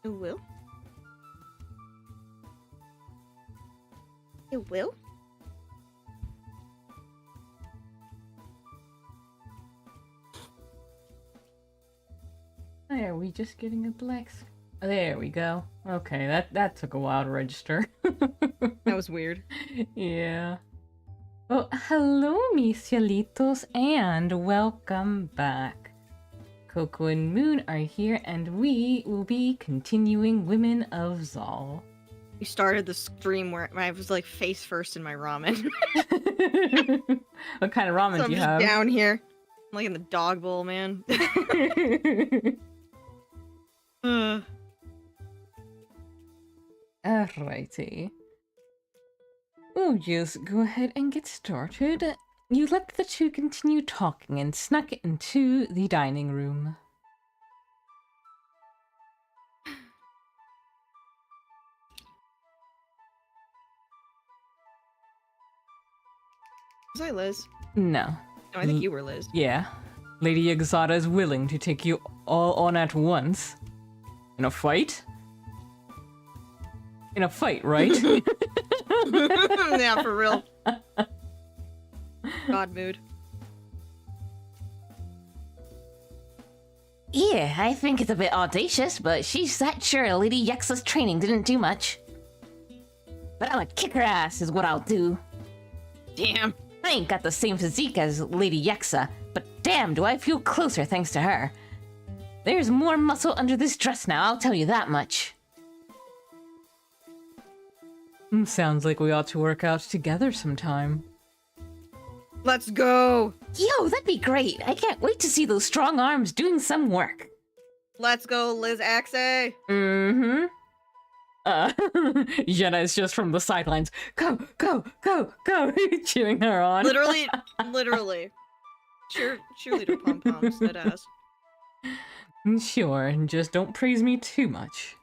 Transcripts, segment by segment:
You will? You will? Are we just getting a black? There we go. Okay, that took a while to register. That was weird. Yeah. Well, hello, mis cielitos, and welcome back. Coco and Moon are here, and we will be continuing Women of Zal. We started the stream where I was like face first in my ramen. What kind of ramen So do you I'm just have? down here. I'm like in the dog bowl, man. Alrighty. We'll just go ahead and get started. You let the two continue talking and snuck into the dining room. Was I Liz? No. No, I think you were Liz. Yeah. Lady Exata is willing to take you all on at once. In a fight? In a fight, right? Yeah, for real. God mood. Yeah, I think it's a bit audacious, but she's that sure Lady Yexa's training didn't do much. But I'll kick her ass is what I'll do. Damn. I ain't got the same physique as Lady Yexa, but damn do I feel closer thanks to her. There's more muscle under this dress now, I'll tell you that much. Sounds like we ought to work out together sometime. Let's go. Yo, that'd be great. I can't wait to see those strong arms doing some work. Let's go, Liz Axe. Mm-hmm. Jenna is just from the sidelines. Go, go, go, go, cheering her on. Literally. Cheerleader pom-poms, that ass. Sure, just don't praise me too much.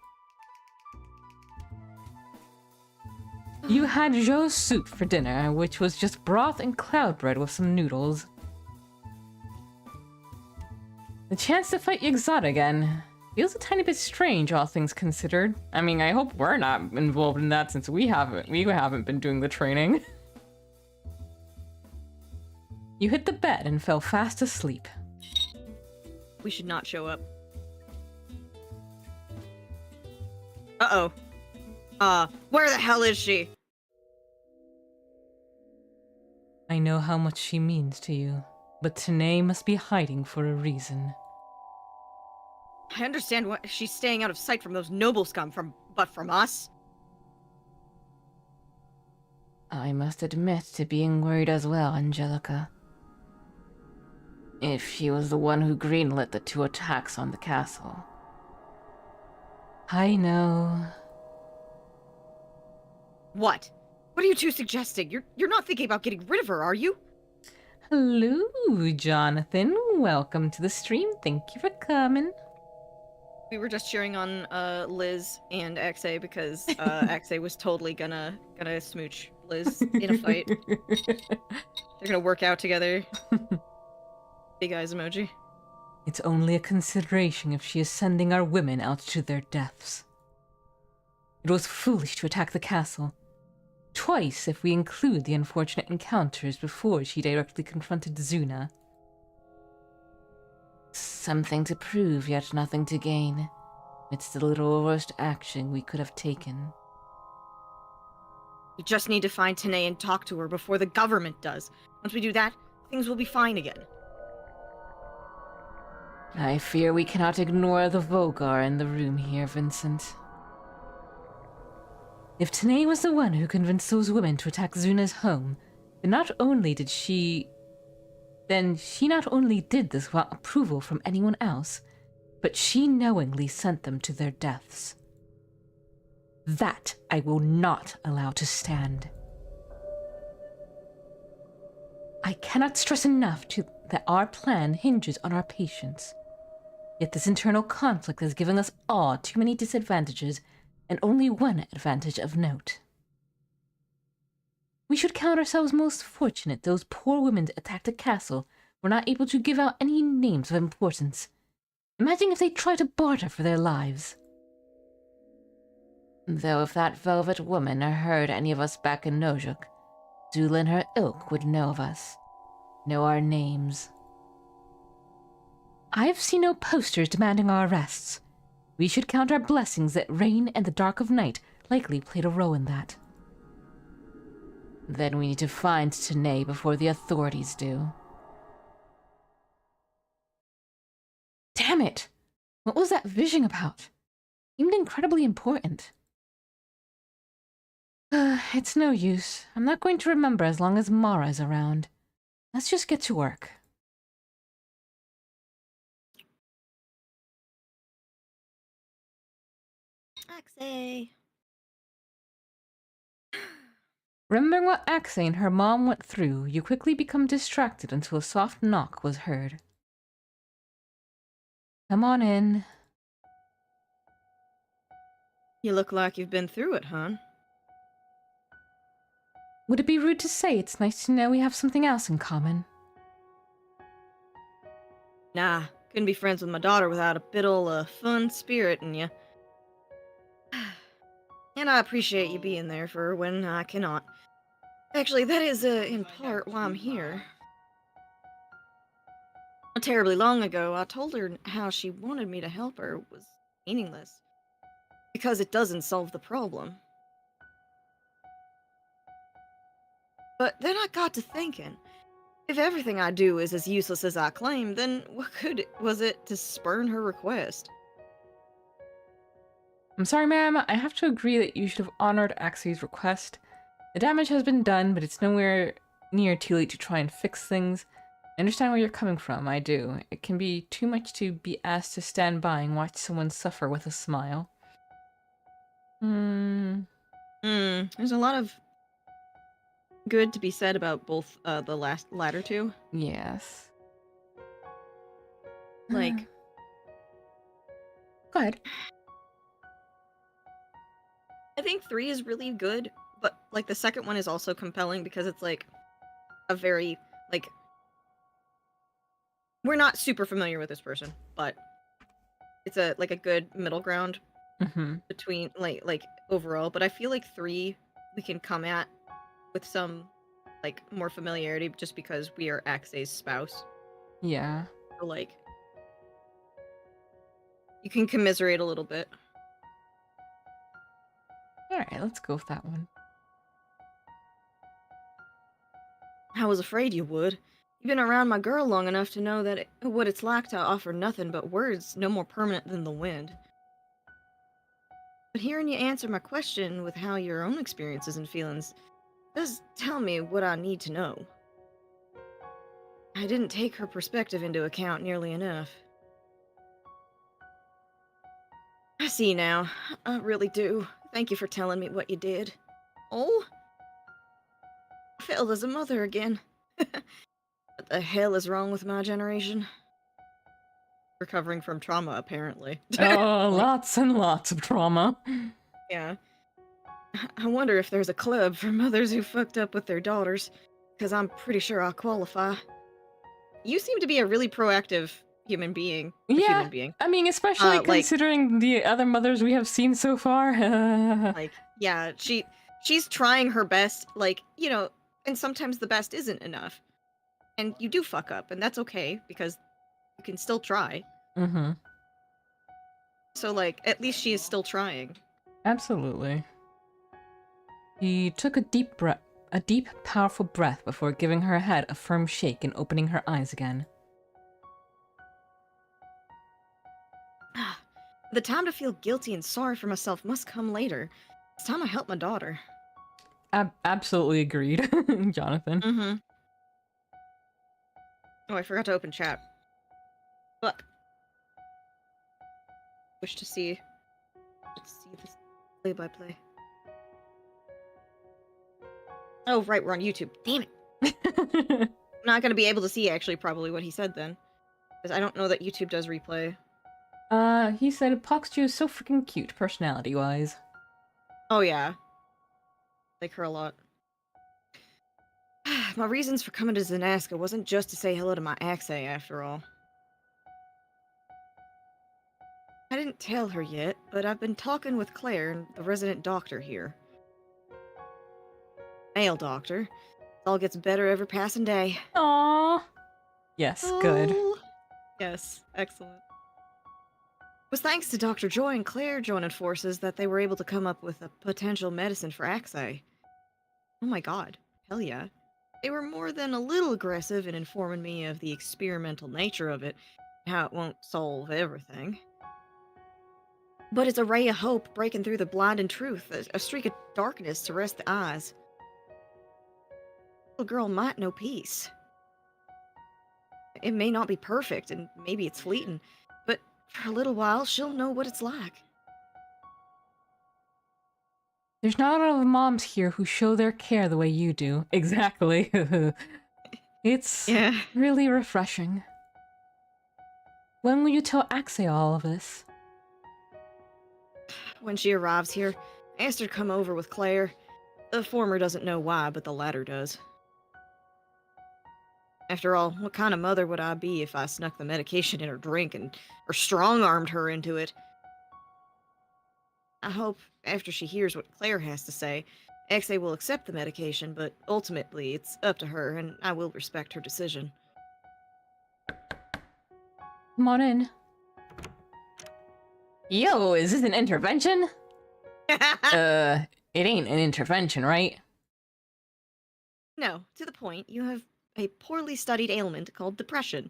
You had Joe's soup for dinner, which was just broth and cloud bread with some noodles. The chance to fight Yexata again feels a tiny bit strange, all things considered. I mean, I hope we're not involved in that since we haven't been doing the training. You hit the bed and fell fast asleep. We should not show up. Uh-oh. Where the hell is she? I know how much she means to you, but Tanae must be hiding for a reason. I understand why she's staying out of sight from those noble scum, but from us? I must admit to being worried as well, Angelica. If she was the one who greenlit the 2 attacks on the castle. I know. What? What are you two suggesting? You're not thinking about getting rid of her, are you? Hello, Jonathan. Welcome to the stream. Thank you for coming. We were just cheering on Liz and Axe because Axe was totally gonna smooch Liz in a fight. They're gonna work out together. Big eyes emoji. It's only a consideration if she is sending our women out to their deaths. It was foolish to attack the castle. Twice if we include the unfortunate encounters before she directly confronted Zuna. Something to prove, yet nothing to gain. It's the little worst action we could have taken. We just need to find Tanae and talk to her before the government does. Once we do that, things will be fine again. I fear we cannot ignore the Vogar in the room here, Vincent. If Tanae was the one who convinced those women to attack Zuna's home, then she not only did this without approval from anyone else, but she knowingly sent them to their deaths. That I will not allow to stand. I cannot stress enough that our plan hinges on our patience. Yet this internal conflict has given us all too many disadvantages and only one advantage of note. We should count ourselves most fortunate those poor women that attacked the castle were not able to give out any names of importance. Imagine if they tried to barter for their lives. Though if that velvet woman heard any of us back in Nojuk, Zula and her ilk would know of us. Know our names. I've seen no posters demanding our arrests. We should count our blessings that rain and the dark of night likely played a role in that. Then we need to find Tanae before the authorities do. Damn it! What was that vision about? Seemed incredibly important. It's no use. I'm not going to remember as long as Mara's around. Let's just get to work. Axay. Remembering what Axe and her mom went through, you quickly become distracted until a soft knock was heard. Come on in. You look like you've been through it, hon. Would it be rude to say it's nice to know we have something else in common? Nah, couldn't be friends with my daughter without a bit of fun spirit in you. And I appreciate you being there for her when I cannot. Actually, that is, in part why I'm here. Terribly long ago, I told her how she wanted me to help her was meaningless. Because it doesn't solve the problem. But then I got to thinking, if everything I do is as useless as I claim, then what good was it to spurn her request? I'm sorry, ma'am. I have to agree that you should have honored Axie's request. The damage has been done, but it's nowhere near too late to try and fix things. I understand where you're coming from, I do. It can be too much to be asked to stand by and watch someone suffer with a smile. There's a lot of good to be said about both, the latter two. Yes. Like, Go ahead. I think 3 is really good, but, like, the second one is also compelling because it's, like, a very, like... We're not super familiar with this person, but it's a good middle ground between, like, overall, but I feel like 3 we can come at with some, like, more familiarity just because we are Axe's spouse. Yeah. Or, like, you can commiserate a little bit. Alright, let's go with that one. I was afraid you would. You've been around my girl long enough to know that what it's like to offer nothing but words no more permanent than the wind. But hearing you answer my question with how your own experiences and feelings does tell me what I need to know. I didn't take her perspective into account nearly enough. I see now. I really do. Thank you for telling me what you did. Oh? I failed as a mother again. What the hell is wrong with my generation? Recovering from trauma, apparently. Oh, lots and lots of trauma. Yeah. I wonder if there's a club for mothers who fucked up with their daughters, because I'm pretty sure I'll qualify. You seem to be a really proactive human being. Yeah, I mean, especially Like, considering the other mothers we have seen so far. yeah, she's trying her best, like, you know, and sometimes the best isn't enough. And you do fuck up, and that's okay, because you can still try. So, like, at least she is still trying. Absolutely. He took a deep, powerful breath before giving her head a firm shake and opening her eyes again. The time to feel guilty and sorry for myself must come later. It's time I help my daughter. Absolutely agreed, Jonathan. Oh, I forgot to open chat. Fuck. Wish to see. Let's see this play-by-play. Oh, right, we're on YouTube. Damn it. I'm not gonna be able to see, actually, probably what he said then. Because I don't know that YouTube does replay. He said Poxju is so freaking cute, personality-wise. Oh, yeah. Like her a lot. My reasons for coming to Zanaska wasn't just to say hello to my Axe, after all. I didn't tell her yet, but I've been talking with Claire, the resident doctor here. Male doctor. It all gets better every passing day. Aww. Yes, good. Oh, yes, excellent. It was thanks to Dr. Joy and Claire joining forces that they were able to come up with a potential medicine for Axay. Oh my god, hell yeah. They were more than a little aggressive in informing me of the experimental nature of it, and how it won't solve everything. But it's a ray of hope breaking through the blinding truth, a streak of darkness to rest the eyes. The little girl might know peace. It may not be perfect, and maybe it's fleeting, but for a little while, she'll know what it's like. There's not a lot of moms here who show their care the way you do. Exactly. It's Yeah. really refreshing. When will you tell Axay all of this? When she arrives here, I asked her to come over with Claire. The former doesn't know why, but the latter does. After all, what kind of mother would I be if I snuck the medication in her drink or strong-armed her into it? I hope, after she hears what Claire has to say, Exe will accept the medication, but ultimately it's up to her, and I will respect her decision. Come on in. Yo, is this an intervention? It ain't an intervention, right? No, to the point, you have a poorly studied ailment called depression.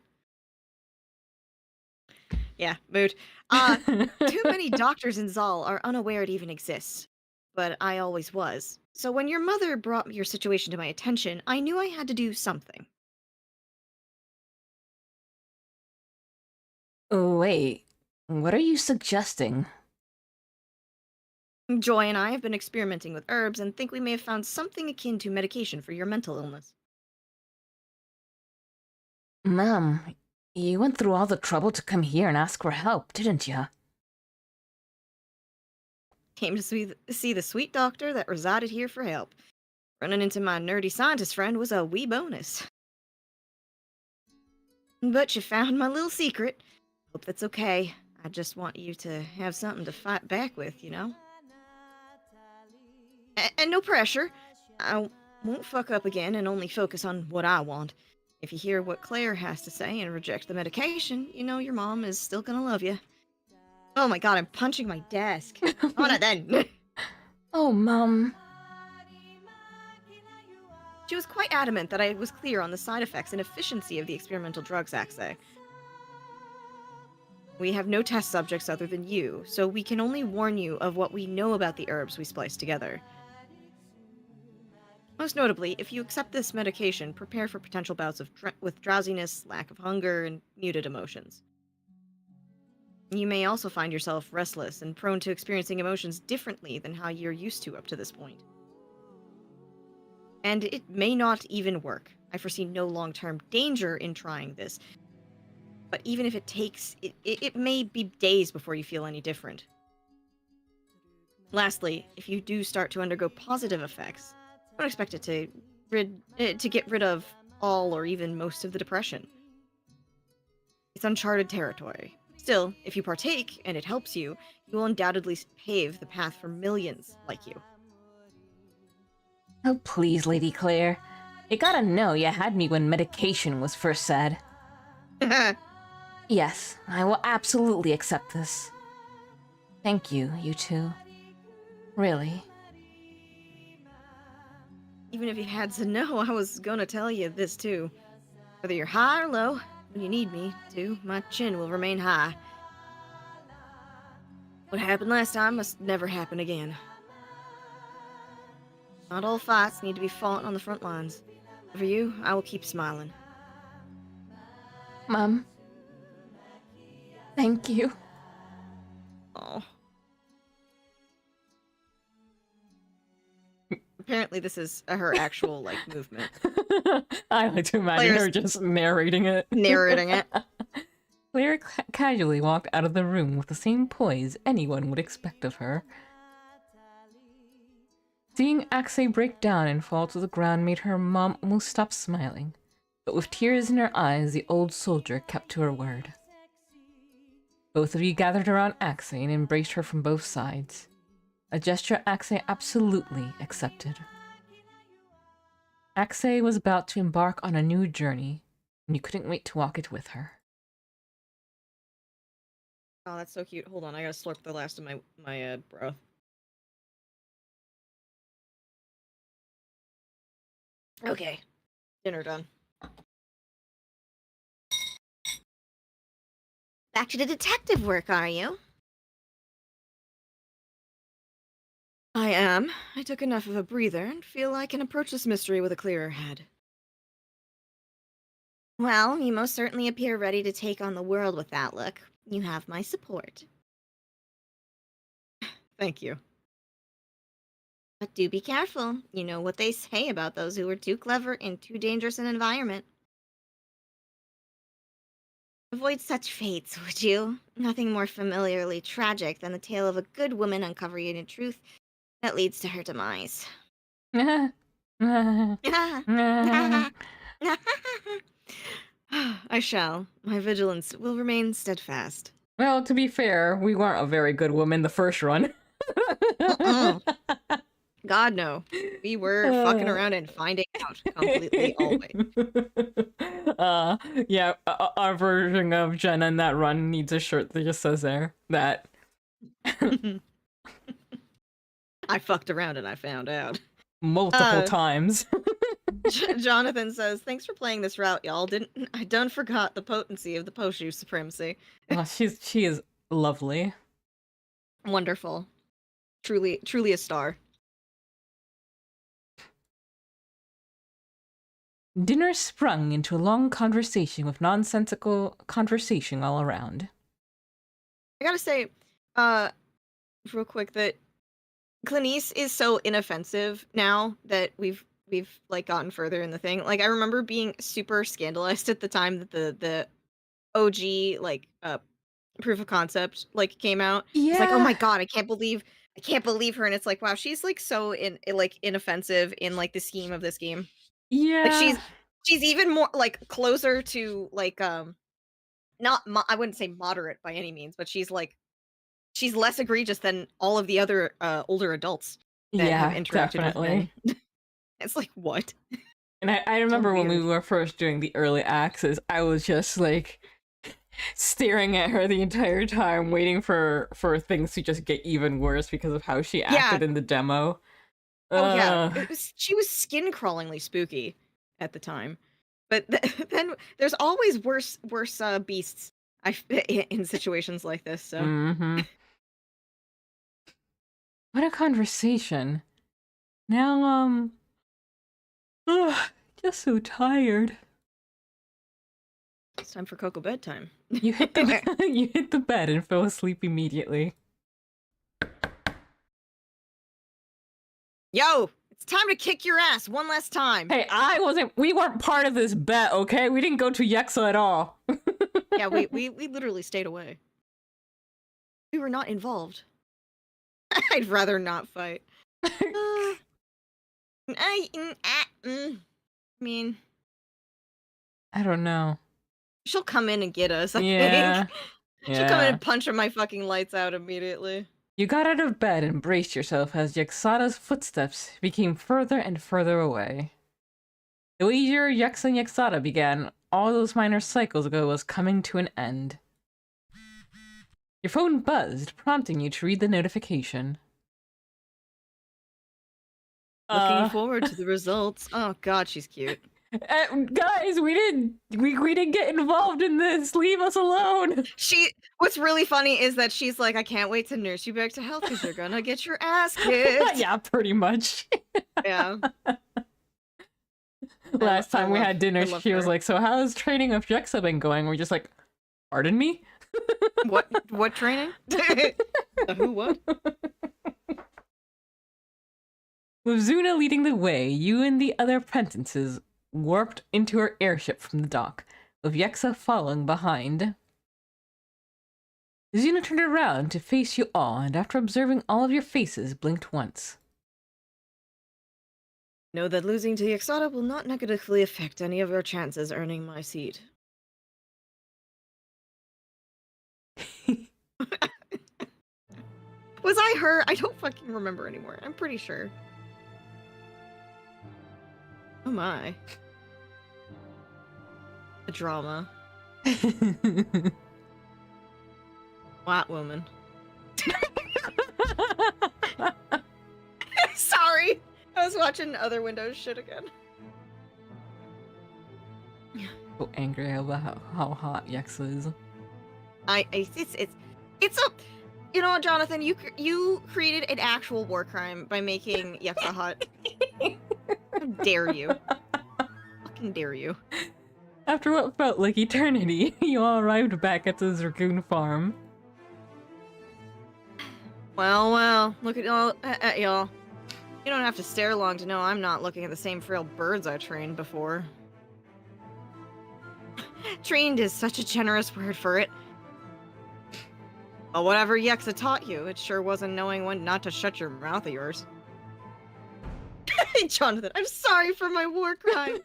Yeah, mood. Too many doctors in Zal are unaware it even exists. But I always was. So when your mother brought your situation to my attention, I knew I had to do something. Wait, what are you suggesting? Joy and I have been experimenting with herbs and think we may have found something akin to medication for your mental illness. Mom, you went through all the trouble to come here and ask for help, didn't ya? Came to see the sweet doctor that resided here for help. Running into my nerdy scientist friend was a wee bonus. But you found my little secret. Hope that's okay. I just want you to have something to fight back with, you know? And no pressure. I won't fuck up again and only focus on what I want. If you hear what Claire has to say and reject the medication, you know your mom is still gonna love you. Oh my god, I'm punching my desk. On it then. Oh, Mom. She was quite adamant that I was clear on the side effects and efficiency of the experimental drugs, Axe. We have no test subjects other than you, so we can only warn you of what we know about the herbs we spliced together. Most notably, if you accept this medication, prepare for potential bouts of with drowsiness, lack of hunger, and muted emotions. You may also find yourself restless and prone to experiencing emotions differently than how you're used to up to this point. And it may not even work. I foresee no long-term danger in trying this. But even if it takes, it may be days before you feel any different. Lastly, if you do start to undergo positive effects, don't expect it to get rid of all or even most of the depression. It's uncharted territory. Still, if you partake and it helps you, you will undoubtedly pave the path for millions like you. Oh, please, Lady Claire. You gotta know you had me when medication was first said. Yes, I will absolutely accept this. Thank you, you two. Really. Even if you had to know, I was gonna tell you this too. Whether you're high or low, when you need me to, my chin will remain high. What happened last time must never happen again. Not all fights need to be fought on the front lines. For you, I will keep smiling. Mom. Thank you. Oh. Apparently this is her actual, like, movement. I like to imagine her just narrating it. Narrating it. Claire casually walked out of the room with the same poise anyone would expect of her. Seeing Axay break down and fall to the ground made her mom almost stop smiling. But with tears in her eyes, the old soldier kept to her word. Both of you gathered around Axe and embraced her from both sides. A gesture Axe absolutely accepted. Axe was about to embark on a new journey, and you couldn't wait to walk it with her. Oh, that's so cute. Hold on, I gotta slurp the last of my breath. Okay, dinner done. Back to the detective work, are you? I am. I took enough of a breather and feel I can approach this mystery with a clearer head. Well, you most certainly appear ready to take on the world with that look. You have my support. Thank you. But do be careful. You know what they say about those who are too clever in too dangerous an environment. Avoid such fates, would you? Nothing more familiarly tragic than the tale of a good woman uncovering a truth that leads to her demise. I shall. My vigilance will remain steadfast. Well, to be fair, we weren't a very good woman the first run. God, no. We were fucking around and finding out completely always. Yeah, our version of Jenna in that run needs a shirt that just says there that. I fucked around and I found out. Multiple times. Jonathan says, "Thanks for playing this route, y'all. I don't forgot the potency of the Poshu supremacy. Oh, she is lovely. Wonderful. Truly a star." Dinner sprung into a long conversation with nonsensical conversation all around. I gotta say, real quick that Clanice is so inoffensive now that we've like gotten further in the thing. Like I remember being super scandalized at the time that the OG like proof of concept like came out. It's like, oh my god, I can't believe her, and it's like, wow, she's like so like inoffensive in like the scheme of this game. Yeah. Like she's even more like closer to like not I wouldn't say moderate by any means, but she's less egregious than all of the other older adults that have interacted definitely. with men. It's like, what? And I remember when we weird. were first doing the early access, I was just like staring at her the entire time, waiting for things to just get even worse because of how she acted in the demo. Oh yeah, she was skin crawlingly spooky at the time, but then there's always worse beasts in situations like this. So what a conversation. Now just so tired. It's time for Coco bedtime. You hit the bed and fell asleep immediately. Yo, it's time to kick your ass one last time. Hey, we weren't part of this bet, okay? We didn't go to Yexa at all. Yeah, we literally stayed away. We were not involved. I'd rather not fight. I mean, I don't know. She'll come in and get us, I think. She'll come in and punch my fucking lights out immediately. You got out of bed and braced yourself as Yexada's footsteps became further and further away. The way your Yexa and Yexada began all those minor cycles ago was coming to an end. Your phone buzzed, prompting you to read the notification. Looking forward to the results. Oh god, she's cute. Guys, we didn't get involved in this. Leave us alone. What's really funny is that she's like, I can't wait to nurse you back to health because you're gonna get your ass kicked. Yeah, pretty much. Yeah. Last time we had dinner, she was like, "So how's training with Jexa been going?" We're just like, "Pardon me? What training? Who what?" With Zuna leading the way, you and the other apprentices warped into her airship from the dock, with Yexa following behind. Zuna turned around to face you all, and after observing all of your faces, blinked once. Know that losing to Yexada will not negatively affect any of your chances earning my seat. Was I her? I don't fucking remember anymore. I'm pretty sure. Oh my. The drama. White woman. Sorry. I was watching Other Windows shit again. So angry about how hot Yexa is. It's a, you know, Jonathan, you created an actual war crime by making Yexa hot. How dare you? Fucking dare you? After what felt like eternity, you all arrived back at the Dragoon farm. Well, look at y'all. You don't have to stare long to know I'm not looking at the same frail birds I trained before. Trained is such a generous word for it. Well, whatever Yexa taught you, it sure wasn't knowing when not to shut your mouth of yours. Jonathan, I'm sorry for my war crime.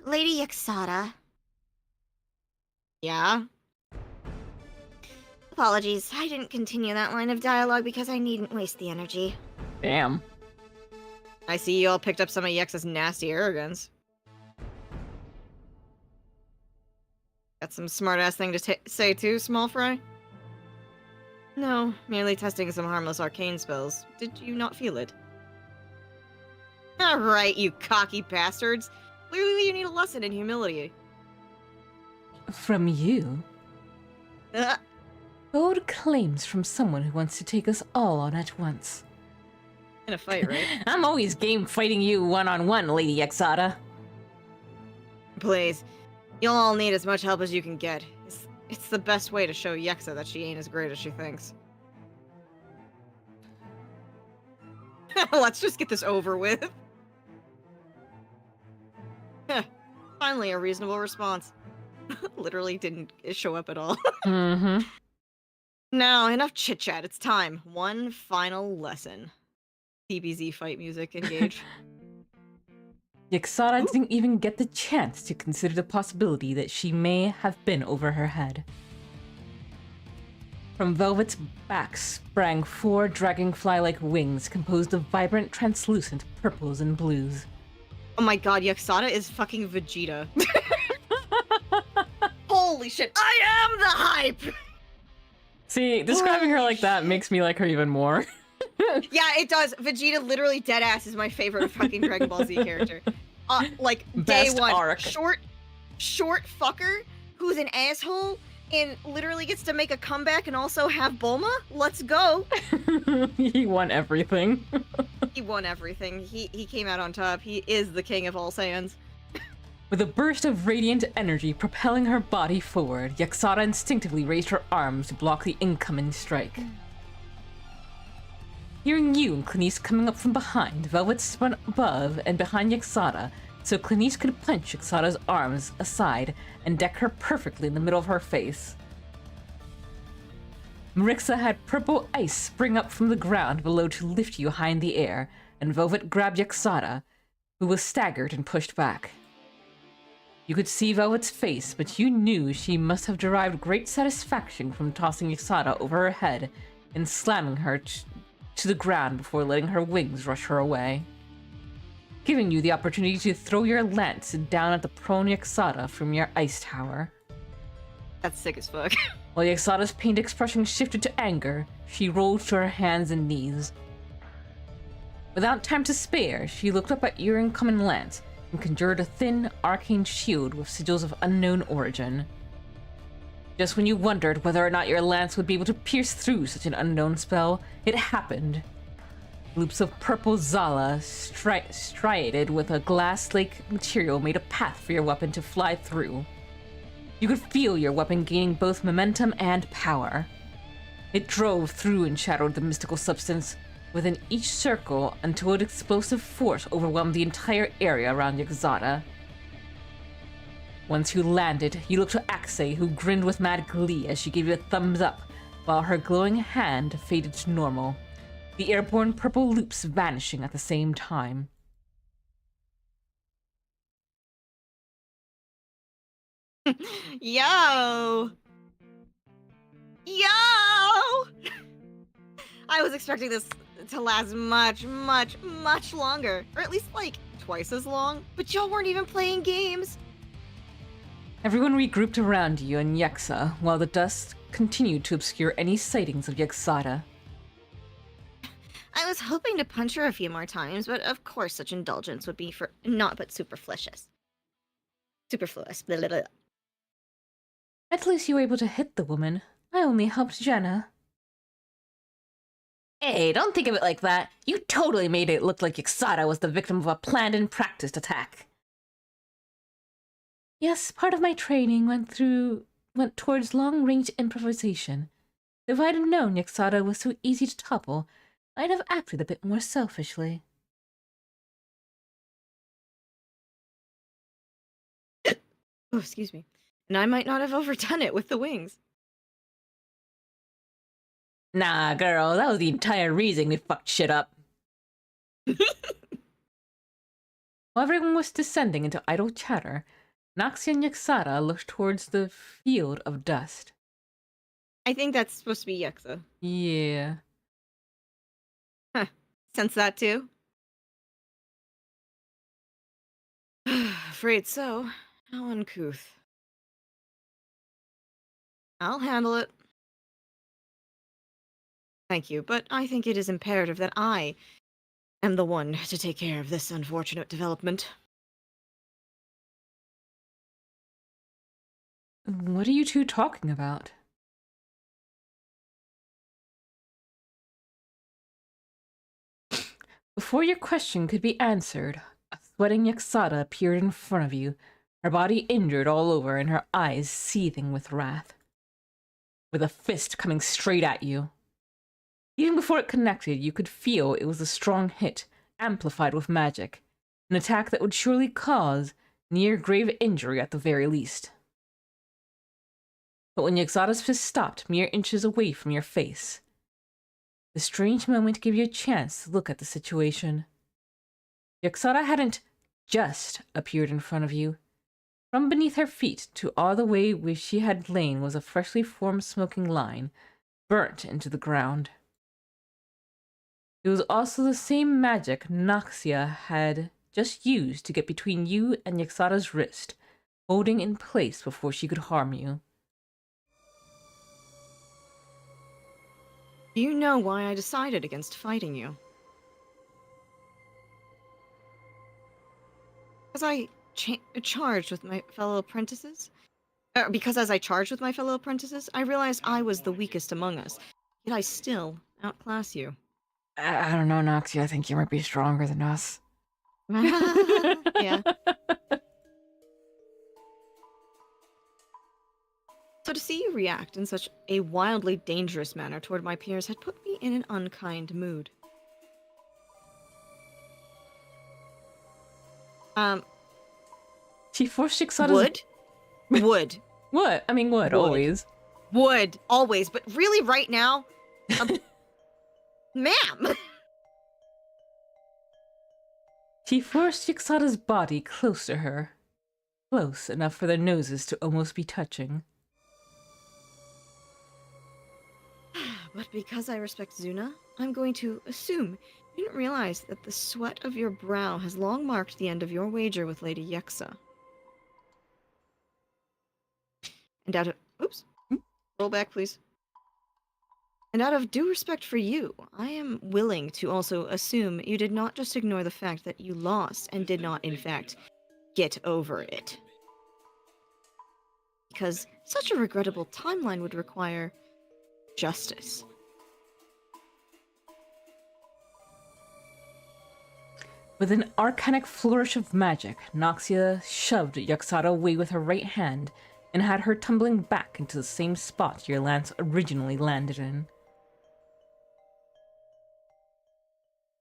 Lady Yaxada. Yeah? Apologies, I didn't continue that line of dialogue because I needn't waste the energy. Damn. I see you all picked up some of Yexa's nasty arrogance. Got some smart-ass thing to say too, small fry? No, merely testing some harmless arcane spells. Did you not feel it? Alright, you cocky bastards. Clearly you need a lesson in humility. From you? Uh, Bold claims from someone who wants to take us all on at once. in a fight, right? I'm always game fighting you one-on-one, Lady Yaxada. Please. You'll all need as much help as you can get. It's the best way to show Yexa that she ain't as great as she thinks. Let's just get this over with. Finally, a reasonable response. Literally didn't show up at all. Mm-hmm. Now, enough chit-chat. It's time. One final lesson. DBZ fight music, engage. Yaxada didn't even get the chance to consider the possibility that she may have been over her head. From Velvet's back sprang 4 dragonfly-like wings composed of vibrant, translucent purples and blues. Oh my god, Yaxada is fucking Vegeta. Holy shit, I am the hype! See, describing her like that makes me like her even more. Yeah, it does. Vegeta literally deadass is my favorite fucking Dragon Ball Z character. Like, Best day one. arc. Short fucker who's an asshole and literally gets to make a comeback and also have Bulma? Let's go. He won everything. He won everything. He came out on top. He is the king of all Saiyans. With a burst of radiant energy propelling her body forward, Yaxada instinctively raised her arms to block the incoming strike. Hearing you and Clinice coming up from behind, Velvet spun above and behind Yaxada, so Clinice could punch Yaxada's arms aside and deck her perfectly in the middle of her face. Marixa had purple ice spring up from the ground below to lift you high in the air, and Velvet grabbed Yaxada, who was staggered and pushed back. You could see Velvet's face, but you knew she must have derived great satisfaction from tossing Yaxada over her head and slamming her to the ground before letting her wings rush her away, giving you the opportunity to throw your lance down at the prone Yaxada from your ice tower. That's sick as fuck. While Yaxada's pained expression shifted to anger, she rolled to her hands and knees. Without time to spare, she looked up at your incoming lance and conjured a thin, arcane shield with sigils of unknown origin. Just when you wondered whether or not your lance would be able to pierce through such an unknown spell, it happened. Loops of purple Zala striated with a glass-like material made a path for your weapon to fly through. You could feel your weapon gaining both momentum and power. It drove through and shadowed the mystical substance within each circle until its explosive force overwhelmed the entire area around Yaxada. Once you landed, you looked to Axe, who grinned with mad glee as she gave you a thumbs up, while her glowing hand faded to normal, the airborne purple loops vanishing at the same time. Yo! Yo! I was expecting this to last much, much, much longer. Or at least, like, twice as long. But y'all weren't even playing games. Everyone regrouped around you and Yexa, while the dust continued to obscure any sightings of Yexada. I was hoping to punch her a few more times, but of course such indulgence would be for not but superfluous. Superfluous. Blah, blah, blah. At least you were able to hit the woman. I only helped Jenna. Hey, don't think of it like that. You totally made it look like Yexada was the victim of a planned and practiced attack. Yes, part of my training went towards long-range improvisation. If I'd have known Yexada was so easy to topple, I'd have acted a bit more selfishly. Oh, excuse me. And I might not have overdone it with the wings. Nah, girl, that was the entire reason we fucked shit up. While everyone was descending into idle chatter, Noxia and Yexada looked towards the field of dust. I think that's supposed to be Yexa. Yeah. Sense that too? Afraid so. How uncouth. I'll handle it. Thank you, but I think it is imperative that I am the one to take care of this unfortunate development. What are you two talking about? Before your question could be answered, a sweating Yexada appeared in front of you, her body injured all over and her eyes seething with wrath. With a fist coming straight at you. Even before it connected, you could feel it was a strong hit, amplified with magic, an attack that would surely cause near-grave injury at the very least. But when Yexada's fist stopped mere inches away from your face, the strange moment gave you a chance to look at the situation. Yexada hadn't just appeared in front of you. From beneath her feet to all the way where she had lain was a freshly formed smoking line, burnt into the ground. It was also the same magic Noxia had just used to get between you and Yexada's wrist, holding in place before she could harm you. Do you know why I decided against fighting you? Because I charged with my fellow apprentices? Because as I charged with my fellow apprentices, I realized I was the weakest among us, yet I still outclass you. I don't know, Noxia. I think you might be stronger than us. Yeah. So to see you react in such a wildly dangerous manner toward my peers had put me in an unkind mood. She forced Yexada's... Would. What? I mean, would, always. Would, always, but really right now, ma'am! She forced Yexada's body close to her. Close enough for their noses to almost be touching. But because I respect Zuna, I'm going to assume you didn't realize that the sweat of your brow has long marked the end of your wager with Lady Yexa. And out of... Oops. Roll back, please. And out of due respect for you, I am willing to also assume you did not just ignore the fact that you lost and did not, in fact, get over it. Because such a regrettable timeline would require justice. With an arcanic flourish of magic, Noxia shoved Yexada away with her right hand and had her tumbling back into the same spot your lance originally landed in.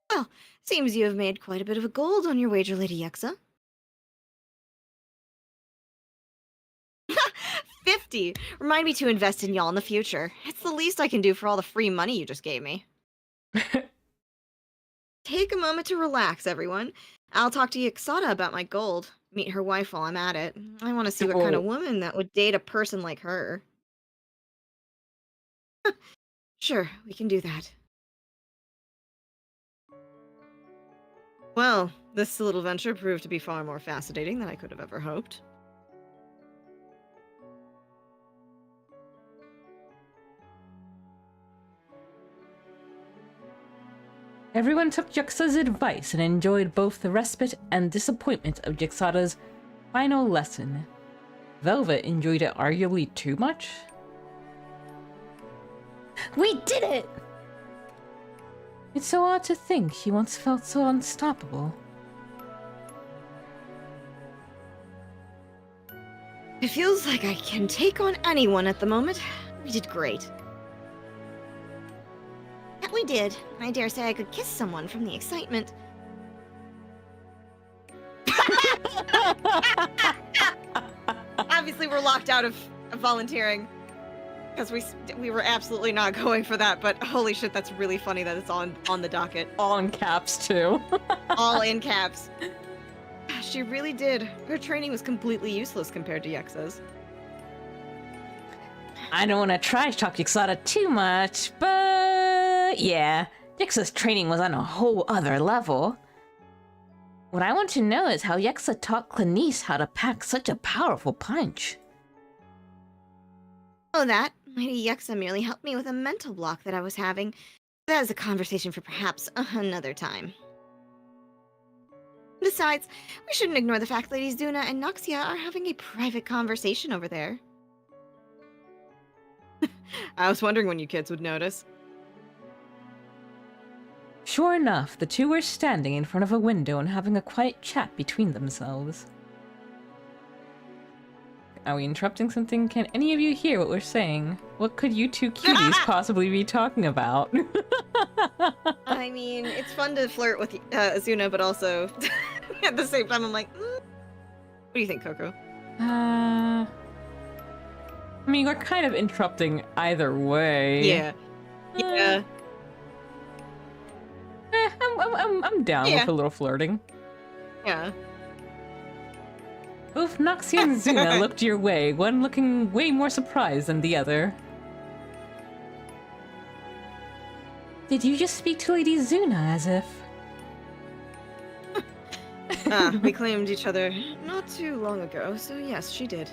Well, seems you have made quite a bit of a gold on your wager, Lady Yexa. 50! Remind me to invest in y'all in the future. It's the least I can do for all the free money you just gave me. Take a moment to relax, everyone. I'll talk to Yexada about my gold. Meet her wife while I'm at it. I want to see what kind of woman that would date a person like her. Sure, we can do that. Well, this little venture proved to be far more fascinating than I could have ever hoped. Everyone took Juxa's advice and enjoyed both the respite and disappointment of Jixada's final lesson. Velvet enjoyed it arguably too much. We did it! It's so odd to think she once felt so unstoppable. It feels like I can take on anyone at the moment. We did great. That we did. I dare say I could kiss someone from the excitement. Obviously, we're locked out of volunteering because we were absolutely not going for that. But holy shit, that's really funny that it's on the docket, All in caps, too. all in caps. She really did. Her training was completely useless compared to Yexa's. I don't want to trash talk Jixada too much, but yeah, Yexa's training was on a whole other level. What I want to know is how Yexa taught Clanice how to pack such a powerful punch. Oh, that Lady Yexa merely helped me with a mental block that I was having. That is a conversation for perhaps another time. Besides, we shouldn't ignore the fact Ladies Duna and Noxia are having a private conversation over there. I was wondering when you kids would notice. Sure enough, the two were standing in front of a window and having a quiet chat between themselves. Are we interrupting something? Can any of you hear what we're saying? What could you two cuties possibly be talking about? I mean, it's fun to flirt with Azuna, but also at the same time, I'm like, What do you think, Coco? I mean, we're kind of interrupting either way. Yeah. Yeah. I'm down Yeah. with a little flirting. Yeah. Both Noxia and Zuna looked your way, one looking way more surprised than the other. Did you just speak to Lady Zuna as if... We claimed each other not too long ago, so yes, she did.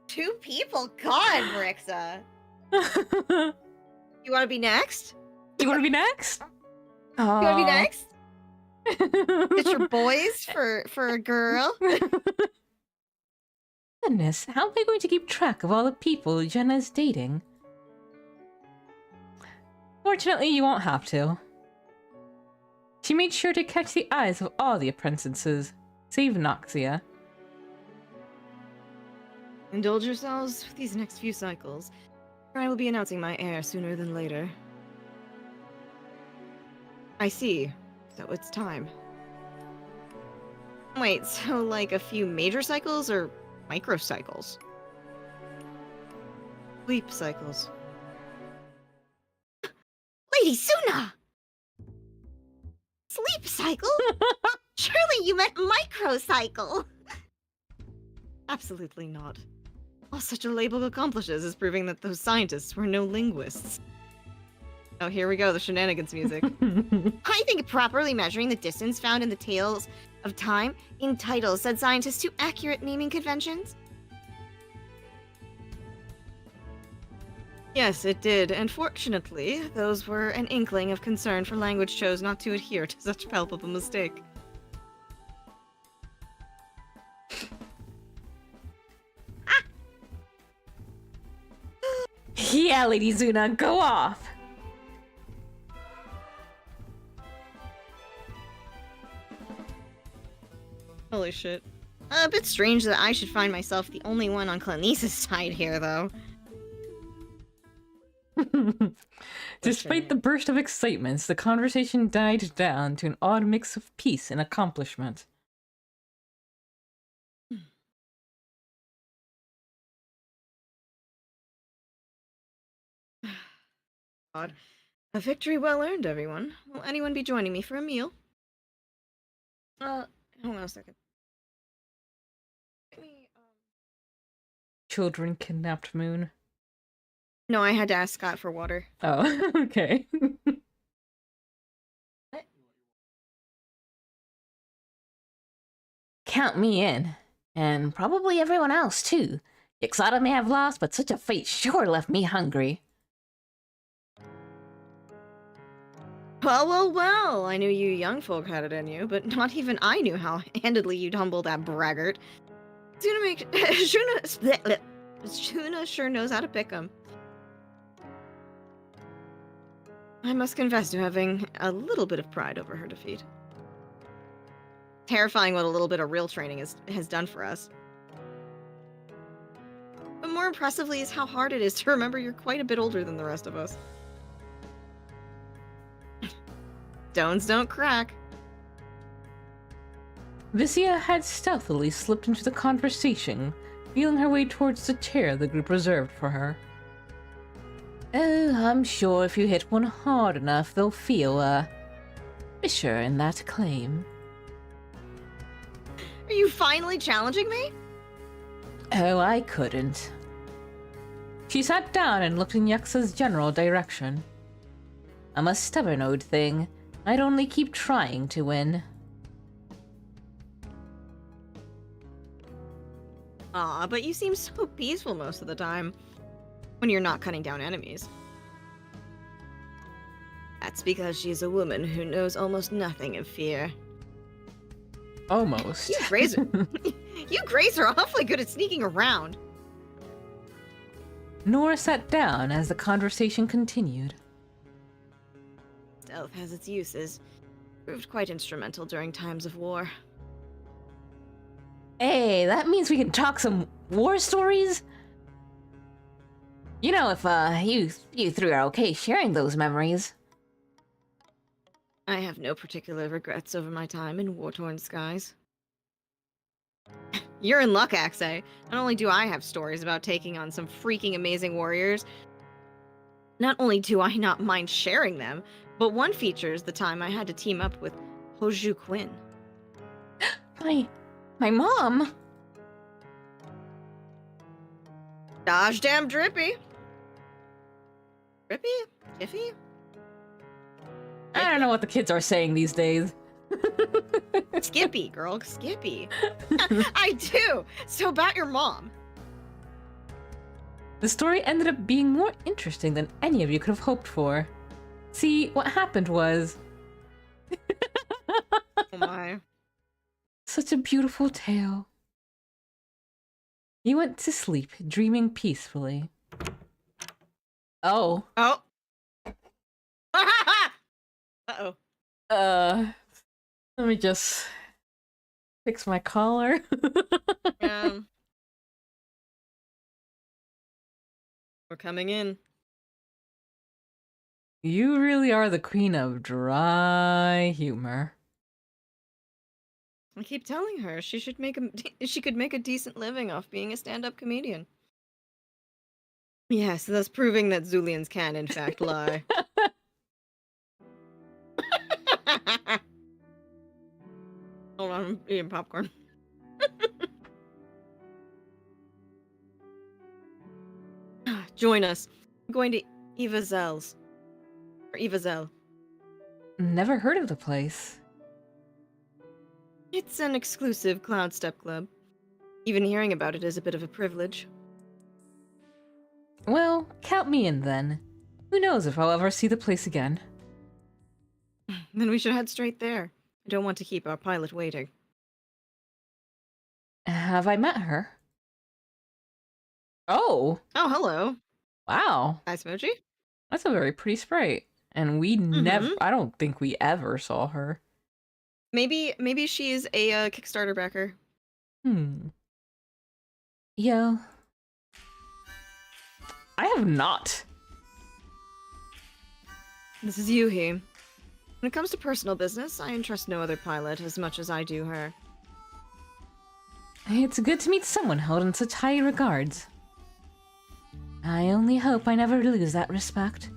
Two people? God, Marixa. You want to be next? You want to be next? You want to be next? It's your boys for a girl? Goodness, how am I going to keep track of all the people Jenna's dating? Fortunately, you won't have to. She made sure to catch the eyes of all the apprentices, save Noxia. Indulge yourselves with these next few cycles. I will be announcing my heir sooner than later. I see. So it's time. Wait, so like a few major cycles or microcycles? Sleep cycles. Lady Suna! Sleep cycle? Surely you meant microcycle. Absolutely not. All such a label accomplishes is proving that those scientists were no linguists. Oh, here we go, the shenanigans music. I think properly measuring the distance found in the tales of time in titles said scientists to accurate naming conventions. Yes, it did, and fortunately, those were an inkling of concern for language chose not to adhere to such palpable mistake. Yeah, Lady Zuna, go off! Holy shit. A bit strange that I should find myself the only one on Clanice's side here, though. Despite the burst of excitement, the conversation died down to an odd mix of peace and accomplishment. God. A victory well earned, everyone. Will anyone be joining me for a meal? Hold on a second. Children kidnapped Moon. No, I had to ask Scott for water. Oh, okay. Count me in. And probably everyone else, too. Yixata may have lost, but such a fate sure left me hungry. Well, I knew you young folk had it in you, but not even I knew how handedly you'd humble that braggart. Shuna sure knows how to pick 'em. I must confess to having a little bit of pride over her defeat. Terrifying what a little bit of real training has done for us. But more impressively is how hard it is to remember you're quite a bit older than the rest of us. Stones don't crack. Vissia had stealthily slipped into the conversation, feeling her way towards the chair the group reserved for her. Oh, I'm sure if you hit one hard enough, they'll feel, fisher in that claim. Are you finally challenging me? Oh, I couldn't. She sat down and looked in Yexa's general direction. I'm a stubborn old thing. I'd only keep trying to win. Aw, but you seem so peaceful most of the time. When you're not cutting down enemies. That's because she's a woman who knows almost nothing of fear. Almost. You Grays are, you Grays are awfully good at sneaking around. Nora sat down as the conversation continued. Stealth has its uses. Proved quite instrumental during times of war. Hey, that means we can talk some war stories? You know, if, you three are okay sharing those memories. I have no particular regrets over my time in war-torn skies. You're in luck, Axe. Not only do I have stories about taking on some freaking amazing warriors, not only do I not mind sharing them, but one features the time I had to team up with Hoju Quinn. My mom? Dodge damn drippy. Drippy? Jiffy? I don't know what the kids are saying these days. Skippy, girl, Skippy. I do. So about your mom. The story ended up being more interesting than any of you could have hoped for. See, what happened was... Oh my. Such a beautiful tale. He went to sleep, dreaming peacefully. Oh. Oh. Uh-oh. Let me just fix my collar. We're coming in. You really are the queen of dry humor. I keep telling her she could make a decent living off being a stand-up comedian. Yes, thus proving that Zulians can in fact lie. Hold on, I'm eating popcorn. Join us. I'm going to Eva Zell's. Or Eva Zell. Never heard of the place. It's an exclusive cloud step club. Even hearing about it is a bit of a privilege. Well, count me in then. Who knows if I'll ever see the place again. Then we should head straight there. I don't want to keep our pilot waiting. Have I met her? Oh! Oh, hello. Wow. Hi, Smoochie. That's a very pretty sprite. And we never... I don't think we ever saw her. Maybe she's a Kickstarter backer. Yeah. I have not. This is Yuhi. When it comes to personal business, I entrust no other pilot as much as I do her. It's good to meet someone held in such high regards. I only hope I never lose that respect.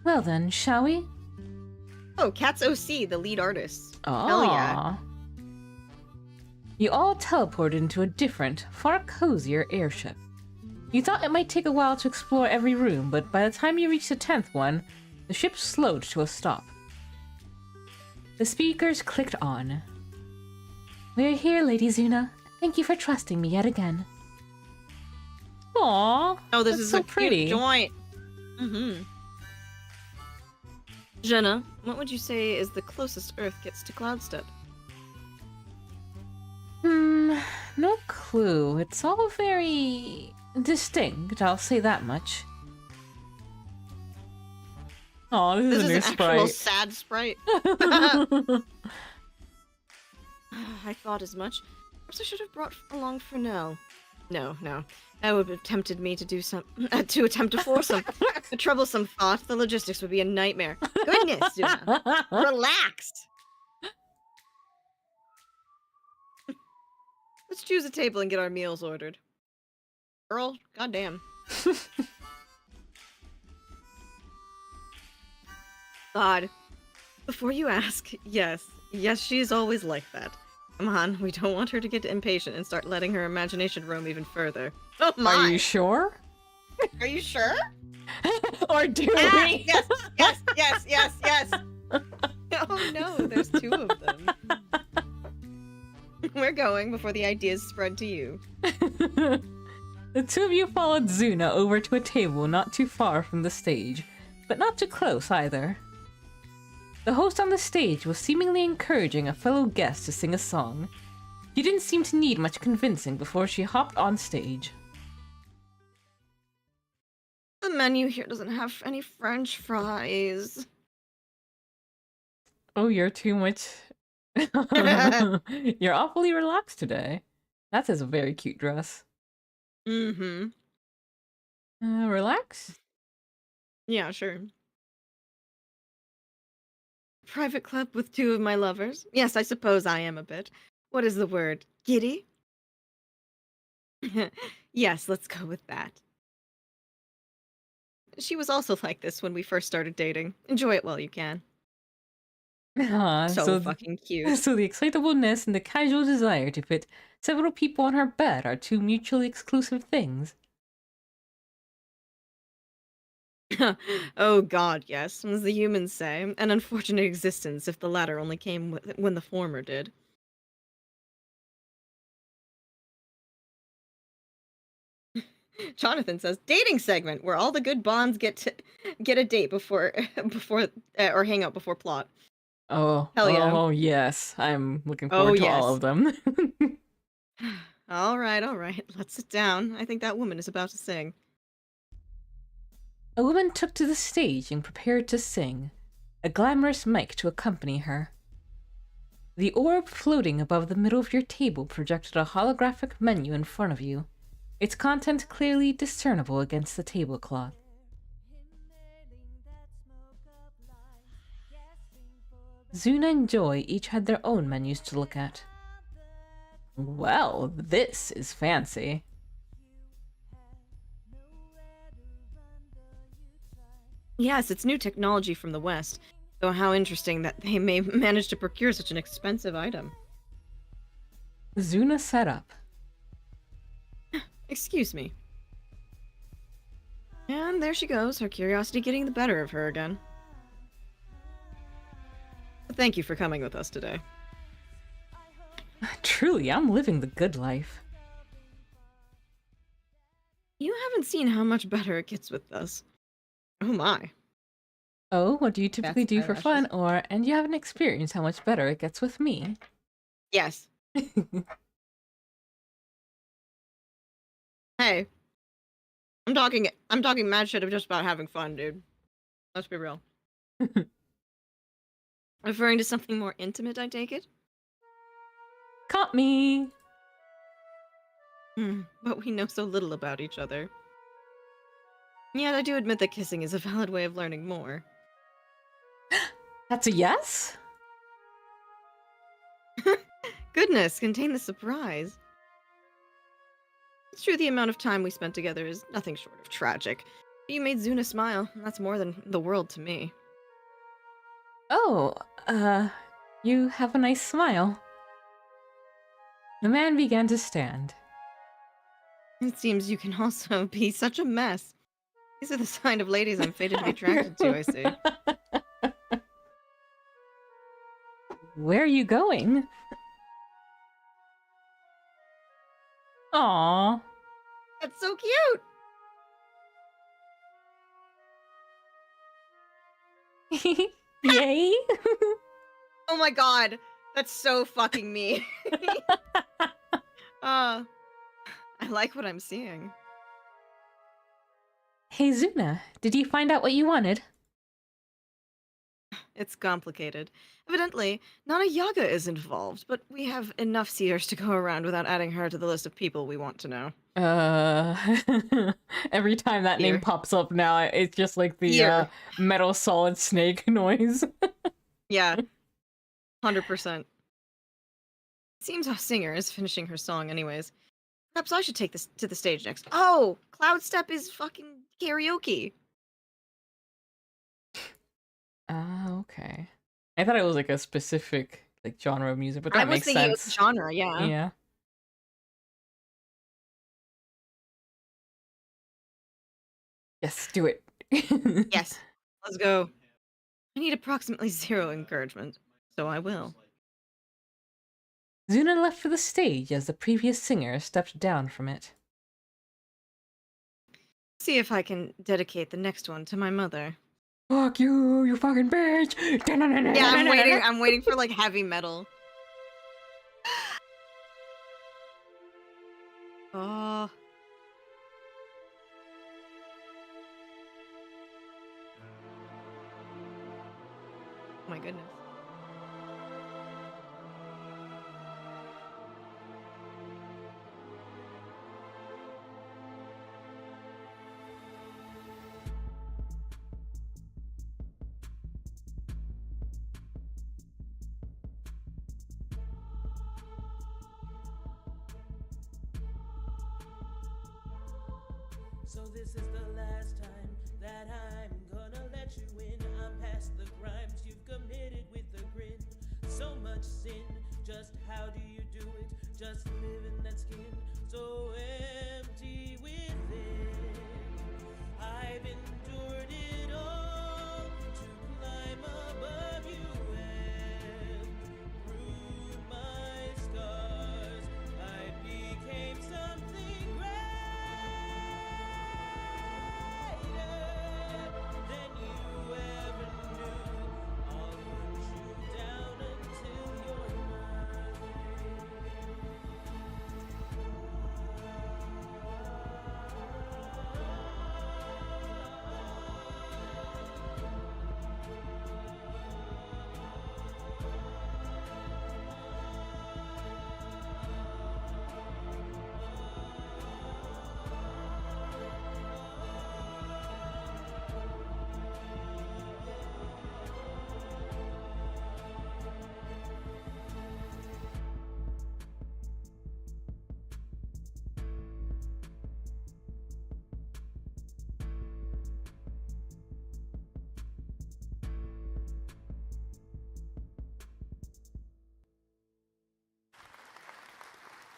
Well then, shall we? Oh, Cat's OC, the lead artist. Oh. Hell yeah. You all teleport into a different, far cozier airship. You thought it might take a while to explore every room, but by the time you reached the 10th one, the ship slowed to a stop. The speakers clicked on. We're here, Lady Zuna. Thank you for trusting me yet again. Aww, Oh, this that's is so a pretty. cute joint. Mm-hmm. Jenna, what would you say is the closest Earth gets to Cloudstep? No clue. It's all very distinct, I'll say that much. Oh, this, This is is a new an actual sprite. sad sprite. I thought as much. Perhaps I should have brought along Fresnel. No. That would have tempted me to do to attempt to force him. A troublesome thought. The logistics would be a nightmare. Goodness, Zuna. Relax. Let's choose a table and get our meals ordered. Earl, goddamn. God. Before you ask, yes, she is always like that. Come on, we don't want her to get impatient and start letting her imagination roam even further. Oh my! Are you sure? Are you sure? Or do Ah, we? yes! Oh no, there's two of them. We're going before the ideas spread to you. The two of you followed Zuna over to a table not too far from the stage, but not too close either. The host on the stage was seemingly encouraging a fellow guest to sing a song. She didn't seem to need much convincing before she hopped on stage. The menu here doesn't have any French fries. Oh, you're too much... You're awfully relaxed today. That is a very cute dress. Mm-hmm. Relax? Yeah, sure. Private club with two of my lovers? Yes, I suppose I am a bit. What is the word? Giddy? Yes, let's go with that. She was also like this when we first started dating. Enjoy it while you can. So fucking cute. So the excitableness and the casual desire to fit several people on her bed are two mutually exclusive things. Oh god, yes, as the humans say, an unfortunate existence if the latter only came when the former did. Jonathan says, dating segment where all the good bonds get a date before or hang out before plot. Oh, Hell yeah. Oh yes, I'm looking Oh, forward to all yes. of them. All right, let's sit down. I think that woman is about to sing. A woman took to the stage and prepared to sing, a glamorous mic to accompany her. The orb floating above the middle of your table projected a holographic menu in front of you, its content clearly discernible against the tablecloth. Zuna and Joy each had their own menus to look at. Well, this is fancy. Yes, it's new technology from the West. So how interesting that they may manage to procure such an expensive item. Zuna sat up. Excuse me. And there she goes, her curiosity getting the better of her again. Thank you for coming with us today. Truly, I'm living the good life. You haven't seen how much better it gets with us. Oh my. Oh, what do you typically That's do for fun? eyelashes. And you haven't experienced how much better it gets with me. Yes. Hey. I'm talking mad shit of just about having fun, dude. Let's be real. Referring to something more intimate, I take it? Caught me! But we know so little about each other. Yet I do admit that kissing is a valid way of learning more. That's a yes? Goodness, contain the surprise. It's true the amount of time we spent together is nothing short of tragic. But you made Zuna smile, and that's more than the world to me. Oh, you have a nice smile. The man began to stand. It seems you can also be such a mess. These are the kind of ladies I'm fated to be attracted to, I see. Where are you going? Aww. That's so cute! Yay! Oh my god! That's so fucking me. I like what I'm seeing. Hey Zuna, did you find out what you wanted? It's complicated. Evidently, Nana Yaga is involved, but we have enough seers to go around without adding her to the list of people we want to know. Every time that name Here. pops up now, it's just like the Here. Metal Solid Snake noise. Yeah. 100%. Seems our singer is finishing her song anyways. Perhaps I should take this to the stage next. Oh! Cloud Step is fucking karaoke. Okay. I thought it was like a specific like genre of music, but that I was makes thinking sense. it was genre, yeah. Yeah. Yes, do it. Yes. Let's go. I need approximately 0 encouragement, so I will. Zuna left for the stage as the previous singer stepped down from it. See if I can dedicate the next one to my mother. Fuck you, you fucking bitch! Yeah, I'm waiting for like heavy metal. Oh. Oh my goodness. So this is the last time that I'm gonna let you in. I'm past the crimes you've committed with a grin. So much sin, just how do you do it? Just live in that skin, so empty within. I've endured it all to climb above you and through my scars I became something greater than you ever knew. I'll hunt you down until you're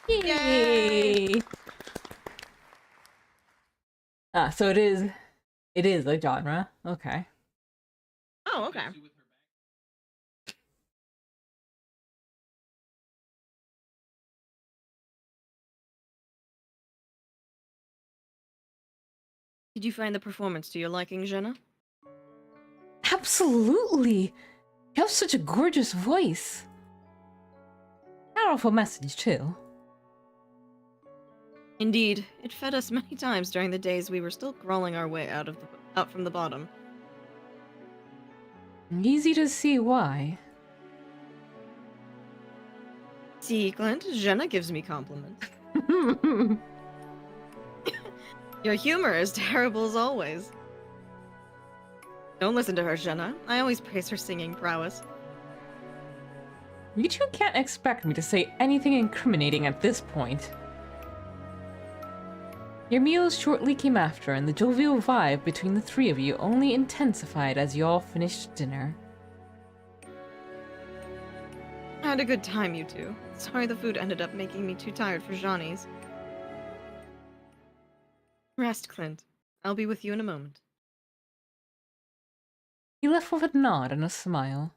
Yay! Ah, so it is a genre. Okay. Oh, okay. Did you find the performance to your liking, Jenna? Absolutely! You have such a gorgeous voice. Powerful message, too. Indeed, it fed us many times during the days we were still crawling our way out from the bottom. Easy to see why. See, Clint, Jenna gives me compliments. Your humor is terrible as always. Don't listen to her, Jenna. I always praise her singing prowess. You two can't expect me to say anything incriminating at this point. Your meals shortly came after, and the jovial vibe between the three of you only intensified as you all finished dinner. I had a good time, you two. Sorry the food ended up making me too tired for Johnny's. rest, Clint. I'll be with you in a moment. He left with a nod and a smile.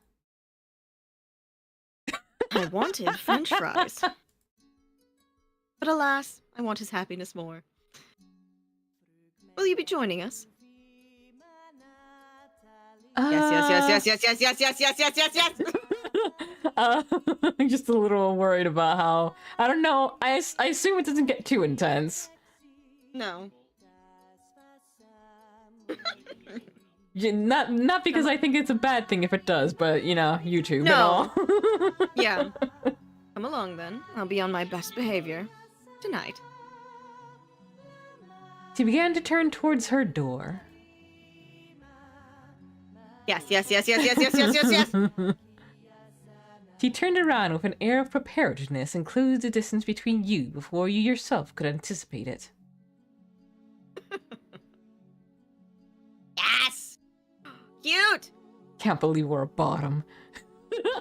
I wanted French fries. But alas, I want his happiness more. Will you be joining us? Yes. I'm just a little worried about how... I don't know. I assume it doesn't get too intense. No. Not because I think it's a bad thing if it does, but, you know, YouTube No. and all. Yeah. Come along then. I'll be on my best behavior. Tonight. She began to turn towards her door. Yes. She turned around with an air of preparedness and closed the distance between you before you yourself could anticipate it. Yes! Cute! Can't believe we're a bottom.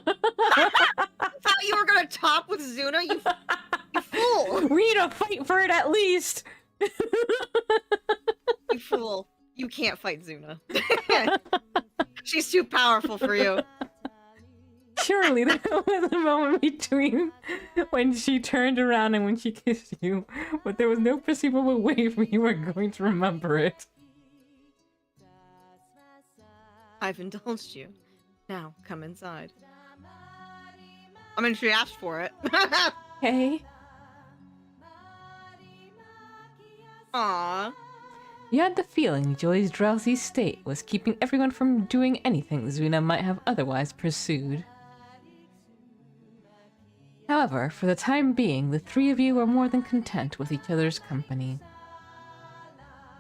Thought you were gonna top with Zuna, you fool! We need to fight for it at least! You fool. You can't fight Zuna. She's too powerful for you. Surely there was a moment between when she turned around and when she kissed you, but there was no perceivable way for you were going to remember it. I've indulged you. Now, come inside. I mean, she asked for it. Hey? Aww. You had the feeling Joy's drowsy state was keeping everyone from doing anything Zuna might have otherwise pursued. However, for the time being, the three of you were more than content with each other's company.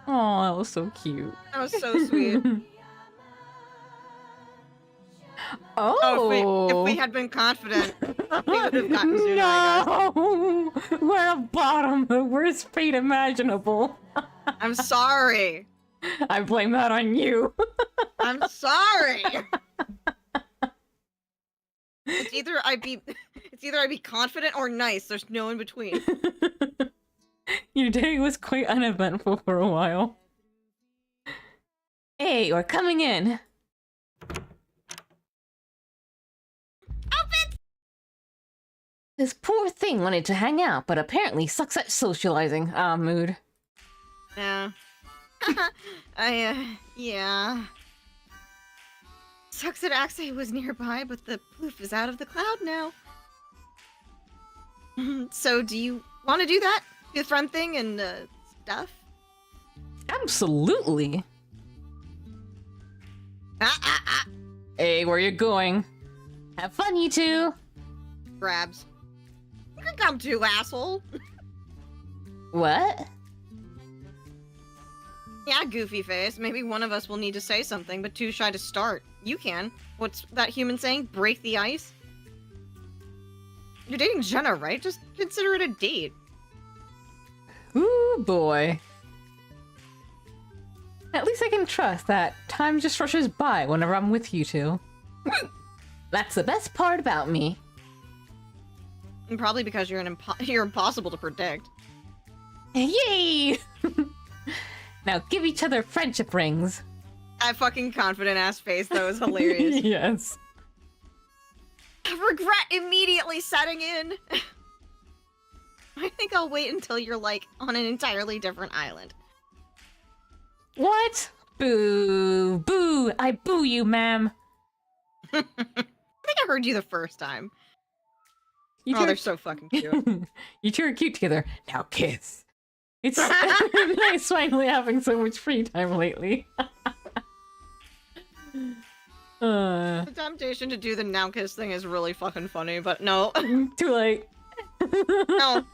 Oh, that was so cute. That was so sweet. Oh! If we had been confident, we would have gotten Zuna, I guess. No! We're a bottom, the worst fate imaginable. I'm sorry. I blame that on you. I'm sorry. It's either I be confident or nice. There's no in between. Your day was quite uneventful for a while. Hey, we're coming in. Open! This poor thing wanted to hang out, but apparently sucks at socializing. Ah, mood. Yeah. Yeah. Sucks that Axe was nearby, but the poof is out of the cloud now. So, do you want to do that? The friend thing and stuff? Absolutely. Ah. Hey, where you going? Have fun, you two! Grabs. You can come too, asshole. What? Yeah, goofy face. Maybe one of us will need to say something, but too shy to start. You can. What's that human saying? Break the ice? You're dating Jenna, right? Just consider it a date. Ooh, boy. At least I can trust that time just rushes by whenever I'm with you two. That's the best part about me. And probably because you're you're impossible to predict. Yay! Now give each other friendship rings. That fucking confident ass face, though, is hilarious. Yes. Regret immediately setting in. I think I'll wait until you're, like, on an entirely different island. What? Boo! Boo! I boo you, ma'am! I think I heard you the first time. You Oh, two they're so fucking cute. You two are cute together. Now kiss. It's nice finally having so much free time lately. The temptation to do the now kiss thing is really fucking funny, but no. Too late. No.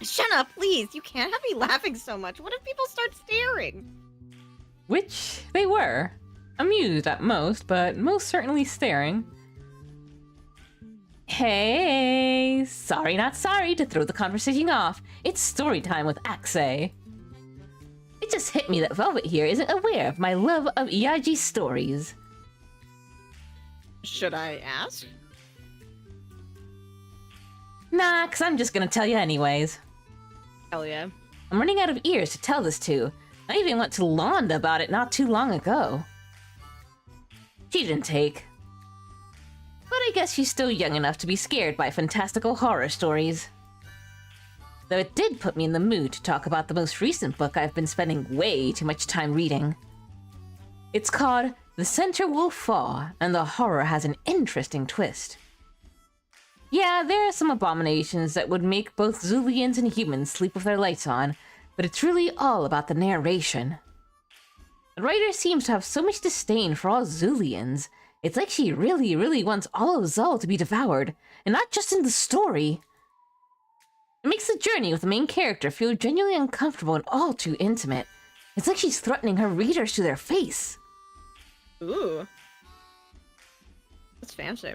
Shut up, please. You can't have me laughing so much. What if people start staring? Which they were. Amused at most, but most certainly staring. Hey! Sorry not sorry to throw the conversation off. It's story time with Axe. It just hit me that Velvet here isn't aware of my love of EIG stories. Should I ask? Nah, 'cause I'm just gonna tell you anyways. Hell yeah. I'm running out of ears to tell this to. I even went to Londa about it not too long ago. She didn't take. But I guess she's still young enough to be scared by fantastical horror stories. Though it did put me in the mood to talk about the most recent book I've been spending way too much time reading. It's called The Center Will Fall, and the horror has an interesting twist. Yeah, there are some abominations that would make both Zulians and humans sleep with their lights on, but it's really all about the narration. The writer seems to have so much disdain for all Zulians. It's like she really wants all of Zul to be devoured, and not just in the story. It makes the journey with the main character feel genuinely uncomfortable and all too intimate. It's like she's threatening her readers to their face. Ooh. That's fancy.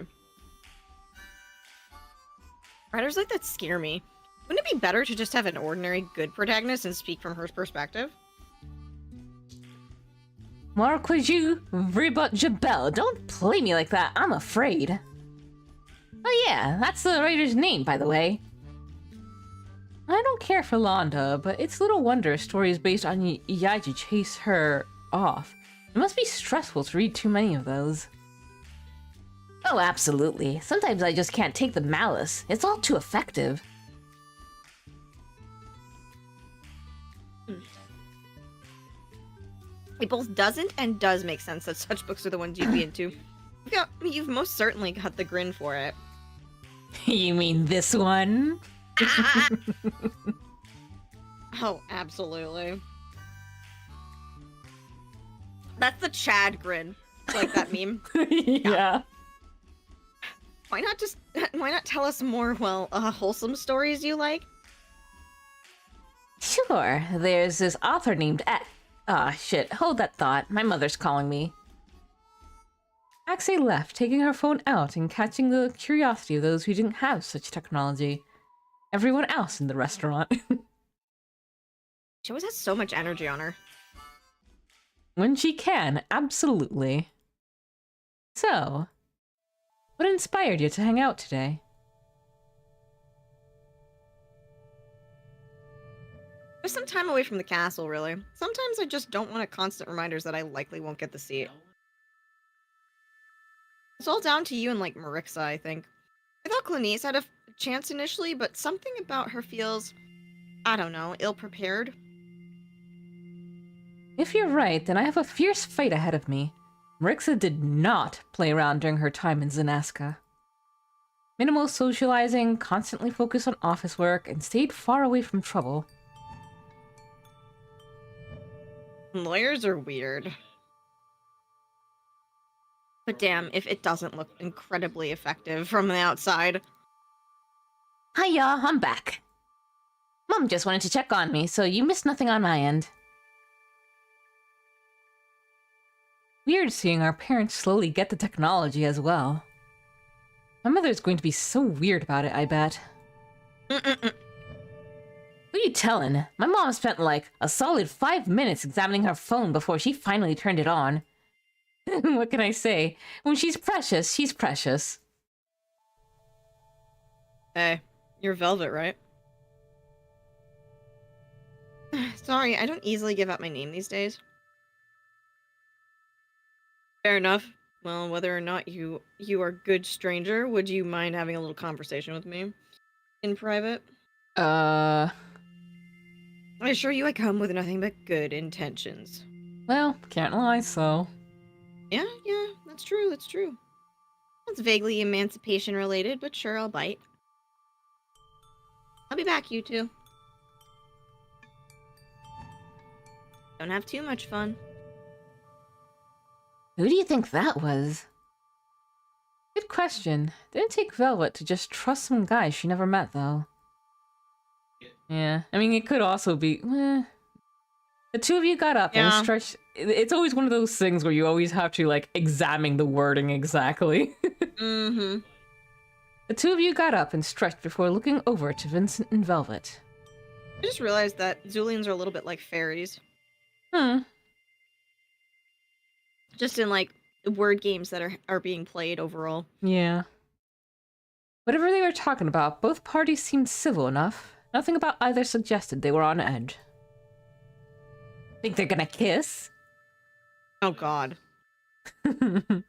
Writers like that scare me. Wouldn't it be better to just have an ordinary good protagonist and speak from her perspective? Marquiju Ribat Jabel, don't play me like that, I'm afraid. Oh yeah, that's the writer's name, by the way. I don't care for Londa, but it's little wonder stories based on Yaji chase her off. It must be stressful to read too many of those. Oh, absolutely. Sometimes I just can't take the malice. It's all too effective. It both doesn't and does make sense that such books are the ones you'd be into. Yeah, you've most certainly got the grin for it. You mean this one? Oh, absolutely. That's the Chad grin. Like that meme. Yeah. Why not tell us more, well, wholesome stories you like? Sure, there's this author named shit, hold that thought. My mother's calling me. Axie left, taking her phone out and catching the curiosity of those who didn't have such technology. Everyone else in the restaurant. She always has so much energy on her. When she can, absolutely. So, what inspired you to hang out today? Just some time away from the castle, really. Sometimes I just don't want constant reminders that I likely won't get to see it. It's all down to you and, like, Marixa, I think. I thought Clanice had a chance initially, but something about her feels, I don't know, ill-prepared. If you're right, then I have a fierce fight ahead of me. Marixa did not play around during her time in Zanaska. Minimal socializing, constantly focused on office work, and stayed far away from trouble. Lawyers are weird. But damn, if it doesn't look incredibly effective from the outside. Hiya, I'm back. Mom just wanted to check on me, so you missed nothing on my end. Weird seeing our parents slowly get the technology as well. My mother's going to be so weird about it, I bet. Who are you telling? My mom spent like a solid 5 minutes examining her phone before she finally turned it on. What can I say? When she's precious, she's precious. Hey, you're Velvet, right? Sorry, I don't easily give out my name these days. Fair enough. Well, whether or not you are good stranger, would you mind having a little conversation with me? In private? I assure you I come with nothing but good intentions. Well, can't lie, so... Yeah, that's true, that's true. It's vaguely emancipation related, but sure, I'll bite. I'll be back, you two. Don't have too much fun. Who do you think that was? Good question. Didn't take Velvet to just trust some guy she never met, though. Yeah, I mean, it could also be... The two of you got up and stretched... It's always one of those things where you always have to, like, examine the wording exactly. Mm-hmm. The two of you got up and stretched before looking over to Vincent and Velvet. I just realized that Zulians are a little bit like fairies. Just in, like, word games that are being played overall. Yeah. Whatever they were talking about, both parties seemed civil enough. Nothing about either suggested they were on edge. Think they're gonna kiss? Oh God. Do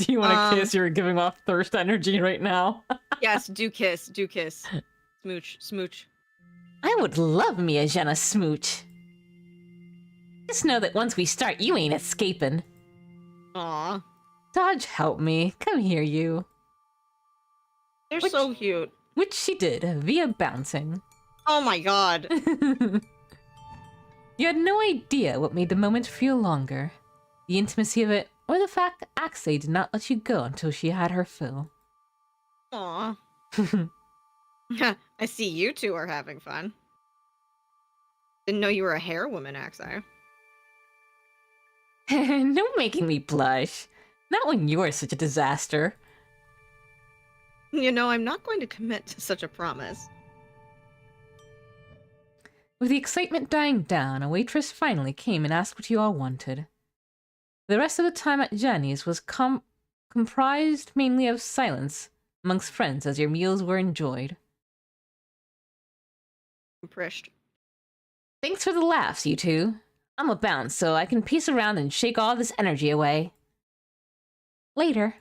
you want to kiss? You're giving off thirst energy right now. Yes, do kiss, smooch, smooch. I would love me a Jenna smooch. Just know that once we start, you ain't escaping. Aw, Dodge, help me. Come here, you. they're so cute. Which she did via bouncing. Oh my God. You had no idea what made the moment feel longer. The intimacy of it, or the fact that Axay did not let you go until she had her fill. Aw. I see you two are having fun. Didn't know you were a hair woman, Axai. No making me blush. Not when you're such a disaster. You know, I'm not going to commit to such a promise. With the excitement dying down, a waitress finally came and asked what you all wanted. The rest of the time at Jenny's was comprised mainly of silence amongst friends as your meals were enjoyed. Impressed. Thanks for the laughs, you two. I'm a bounce, so I can piece around and shake all this energy away. Later.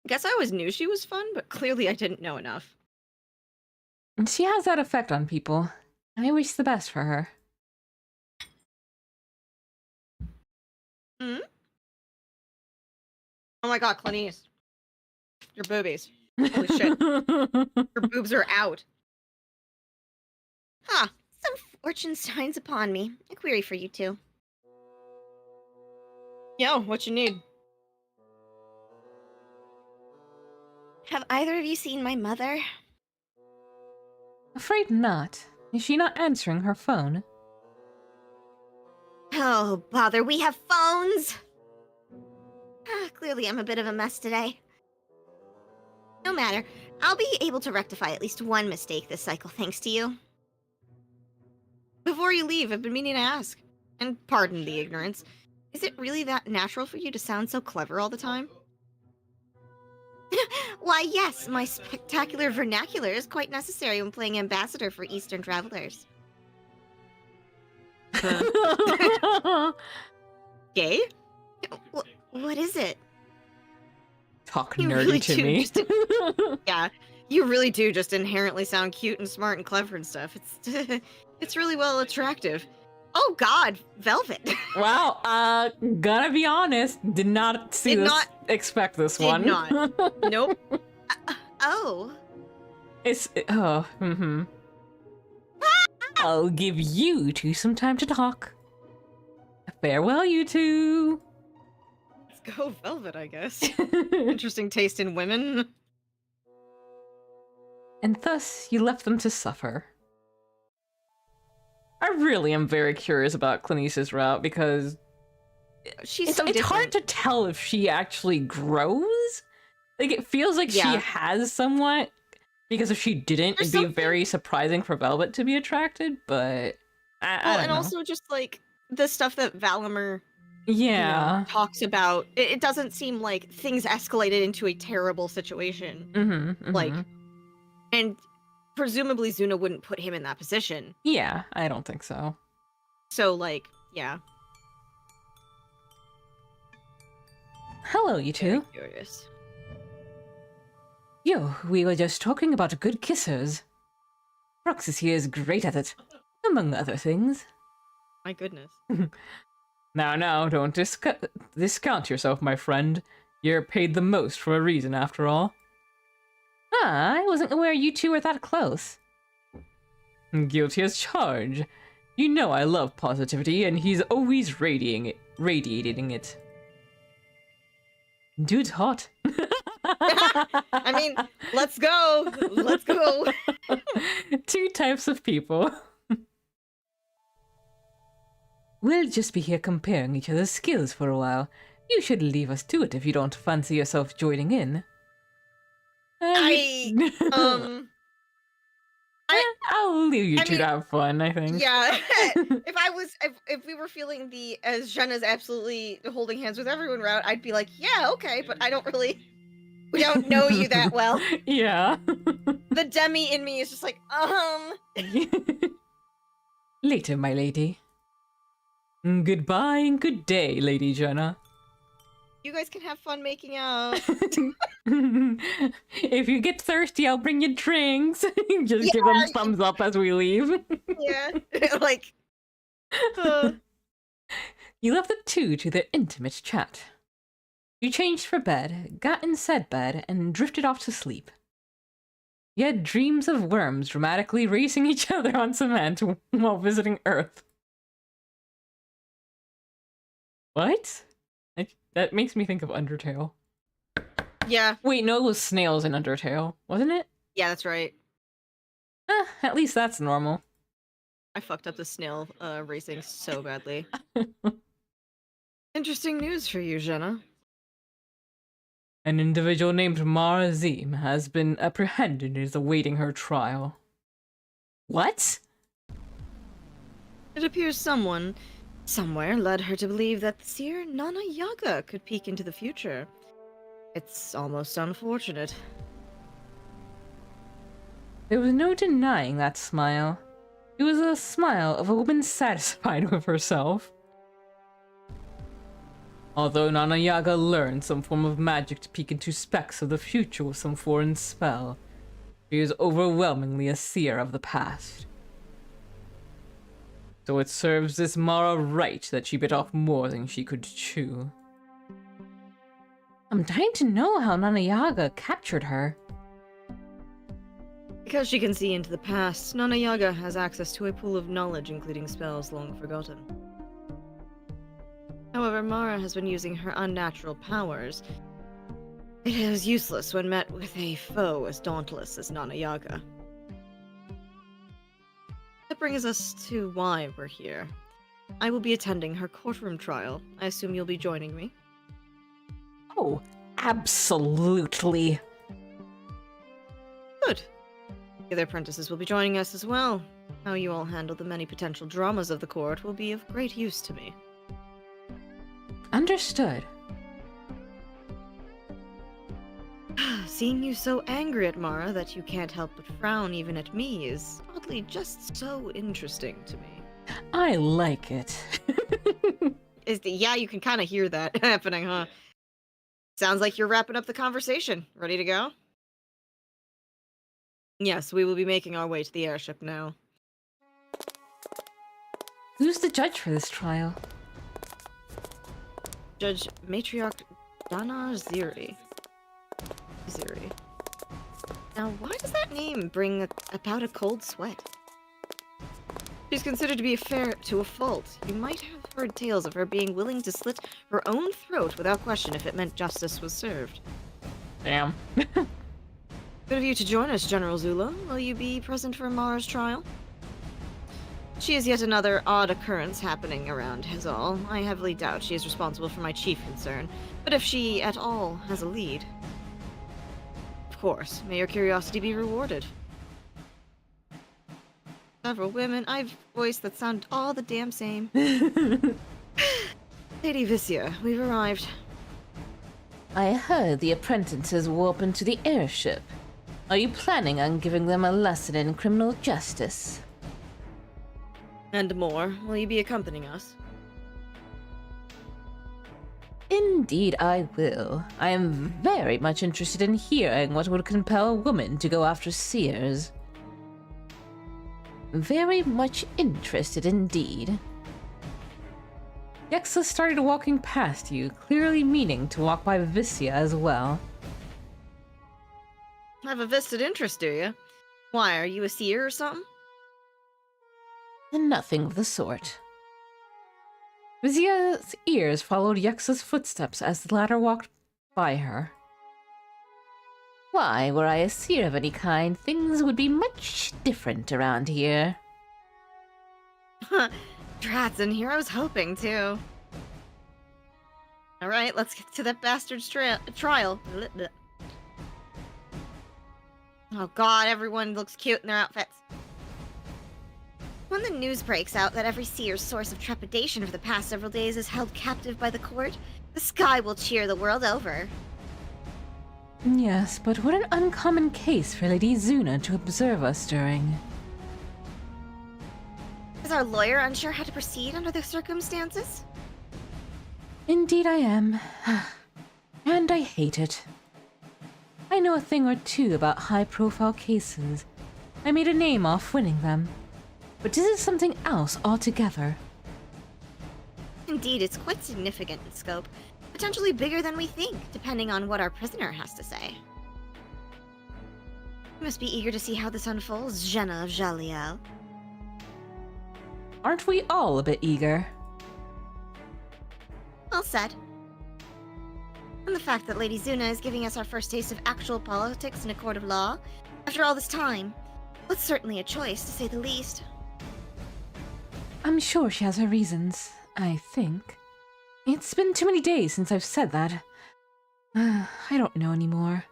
Guess I always knew she was fun, but clearly I didn't know enough. And she has that effect on people. I wish the best for her. Hmm? Oh my God, Clanice. Your boobies. Holy shit. Your boobs are out. Huh. Some fortune shines upon me. A query for you two. Yo, what you need? Have either of you seen my mother? Afraid not. Is she not answering her phone? Oh, bother, we have phones! Clearly I'm a bit of a mess today. No matter, I'll be able to rectify at least one mistake this cycle thanks to you. Before you leave, I've been meaning to ask. And pardon the ignorance. Is it really that natural for you to sound so clever all the time? Why, yes, my spectacular vernacular is quite necessary when playing ambassador for Eastern travelers. Gay? What is it? Talk You nerdy really to do me. just- Yeah, you really do just inherently sound cute and smart and clever and stuff. It's really well attractive. Oh God, Velvet. Wow, gonna be honest, did not see Did this, not- expect this did one. not. Nope. Oh. Mm-hmm. I'll give you two some time to talk. Farewell, you two. Let's go Velvet, I guess. Interesting taste in women. And thus you left them to suffer. I really am very curious about Clanice's route because She's it's so different. hard to tell if she actually grows. Like, it feels like she Yeah. has somewhat, because if she didn't, There's it'd be something- very surprising for Velvet to be attracted, but I Well, don't and know. also just like the stuff that Valimer Yeah. talks about, it doesn't seem like things escalated into a terrible situation. Mm-hmm, Like, and presumably Zuna wouldn't put him in that position. yeah, I don't think so. So, like, yeah. Hello, you two. Very curious. Yo, we were just talking about good kissers. Roxas here is great at it, among other things. My goodness. Now, don't discount yourself, my friend. You're paid the most for a reason, after all. Ah, I wasn't aware you two were that close. Guilty as charged. You know I love positivity, and he's always radiating it. Dude's hot. I mean, let's go. Let's go. Two types of people. We'll just be here comparing each other's skills for a while. You should leave us to it if you don't fancy yourself joining in. I I'll leave you I two mean, to have fun, I think. Yeah, if we were feeling the as Jenna's absolutely holding hands with everyone route, I'd be like, yeah, okay, but we don't know you that well. Yeah. The Demi in me is just like, Later, my lady. Goodbye and good day, Lady Jenna. you guys can have fun making out. If you get thirsty, I'll bring you drinks. Just give them thumbs up as we leave. Yeah, like, uh, You left the two to their intimate chat. You changed for bed, got in said bed, and drifted off to sleep. You had dreams of worms dramatically racing each other on cement while visiting Earth. What? That makes me think of Undertale. yeah, Wait, no, it was snails in Undertale, wasn't it? yeah, that's right. At least that's normal. I fucked up the snail racing so badly. Interesting news for you, Jenna. An individual named Mara Zim has been apprehended and is awaiting her trial. What? It appears someone, somewhere, led her to believe that the seer Nana Yaga could peek into the future. It's almost unfortunate. There was no denying that smile. It was a smile of a woman satisfied with herself. Although Nana Yaga learned some form of magic to peek into specks of the future with some foreign spell, she is overwhelmingly a seer of the past. So it serves this Mara right that she bit off more than she could chew. I'm dying to know how Nana Yaga captured her. Because she can see into the past, Nana Yaga has access to a pool of knowledge including spells long forgotten. However, Mara has been using her unnatural powers. It is useless when met with a foe as dauntless as Nana Yaga. That brings us to why we're here. I will be attending her courtroom trial. I assume you'll be joining me. Oh, absolutely. Good. The other apprentices will be joining us as well. How you all handle the many potential dramas of the court will be of great use to me. Understood. Seeing you so angry at Mara that you can't help but frown even at me is oddly just so interesting to me. I like it. Yeah, you can kind of hear that happening, huh? Sounds like you're wrapping up the conversation. Ready to go? Yes, we will be making our way to the airship now. Who's the judge for this trial? Judge Matriarch Dana Ziri. Now, why does that name bring about a cold sweat? She's considered to be fair to a fault. You might have heard tales of her being willing to slit her own throat without question if it meant justice was served. Damn. Good of you to join us, General Zula. Will you be present for Mara's trial? She is yet another odd occurrence happening around Hazal. I heavily doubt she is responsible for my chief concern, but if she at all has a lead... Of course, may your curiosity be rewarded. Several women I've voiced that sound all the damn same. Lady Vicia, we've arrived. I heard the apprentices warp into the airship. Are you planning on giving them a lesson in criminal justice? And more. Will you be accompanying us? Indeed, I will. I am very much interested in hearing what would compel a woman to go after seers. Very much interested indeed. Yexa started walking past you, clearly meaning to walk by Vicia as well. Have a vested interest, do you? Why, are you a seer or something? Nothing of the sort. Vicia's ears followed Yexa's footsteps as the latter walked by her. Why, were I a seer of any kind, things would be much different around here. Drats, in here I was hoping to. Alright, let's get to that bastard's trial. Oh god, everyone looks cute in their outfits. When the news breaks out that every seer's source of trepidation for the past several days is held captive by the court, the sky will cheer the world over. Yes, but what an uncommon case for Lady Zuna to observe us during. Is our lawyer unsure how to proceed under the circumstances? Indeed I am. And I hate it. I know a thing or two about high-profile cases. I made a name off winning them. But this is something else altogether. Indeed, it's quite significant in scope. Potentially bigger than we think, depending on what our prisoner has to say. You must be eager to see how this unfolds, Jenna of Jaliel. Aren't we all a bit eager? Well said. And the fact that Lady Zuna is giving us our first taste of actual politics in a court of law, after all this time, was certainly a choice, to say the least. I'm sure she has her reasons, I think. It's been too many days since I've said that. I don't know anymore.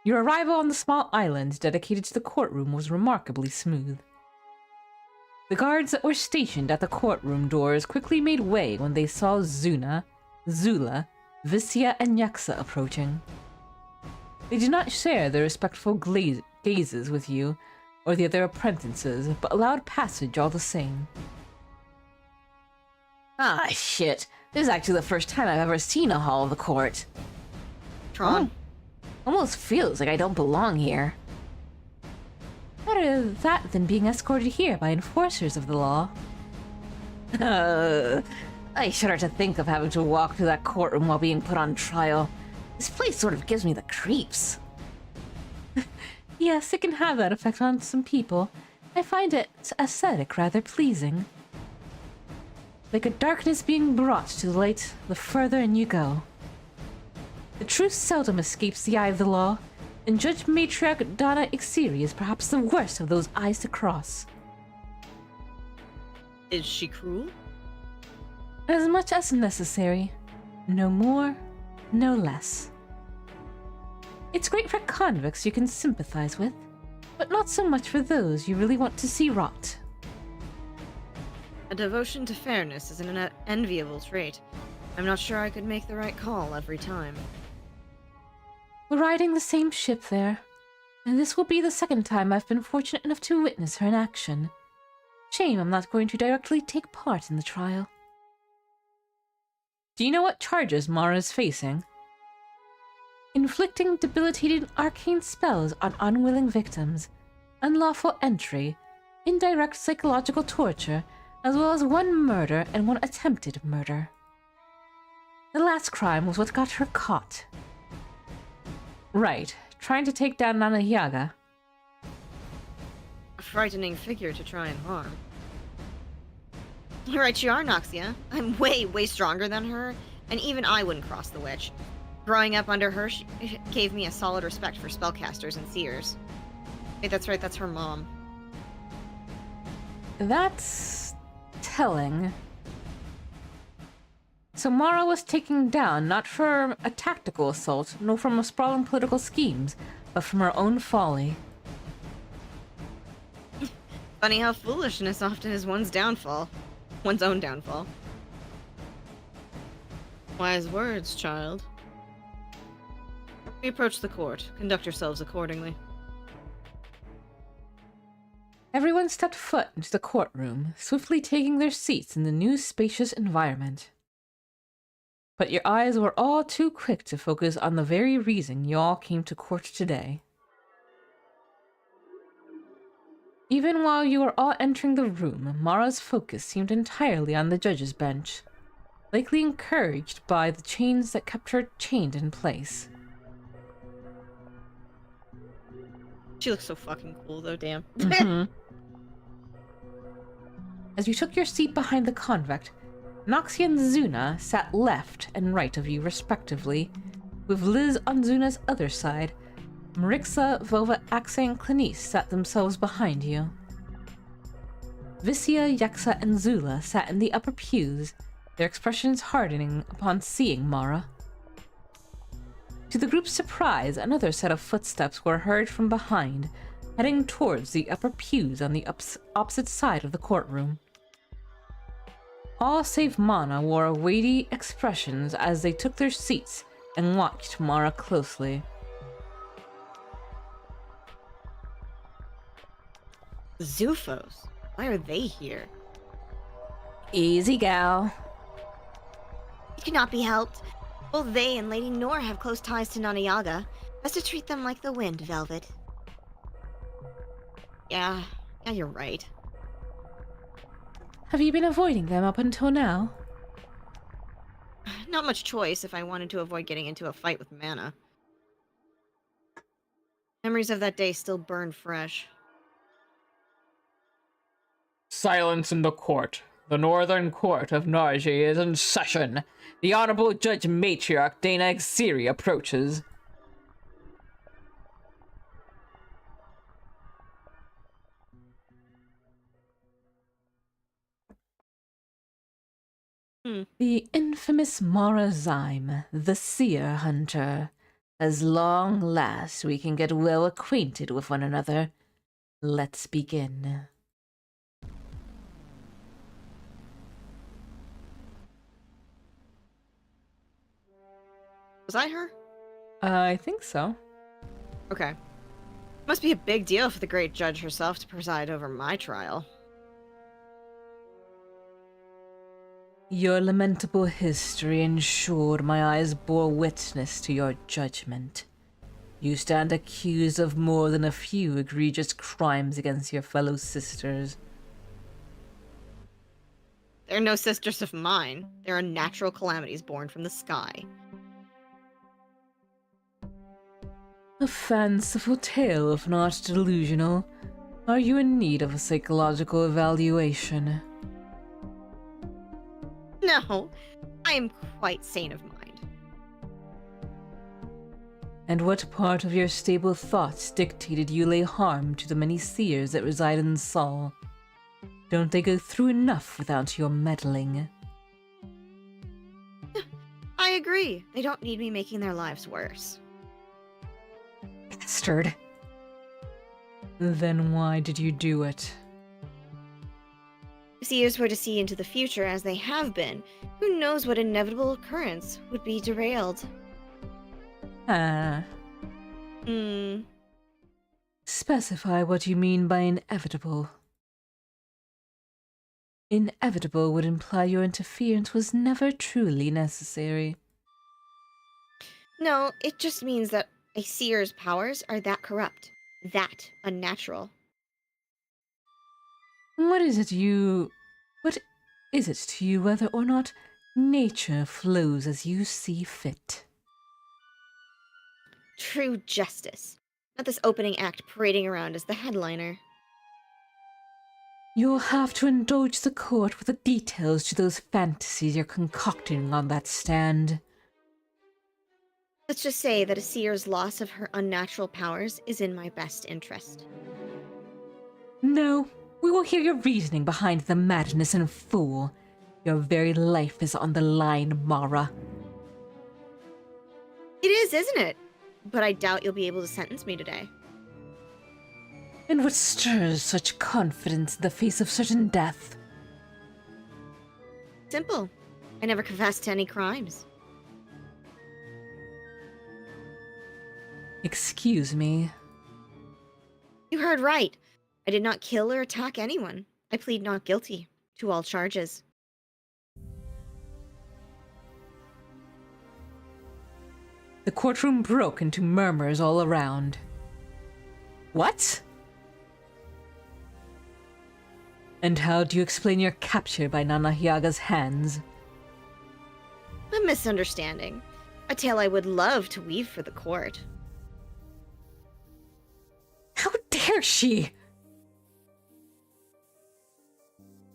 Your arrival on the small island dedicated to the courtroom was remarkably smooth. The guards that were stationed at the courtroom doors quickly made way when they saw Zuna, Zula, Visya, and Yaksa approaching. They did not share their respectful gazes with you or the other apprentices, but allowed passage all the same. Ah, shit. This is actually the first time I've ever seen a Hall of the Court. Tron. Almost feels like I don't belong here. Better that than being escorted here by enforcers of the law. I shudder to think of having to walk through that courtroom while being put on trial. This place sort of gives me the creeps. Yes, it can have that effect on some people. I find its aesthetic rather pleasing. Like a darkness being brought to the light the further in you go. The truth seldom escapes the eye of the law, and Judge Matriarch Donna Ixiri is perhaps the worst of those eyes to cross. Is she cruel? As much as necessary. No more, no less. It's great for convicts you can sympathize with, but not so much for those you really want to see rot. A devotion to fairness is an enviable trait. I'm not sure I could make the right call every time. We're riding the same ship there, and this will be the second time I've been fortunate enough to witness her in action. Shame I'm not going to directly take part in the trial. Do you know what charges Mara is facing? Inflicting debilitating arcane spells on unwilling victims, unlawful entry, indirect psychological torture, as well as 1 murder and 1 attempted murder. The last crime was what got her caught. Right, trying to take down Nana Yaga. A frightening figure to try and harm. You're right, you are, Noxia. I'm way, way stronger than her, and even I wouldn't cross the witch. Growing up under her, she gave me a solid respect for spellcasters and seers. Hey, that's right, that's her mom. That's telling. So Mara was taken down not from a tactical assault, nor from a sprawling political schemes, but from her own folly. Funny how foolishness often is one's downfall. One's own downfall. Wise words, child. We approach the court. Conduct yourselves accordingly. Everyone stepped foot into the courtroom, swiftly taking their seats in the new spacious environment. But your eyes were all too quick to focus on the very reason you all came to court today. Even while you were all entering the room, Mara's focus seemed entirely on the judge's bench, likely encouraged by the chains that kept her chained in place. She looks so fucking cool, though, damn. As you took your seat behind the convict, Noxia and Zuna sat left and right of you respectively, with Liz on Zuna's other side. Marixa, Vova, Axe, and Clanice sat themselves behind you. Visya, Yaksa, and Zula sat in the upper pews, their expressions hardening upon seeing Mara. To the group's surprise, another set of footsteps were heard from behind, heading towards the upper pews on the opposite side of the courtroom. All save Mana wore weighty expressions as they took their seats and watched Mara closely. Zufos? Why are they here? Easy, gal. It cannot be helped. Both they and Lady Nor have close ties to Nanayaga. Best to treat them like the wind, Velvet. Yeah, you're right. Have you been avoiding them up until now? Not much choice if I wanted to avoid getting into a fight with Mana. Memories of that day still burn fresh. Silence in the court. The Northern Court of Narji is in session. The Honorable Judge Matriarch Dana Exiri approaches. The infamous Mara Zyme, the Seer Hunter. As long last we can get well acquainted with one another. Let's begin. Was I her? I think so. Okay. Must be a big deal for the great judge herself to preside over my trial. Your lamentable history ensured my eyes bore witness to your judgment. You stand accused of more than a few egregious crimes against your fellow sisters. They're no sisters of mine. They're unnatural calamities born from the sky. A fanciful tale, if not delusional. Are you in need of a psychological evaluation? No, I am quite sane of mind. And what part of your stable thoughts dictated you lay harm to the many seers that reside in Saul? Don't they go through enough without your meddling? I agree. They don't need me making their lives worse. Bastard. Then why did you do it? If seers were to see into the future as they have been, who knows what inevitable occurrence would be derailed? Ah. Specify what you mean by inevitable. Inevitable would imply your interference was never truly necessary. No, it just means that a seer's powers are that corrupt, that unnatural. What is it to you whether or not nature flows as you see fit? True justice. Not this opening act parading around as the headliner. You'll have to indulge the court with the details to those fantasies you're concocting on that stand. Let's just say that a seer's loss of her unnatural powers is in my best interest. No, we will hear your reasoning behind the madness and fool. Your very life is on the line, Mara. It is, isn't it? But I doubt you'll be able to sentence me today. And what stirs such confidence in the face of certain death? Simple. I never confessed to any crimes. Excuse me. You heard right. I did not kill or attack anyone. I plead not guilty to all charges. The courtroom broke into murmurs all around. What? And how do you explain your capture by Nanahyaga's hands? A misunderstanding. A tale I would love to weave for the court. How dare she?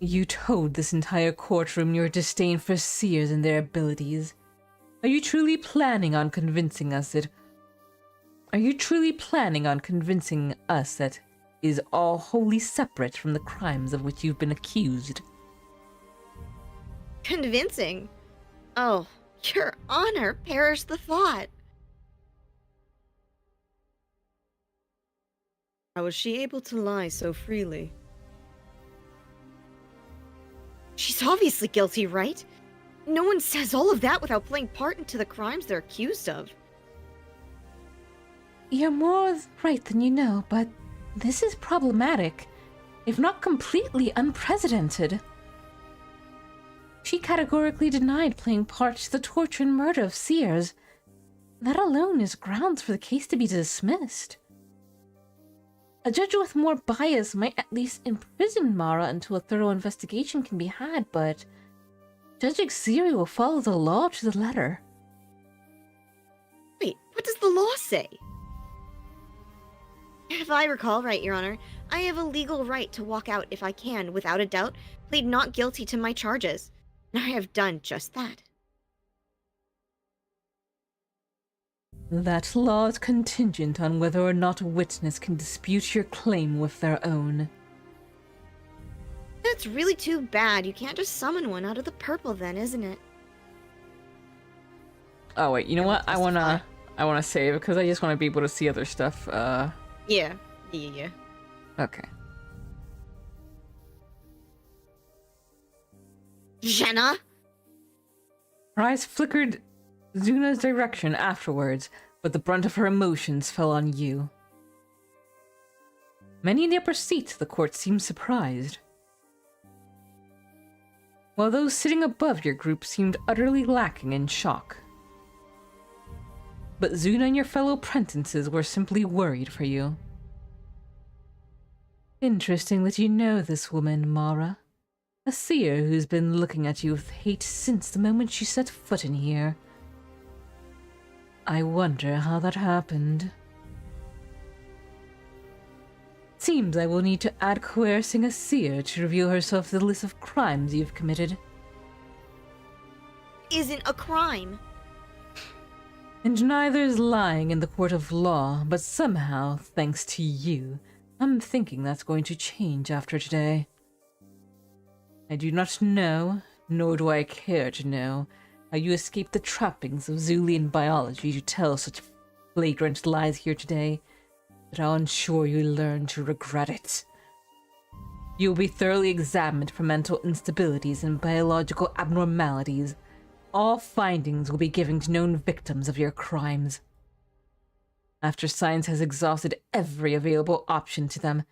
You told this entire courtroom your disdain for seers and their abilities. Are you truly planning on convincing us that is all wholly separate from the crimes of which you've been accused? Convincing? Oh, your honor, perish the thought. How was she able to lie so freely? She's obviously guilty, right? No one says all of that without playing part into the crimes they're accused of. You're more right than you know, but this is problematic, if not completely unprecedented. She categorically denied playing part to the torture and murder of Seers. That alone is grounds for the case to be dismissed. A judge with more bias might at least imprison Mara until a thorough investigation can be had, but Judge Xiri will follow the law to the letter. Wait, what does the law say? If I recall right, Your Honor, I have a legal right to walk out if I can, without a doubt, plead not guilty to my charges. And I have done just that. That law is contingent on whether or not a witness can dispute your claim with their own. That's really too bad. You can't just summon one out of the purple then, isn't it? Oh wait, you know what? I wanna save because I just want to be able to see other stuff. Yeah. Okay. Jenna? Her eyes flickered Zuna's direction afterwards, but the brunt of her emotions fell on you. Many in the upper seats of the court seemed surprised, while those sitting above your group seemed utterly lacking in shock. But Zuna and your fellow apprentices were simply worried for you. Interesting that you know this woman, Mara. A seer who's been looking at you with hate since the moment she set foot in here. I wonder how that happened. Seems I will need to add coercing a seer to reveal herself to the list of crimes you've committed. Isn't a crime. And neither is lying in the court of law, but somehow, thanks to you, I'm thinking that's going to change after today. I do not know, nor do I care to know, how you escaped the trappings of Zulian biology to tell such flagrant lies here today, but I'll ensure you learn to regret it. You will be thoroughly examined for mental instabilities and biological abnormalities. All findings will be given to known victims of your crimes. After science has exhausted every available option to them,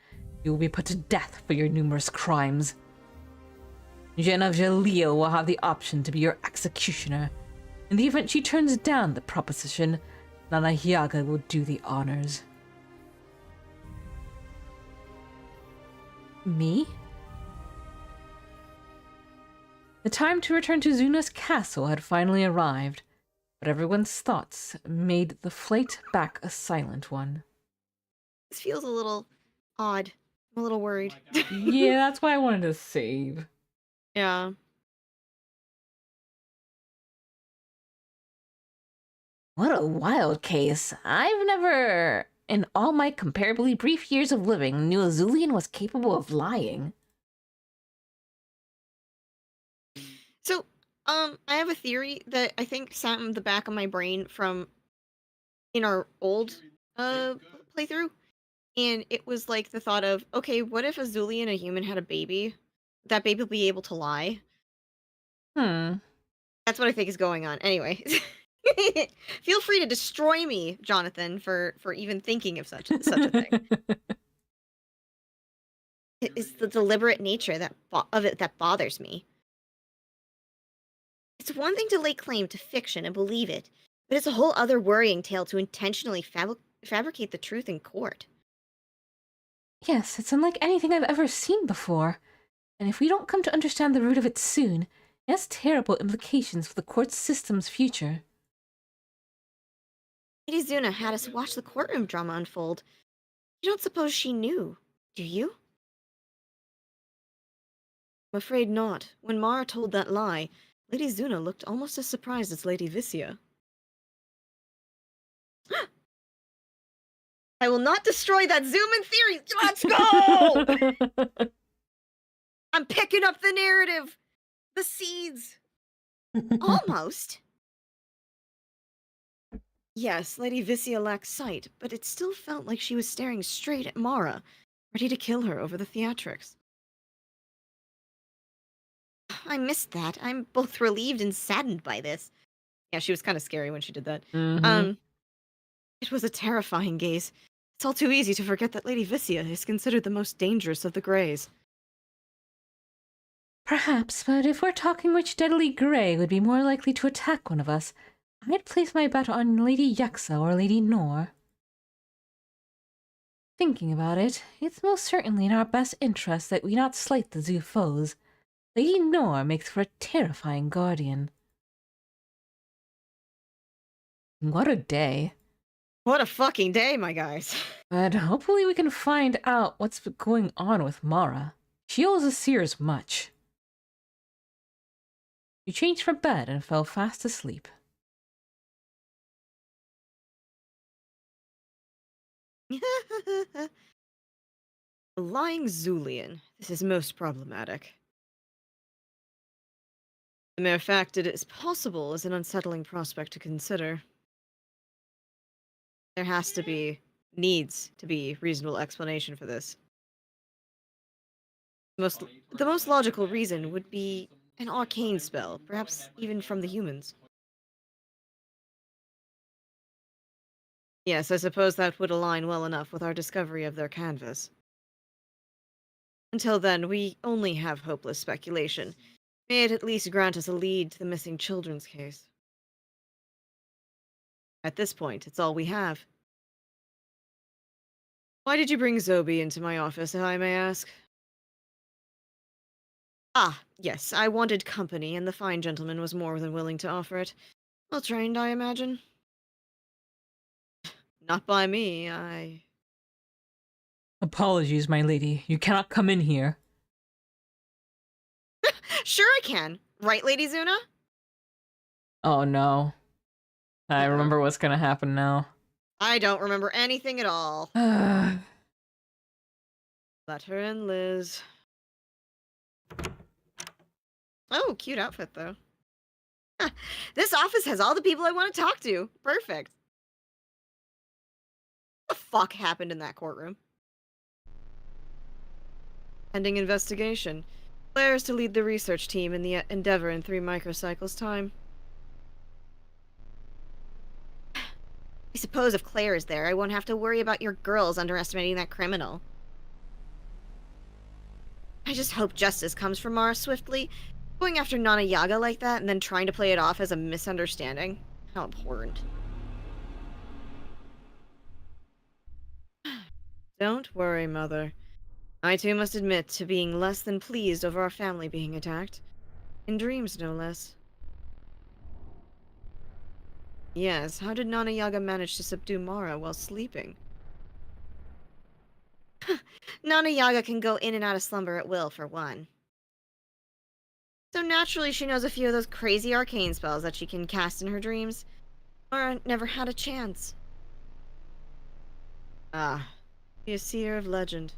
you will be put to death for your numerous crimes. Jenna Jalil will have the option to be your executioner. In the event she turns down the proposition, Nana Hyaga will do the honors. Me? The time to return to Zuna's castle had finally arrived, but everyone's thoughts made the flight back a silent one. This feels a little odd. I'm a little worried. Yeah, that's why I wanted to save. Yeah. What a wild case. I've never, in all my comparably brief years of living, knew Azulian was capable of lying. So, I have a theory that I think sat in the back of my brain from in our old playthrough, and it was like the thought of, okay, what if Azuli and a human had a baby? That baby will be able to lie. Hmm. That's what I think is going on. Anyway, feel free to destroy me, Jonathan, for even thinking of such a thing. It's the deliberate nature of it that bothers me. It's one thing to lay claim to fiction and believe it, but it's a whole other worrying tale to intentionally fabricate the truth in court. Yes, it's unlike anything I've ever seen before. And if we don't come to understand the root of it soon, it has terrible implications for the court system's future. Lady Zuna had us watch the courtroom drama unfold. You don't suppose she knew, do you? I'm afraid not. When Mara told that lie, Lady Zuna looked almost as surprised as Lady Vicia. I will not destroy that Zoom-in theory! Let's go! I'm picking up the narrative! The seeds! Almost. Yes, Lady Vicia lacked sight, but it still felt like she was staring straight at Mara, ready to kill her over the theatrics. I missed that. I'm both relieved and saddened by this. Yeah, she was kind of scary when she did that. Mm-hmm. Um, it was a terrifying gaze. It's all too easy to forget that Lady Vicia is considered the most dangerous of the Greys. Perhaps, but if we're talking which deadly grey would be more likely to attack one of us, I'd place my bet on Lady Yexa or Lady Nor. Thinking about it, it's most certainly in our best interest that we not slight the zoo foes. Lady Nor makes for a terrifying guardian. What a day. What a fucking day, my guys. But hopefully we can find out what's going on with Mara. She owes the Seers much. She changed for bed and fell fast asleep. A lying Zulian. This is most problematic. The mere fact that it is possible is an unsettling prospect to consider. There needs to be reasonable explanation for this. Most, the most logical reason would be an arcane spell, perhaps even from the humans. Yes, I suppose that would align well enough with our discovery of their canvas. Until then, we only have hopeless speculation. May it at least grant us a lead to the missing children's case. At this point, it's all we have. Why did you bring Zobi into my office, if I may ask? Ah, yes, I wanted company, and the fine gentleman was more than willing to offer it. Well trained, I imagine. Not by me, Apologies, my lady. You cannot come in here. Sure I can. Right, Lady Zuna? Oh no. I Uh-oh. remember what's gonna happen now. I don't remember anything at all. Oh, Let her in, Liz. Oh, cute outfit, though. This office has all the people I want to talk to. Perfect. What the fuck happened in that courtroom? Pending investigation. Claire is to lead the research team in the endeavor in 3 microcycles' time. I suppose if Claire is there, I won't have to worry about your girls underestimating that criminal. I just hope justice comes from Mara swiftly. Going after Nana Yaga like that and then trying to play it off as a misunderstanding. How abhorrent. Don't worry, Mother. I too must admit to being less than pleased over our family being attacked. In dreams, no less. Yes, how did Nana Yaga manage to subdue Mara while sleeping? Nana Yaga can go in and out of slumber at will, for one. So naturally she knows a few of those crazy arcane spells that she can cast in her dreams. Mara never had a chance. Ah, be a seer of legend.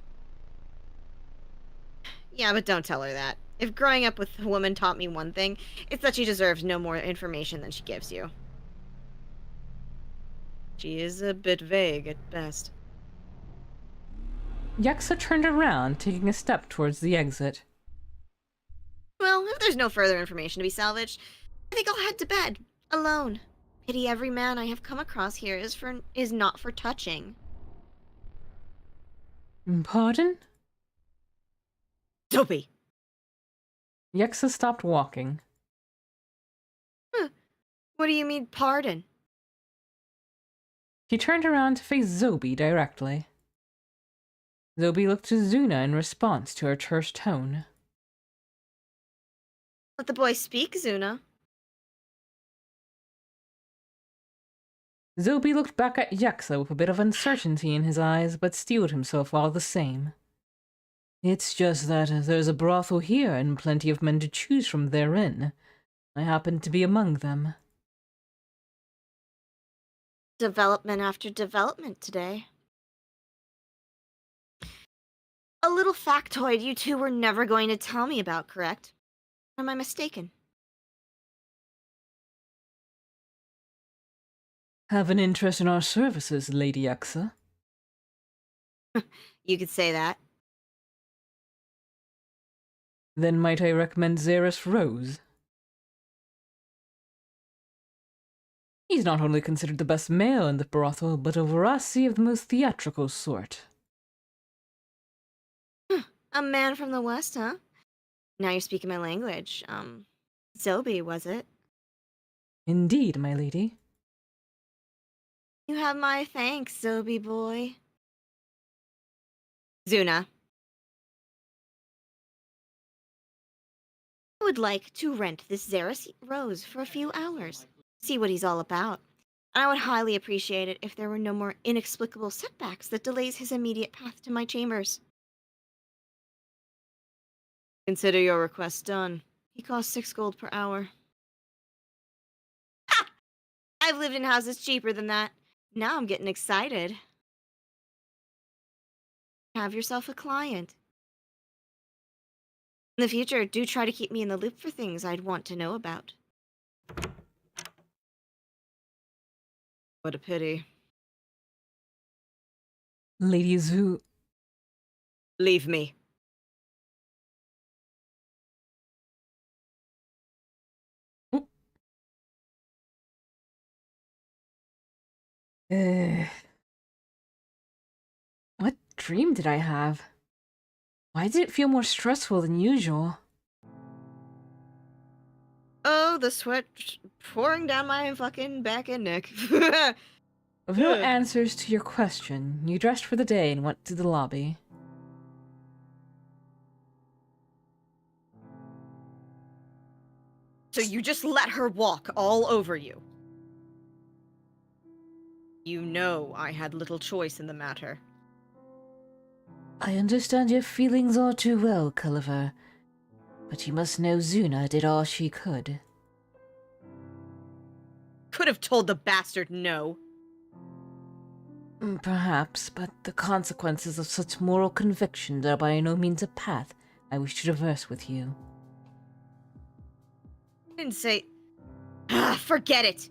Yeah, but don't tell her that. If growing up with a woman taught me one thing, it's that she deserves no more information than she gives you. She is a bit vague at best. Yexa turned around, taking a step towards the exit. Well, if there's no further information to be salvaged, I think I'll head to bed, alone. Pity every man I have come across here is not for touching. Pardon? Dopey! Yexa stopped walking. What do you mean, pardon? She turned around to face Zobi directly. Zobi looked to Zuna in response to her terse tone. Let the boy speak, Zuna. Zobi looked back at Yexa with a bit of uncertainty in his eyes, but steeled himself all the same. It's just that there's a brothel here and plenty of men to choose from therein. I happen to be among them. Development after development today. A little factoid you two were never going to tell me about, correct? Or am I mistaken? Have an interest in our services, Lady Exa? You could say that. Then might I recommend Xeris Rose? He's not only considered the best male in the brothel, but a veracity of the most theatrical sort. A man from the West, huh? Now you're speaking my language. Zobi, was it? Indeed, my lady. You have my thanks, Zobi boy. Zuna. I would like to rent this Xeris Rose for a few hours. See what he's all about. And I would highly appreciate it if there were no more inexplicable setbacks that delays his immediate path to my chambers. Consider your request done. He costs 6 gold per hour. Ha! I've lived in houses cheaper than that. Now I'm getting excited. Have yourself a client. In the future, do try to keep me in the loop for things I'd want to know about. What a pity. Lady Zu... Leave me. What dream did I have? Why did it feel more stressful than usual? Oh, the sweat pouring down my fucking back and neck. With no answers to your question, you dressed for the day and went to the lobby. So you just let her walk all over you. You know I had little choice in the matter. I understand your feelings all too well, Culliver. But you must know Zuna did all she could. Could have told the bastard no. Perhaps, but the consequences of such moral convictions are by no means a path I wish to traverse with you. I didn't say... forget it!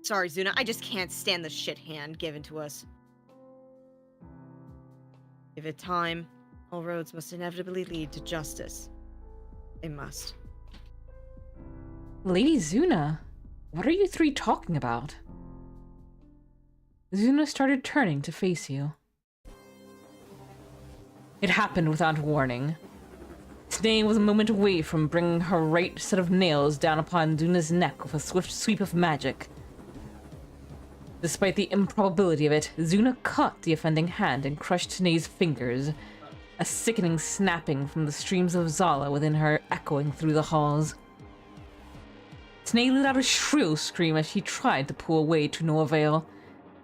Sorry, Zuna, I just can't stand the shit hand given to us. Give it time. All roads must inevitably lead to justice. They must. Lady Zuna, what are you three talking about? Zuna started turning to face you. It happened without warning. Snay was a moment away from bringing her right set of nails down upon Zuna's neck with a swift sweep of magic. Despite the improbability of it, Zuna caught the offending hand and crushed Snay's fingers, a sickening snapping from the streams of Zala within her echoing through the halls. Snay let out a shrill scream as she tried to pull away to no avail.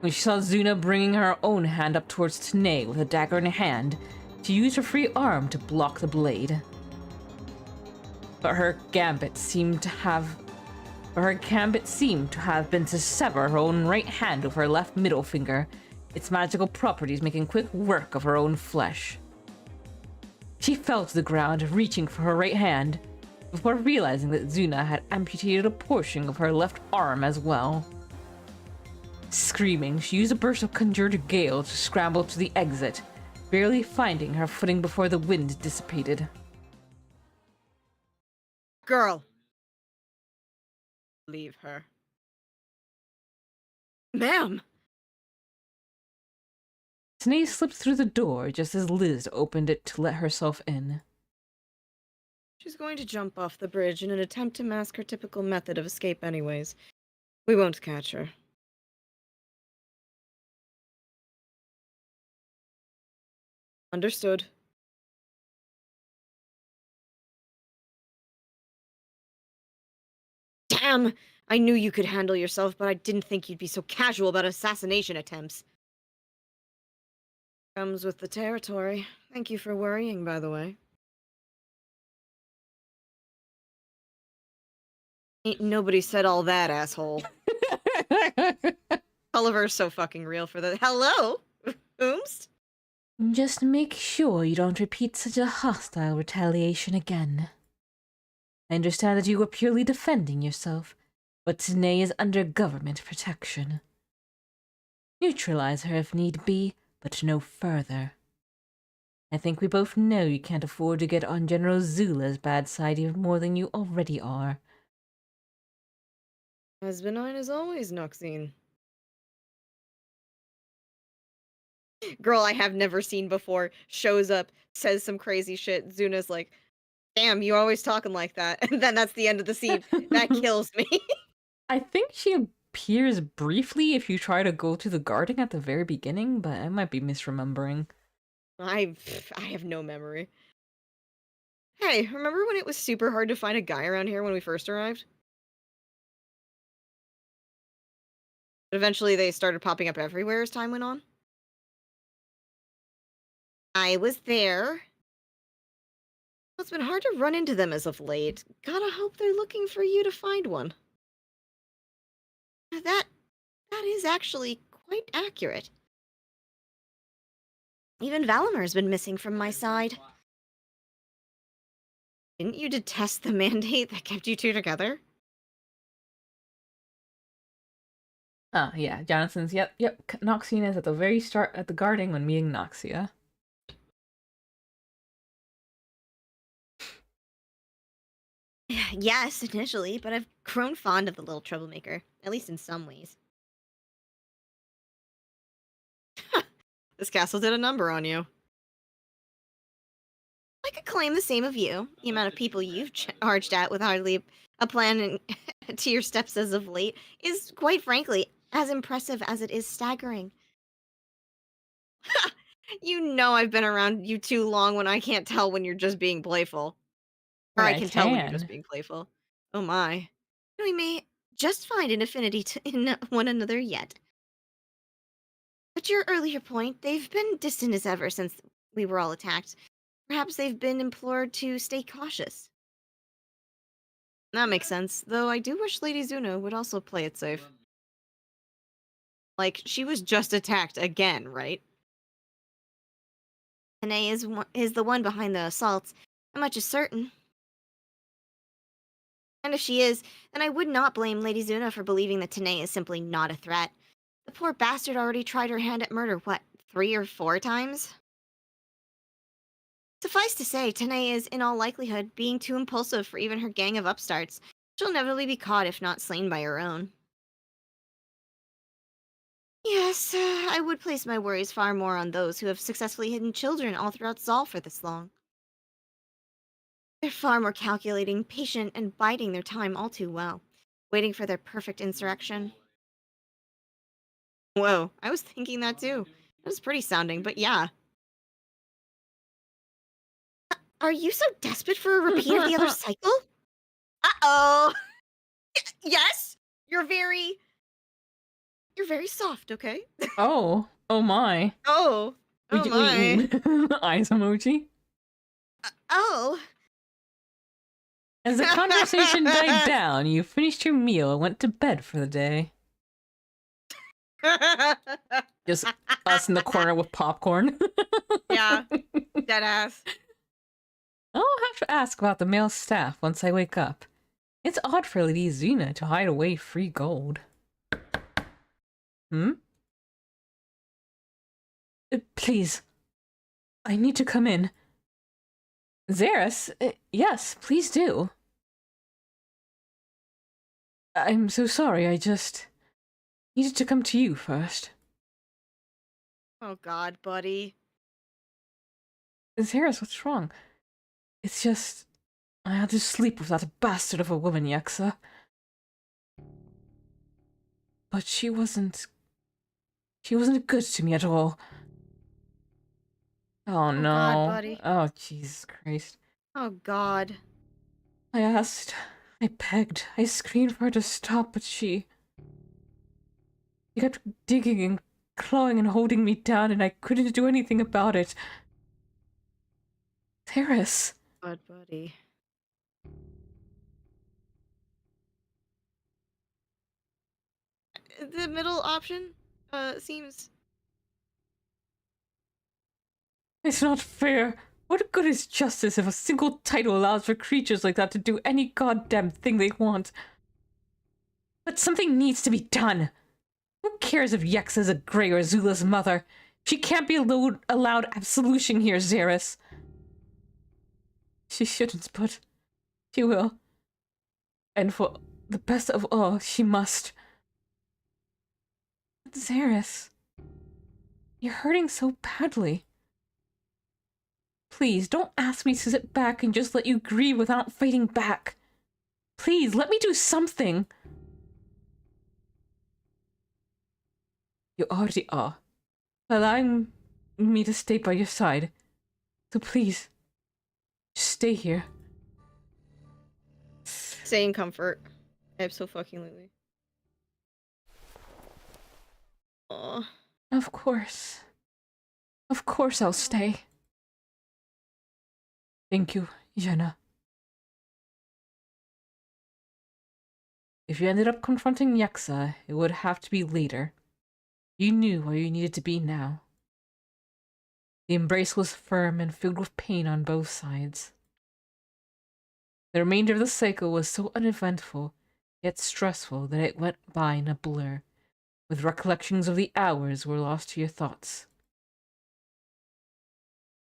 When she saw Zuna bringing her own hand up towards Tanae with a dagger in her hand, she used her free arm to block the blade. But her gambit seemed to have been to sever her own right hand with her left middle finger, its magical properties making quick work of her own flesh. She fell to the ground, reaching for her right hand, before realizing that Zuna had amputated a portion of her left arm as well. Screaming, she used a burst of conjured gale to scramble to the exit, barely finding her footing before the wind dissipated. Girl! Leave her. Ma'am! Tanae slipped through the door just as Liz opened it to let herself in. She's going to jump off the bridge in an attempt to mask her typical method of escape anyways. We won't catch her. Understood. Damn! I knew you could handle yourself, but I didn't think you'd be so casual about assassination attempts. Comes with the territory. Thank you for worrying, by the way. Ain't nobody said all that, asshole. Oliver's so fucking real for the— Hello? Ooms? Just make sure you don't repeat such a hostile retaliation again. I understand that you were purely defending yourself, But Tanae is under government protection. Neutralize her if need be, but no further. I think we both know you can't afford to get on General Zula's bad side even more than you already are. As benign as always, Noxine. Girl I have never seen before shows up, says some crazy shit. Zuna's like, damn, you always talking like that. And then that's the end of the scene. That kills me. I think she appears briefly if you try to go to the garden at the very beginning, but I might be misremembering. I have no memory. Hey, remember when it was super hard to find a guy around here when we first arrived? Eventually they started popping up everywhere as time went on. I was there. It's been hard to run into them as of late. Gotta hope they're looking for you to find one. That is actually quite accurate. Even Valamir's been missing from my side. Didn't you detest the mandate that kept you two together? Ah, yeah, Jonathan's, yep. Noxine is at the very start at the garden when meeting Noxia. Yes, initially, but I've grown fond of the little troublemaker, at least in some ways. This castle did a number on you. I could claim the same of you. The amount of people you've charged at with hardly a plan to your steps as of late is, quite frankly, as impressive as it is staggering. You know I've been around you too long when I can't tell when you're just being playful. Or I can tell when you're just being playful. Oh my. We may just find an affinity in one another yet. But your earlier point, they've been distant as ever since we were all attacked. Perhaps they've been implored to stay cautious. That makes sense, though I do wish Lady Zuna would also play it safe. Like, she was just attacked again, right? Tanae is the one behind the assaults, and much is certain. And if she is, then I would not blame Lady Zuna for believing that Tanae is simply not a threat. The poor bastard already tried her hand at murder, what, 3 or 4 times? Suffice to say, Tanae is, in all likelihood, being too impulsive for even her gang of upstarts. She'll inevitably be caught if not slain by her own. Yes, I would place my worries far more on those who have successfully hidden children all throughout Zal for this long. They're far more calculating, patient, and biding their time all too well, waiting for their perfect insurrection. Whoa, I was thinking that too. That was pretty sounding, but yeah. Are you so desperate for a repeat of the other cycle? Uh-oh! Yes? You're very soft, okay? Oh my. Oh! Oh my! Eyes emoji. Oh! As the conversation died down, you finished your meal and went to bed for the day. Just us in the corner with popcorn. Yeah, deadass. I'll have to ask about the male staff once I wake up. It's odd for Lady Zuna to hide away free gold. Please. I need to come in. Xeris? Yes, please do. I'm so sorry, I just needed to come to you first. Oh god, buddy. Xeris, what's wrong? It's just... I had to sleep with that bastard of a woman, Yexa. But she wasn't good to me at all. Oh no. God, buddy. Oh, Jesus Christ. Oh god. I asked, I begged, I screamed for her to stop, but she kept digging and clawing and holding me down, and I couldn't do anything about it. Terrace. God, buddy. The middle option, seems... It's not fair. What good is justice if a single title allows for creatures like that to do any goddamn thing they want? But something needs to be done. Who cares if Yex is a Grey or Zula's mother? She can't be allowed absolution here, Xeris. She shouldn't, but she will. And for the best of all, she must. But Xeris, you're hurting so badly. Please, don't ask me to sit back and just let you grieve without fighting back. Please, let me do something. You already are, allowing me to stay by your side. So please, just stay here. Stay in comfort. Abso-fucking-lutely. Aw. Of course. Of course I'll stay. Thank you, Jenna. If you ended up confronting Yexa, it would have to be later. You knew where you needed to be now. The embrace was firm and filled with pain on both sides. The remainder of the cycle was so uneventful, yet stressful, that it went by in a blur, with recollections of the hours were lost to your thoughts.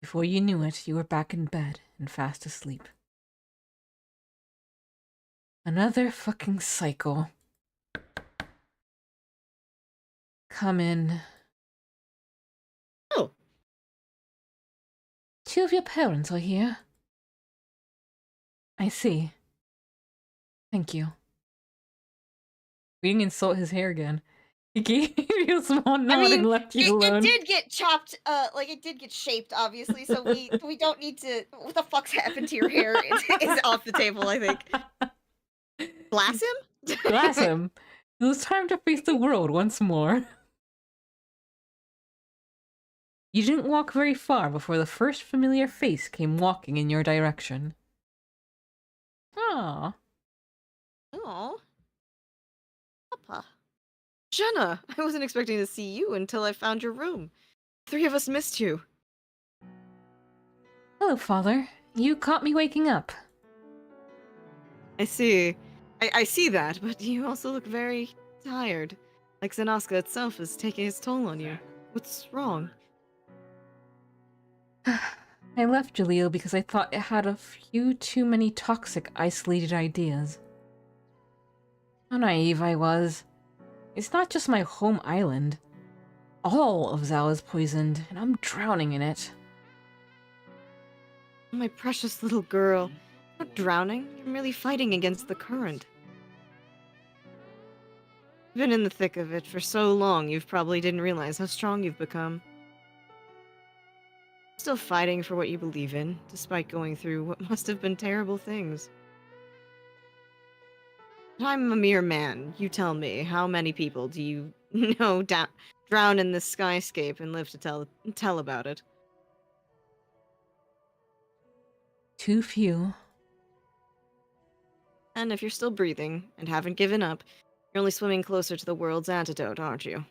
Before you knew it, you were back in bed and fast asleep. Another fucking cycle. Come in. Oh. Two of your parents are here. I see. Thank you. We didn't insult his hair again. He gave you a small nod and left you alone. It did get chopped, like, it did get shaped, obviously, so we don't need to... What the fuck's happened to your hair? It's off the table, I think. Glass him? Glass him. It was time to face the world once more. You didn't walk very far before the first familiar face came walking in your direction. Ah. Aw. Papa. Jenna, I wasn't expecting to see you until I found your room. 3 of us missed you. Hello, Father. You caught me waking up. I see. I see that, but you also look very tired. Like Zenoska itself is taking its toll on you. What's wrong? I left Jaleel because I thought it had a few too many toxic, isolated ideas. How naive I was. It's not just my home island. All of Zal is poisoned, and I'm drowning in it. My precious little girl. You're not drowning, you're merely fighting against the current. You've been in the thick of it for so long, you've probably didn't realize how strong you've become. Still fighting for what you believe in, despite going through what must have been terrible things. But I'm a mere man. You tell me, how many people do you know drown in this skyscape and live to tell about it? Too few. And if you're still breathing and haven't given up, you're only swimming closer to the world's antidote, aren't you?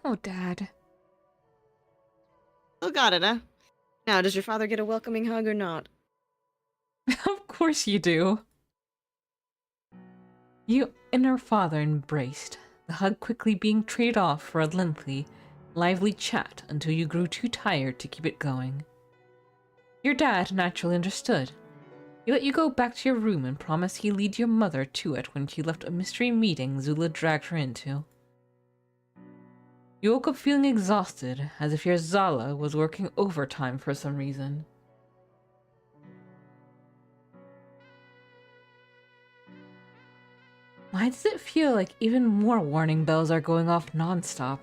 Oh, Dad. Still got it, huh? Now, does your father get a welcoming hug or not? Of course you do. You and her father embraced, the hug quickly being traded off for a lengthy, lively chat until you grew too tired to keep it going. Your dad naturally understood. He let you go back to your room and promised he'd lead your mother to it when she left a mystery meeting Zula dragged her into. You woke up feeling exhausted, as if your Zala was working overtime for some reason. Why does it feel like even more warning bells are going off nonstop?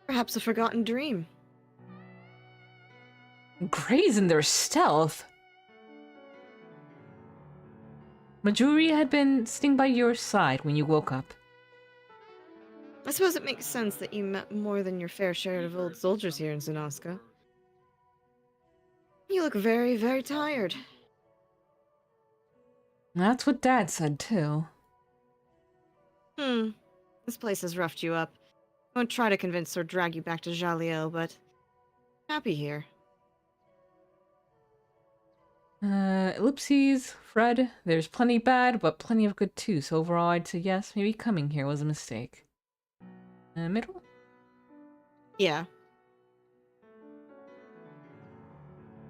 Perhaps a forgotten dream. Greys in their stealth! Majuri had been sitting by your side when you woke up. I suppose it makes sense that you met more than your fair share of old soldiers here in Zenoska. You look very, very tired. That's what Dad said, too. This place has roughed you up. I won't try to convince or drag you back to Jaleel, but... happy here. Ellipses, Fred, there's plenty bad, but plenty of good too, so overall I'd say yes, maybe coming here was a mistake. Middle? Yeah.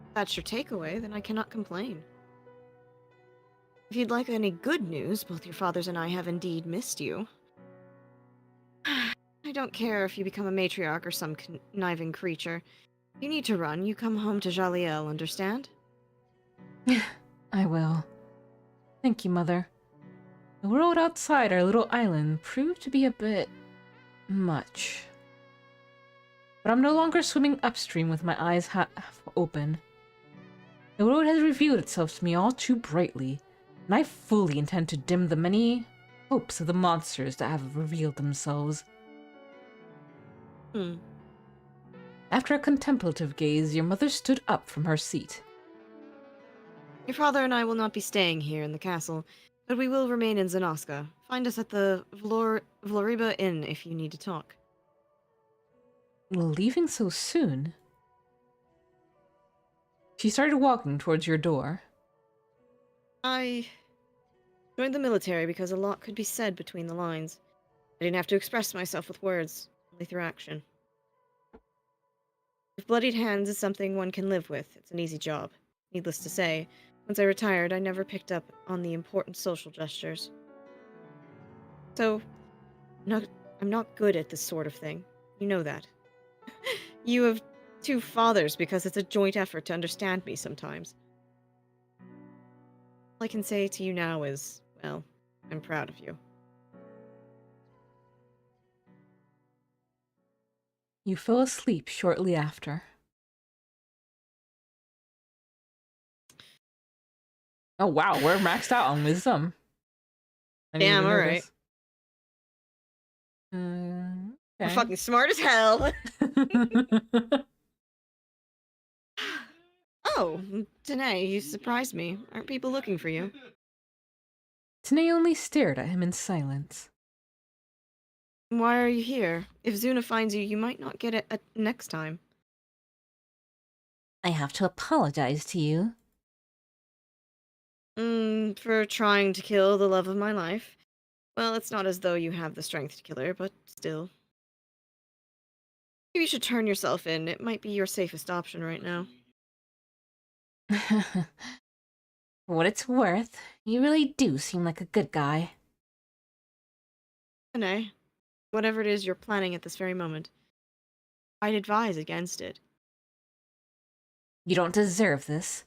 If that's your takeaway, then I cannot complain. If you'd like any good news, both your fathers and I have indeed missed you. I don't care if you become a matriarch or some conniving creature. If you need to run, you come home to Jaliel, understand? I will. Thank you, Mother. The world outside our little island proved to be a bit much. But I'm no longer swimming upstream with my eyes half open. The world has revealed itself to me all too brightly, and I fully intend to dim the many hopes of the monsters that have revealed themselves. After a contemplative gaze, your mother stood up from her seat. Your father and I will not be staying here in the castle, but we will remain in Zanoska. Find us at the Vloriba Inn if you need to talk. Leaving so soon? She started walking towards your door. I joined the military because a lot could be said between the lines. I didn't have to express myself with words, only through action. If bloodied hands is something one can live with, it's an easy job. Needless to say, once I retired, I never picked up on the important social gestures. So, I'm not good at this sort of thing. You know that. You have two fathers because it's a joint effort to understand me sometimes. All I can say to you now is, well, I'm proud of you. You fell asleep shortly after. Oh wow, we're maxed out on wisdom. I didn't Damn, even alright. notice. We're Okay. fucking smart as hell! Oh, Danae, you surprised me. Aren't people looking for you? Tanae only stared at him in silence. Why are you here? If Zuna finds you, you might not get it next time. I have to apologize to you. For trying to kill the love of my life. Well, it's not as though you have the strength to kill her, but still. Maybe you should turn yourself in. It might be your safest option right now. For what it's worth, you really do seem like a good guy. Danae, whatever it is you're planning at this very moment, I'd advise against it. You don't deserve this,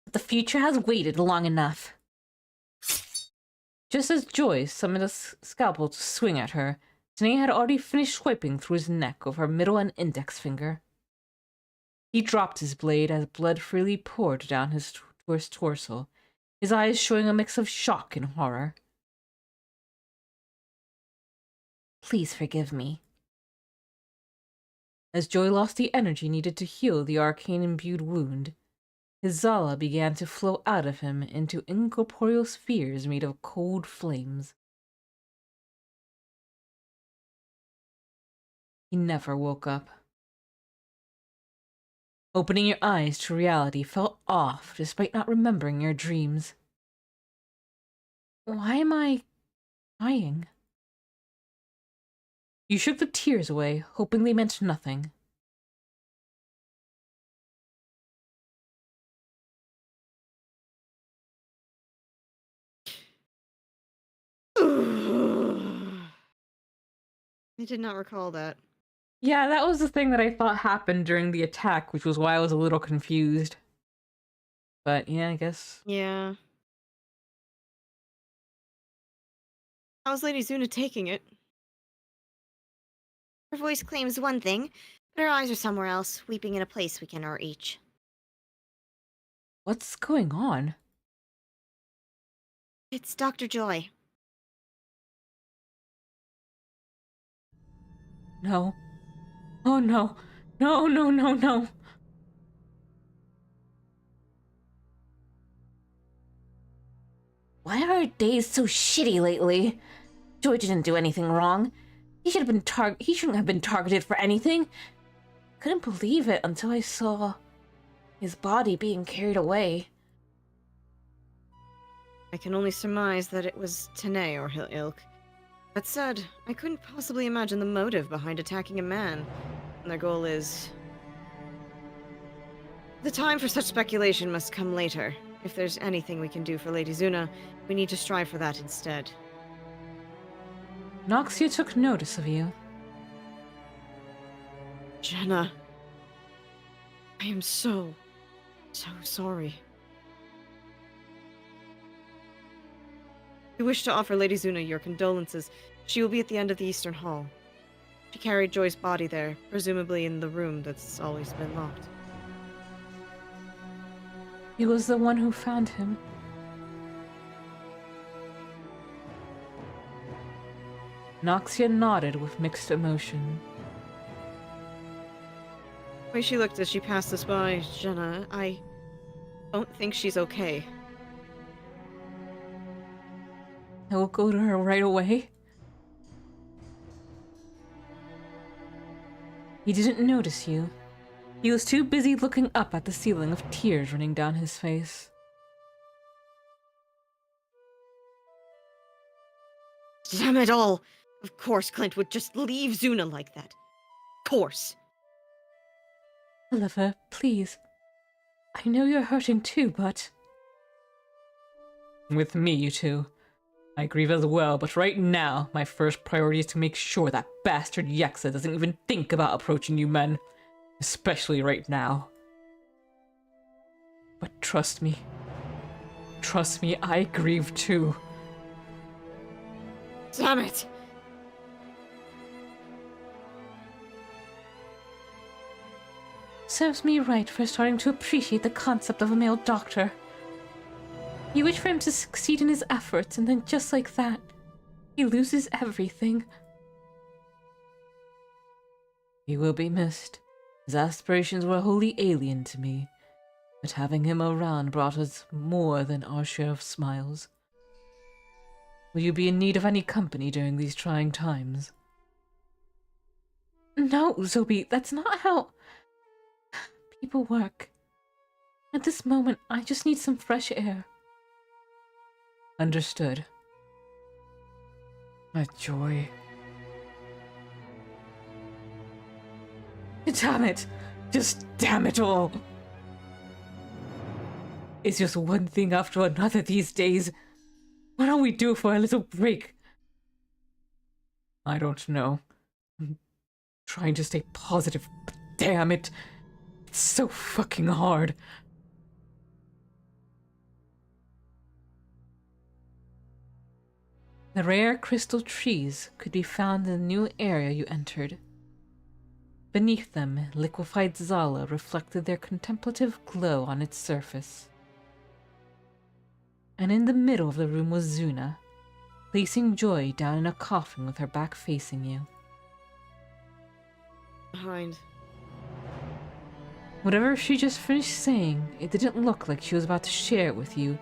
but the future has waited long enough. Just as Joy summoned a scalpel to swing at her, Tanae had already finished swiping through his neck with her middle and index finger. He dropped his blade as blood freely poured down his torso, his eyes showing a mix of shock and horror. Please forgive me. As Joy lost the energy needed to heal the arcane-imbued wound, his Zala began to flow out of him into incorporeal spheres made of cold flames. He never woke up. Opening your eyes to reality felt off despite not remembering your dreams. Why am I crying? You shook the tears away, hoping they meant nothing. I did not recall that. Yeah, that was the thing that I thought happened during the attack, which was why I was a little confused. But yeah, I guess. Yeah. How's Lady Zuna taking it? Her voice claims one thing, but her eyes are somewhere else, weeping in a place we cannot reach. What's going on? It's Dr. Joy. No. Oh no. No, no, no, no. Why are our days so shitty lately? Joy didn't do anything wrong. He shouldn't have been targeted for anything. Couldn't believe it until I saw his body being carried away. I can only surmise that it was Tene or her ilk. That said, I couldn't possibly imagine the motive behind attacking a man, when their goal is... The time for such speculation must come later. If there's anything we can do for Lady Zuna, we need to strive for that instead. Noxia took notice of you. Jenna... I am so sorry. We wish to offer Lady Zuna your condolences. She will be at the end of the Eastern Hall. She carried Joy's body there, presumably in the room that's always been locked. He was the one who found him. Noxia nodded with mixed emotion. The way she looked as she passed us by, Jenna, I don't think she's okay. I will go to her right away. He didn't notice you. He was too busy looking up at the ceiling with tears running down his face. Damn it all! Of course Clint would just leave Zuna like that. Of course. Oliver, please. I know you're hurting too, but... With me, you two. I grieve as well, but right now, my first priority is to make sure that bastard Yexa doesn't even think about approaching you men. Especially right now. But trust me. Trust me, I grieve too. Damn it! Serves me right for starting to appreciate the concept of a male doctor. You wish for him to succeed in his efforts, and then just like that, he loses everything. He will be missed. His aspirations were wholly alien to me, but having him around brought us more than our share of smiles. Will you be in need of any company during these trying times? No, Zobi, that's not how people work. At this moment, I just need some fresh air. Understood. A joy. Damn it! Just damn it all! It's just one thing after another these days. Why don't we do for a little break? I don't know. I'm trying to stay positive, but damn it. It's so fucking hard. The rare crystal trees could be found in the new area you entered. Beneath them, liquefied Zala reflected their contemplative glow on its surface. And in the middle of the room was Zuna, placing Joy down in a coffin with her back facing you. Behind. Whatever she just finished saying, it didn't look like she was about to share it with you,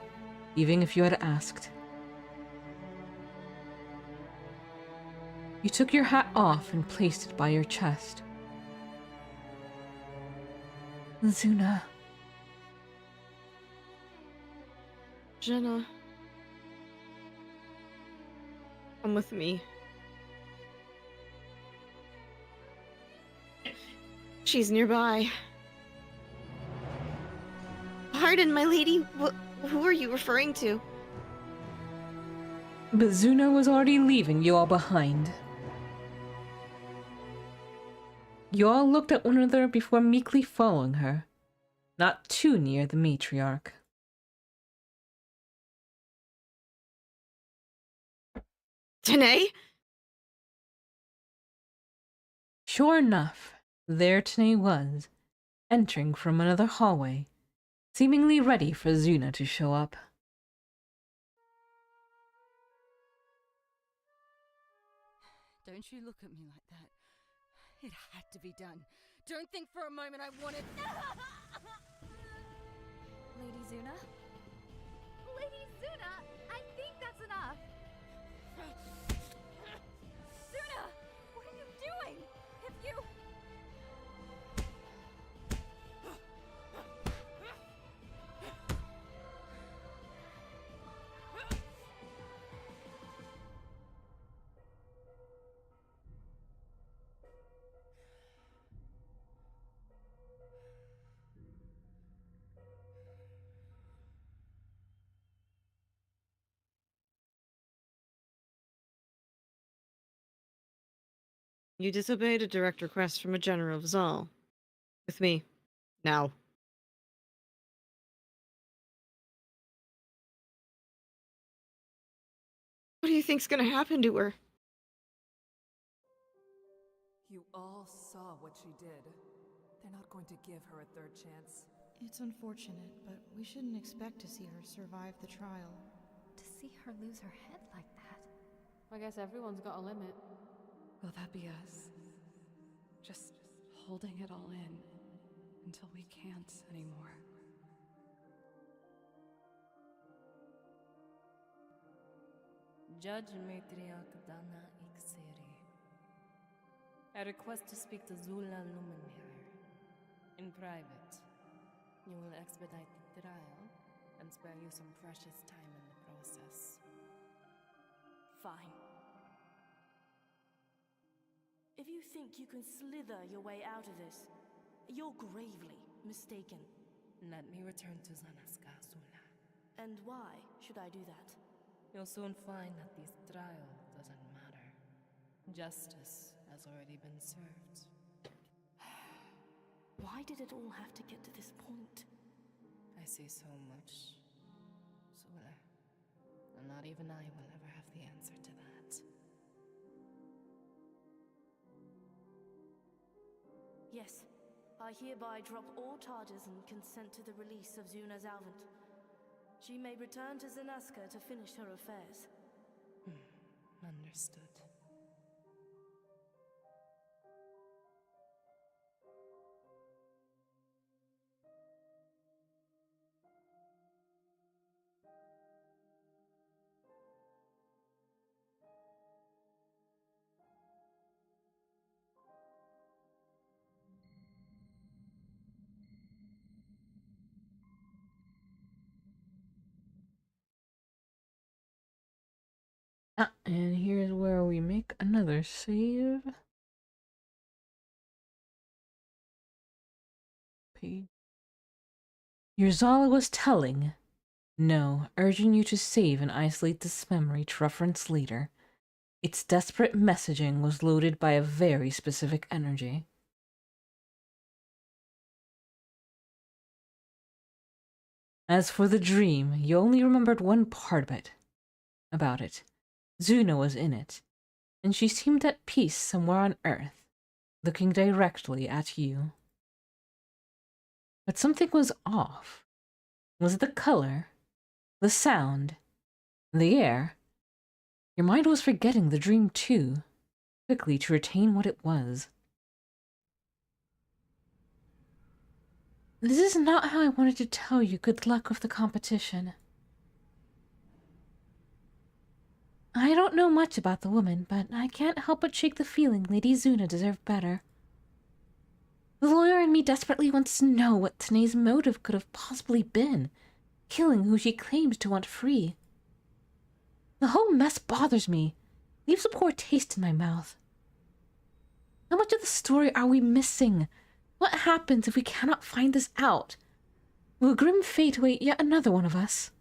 even if you had asked. You took your hat off and placed it by your chest. Zuna. Jenna. Come with me. She's nearby. Pardon, my lady. Who are you referring to? But Zuna was already leaving you all behind. You all looked at one another before meekly following her, not too near the matriarch. Tene? Sure enough, there Tene was, entering from another hallway, seemingly ready for Zuna to show up. Don't you look at me like that. It had to be done. Don't think for a moment I wanted... Lady Zuna? Lady Zuna, I think that's enough. Zuna, what are you doing? If you... You disobeyed a direct request from a general of Zal. With me. Now. What do you think's gonna happen to her? You all saw what she did. They're not going to give her a third chance. It's unfortunate, but we shouldn't expect to see her survive the trial. To see her lose her head like that. I guess everyone's got a limit. Will that be us? Just holding it all in until we can't anymore. Judge Matriarch Dana Ixeri. I request to speak to Zula Luminmere. In private. You will expedite the trial and spare you some precious time in the process. Fine. If you think you can slither your way out of this, you're gravely mistaken. Let me return to Zanaska, Zula. And why should I do that? You'll soon find that this trial doesn't matter. Justice has already been served. Why did it all have to get to this point? I see so much, Zula, and not even I will ever have the answer to that. Yes, I hereby drop all charges and consent to the release of Zuna Zalvant. She may return to Zanaska to finish her affairs. Understood. And here's where we make another save. Page. Yurzala was telling. No, urging you to save and isolate this memory to reference later. Its desperate messaging was loaded by a very specific energy. As for the dream, you only remembered one part of it. About it. Zuna was in it, and she seemed at peace somewhere on Earth, looking directly at you. But something was off. Was it the color? The sound? The air? Your mind was forgetting the dream too, quickly to retain what it was. This is not how I wanted to tell you good luck with the competition. I don't know much about the woman, but I can't help but shake the feeling Lady Zuna deserved better. The lawyer in me desperately wants to know what Tane's motive could have possibly been, killing who she claims to want free. The whole mess bothers me, leaves a poor taste in my mouth. How much of the story are we missing? What happens if we cannot find this out? Will grim fate await yet another one of us?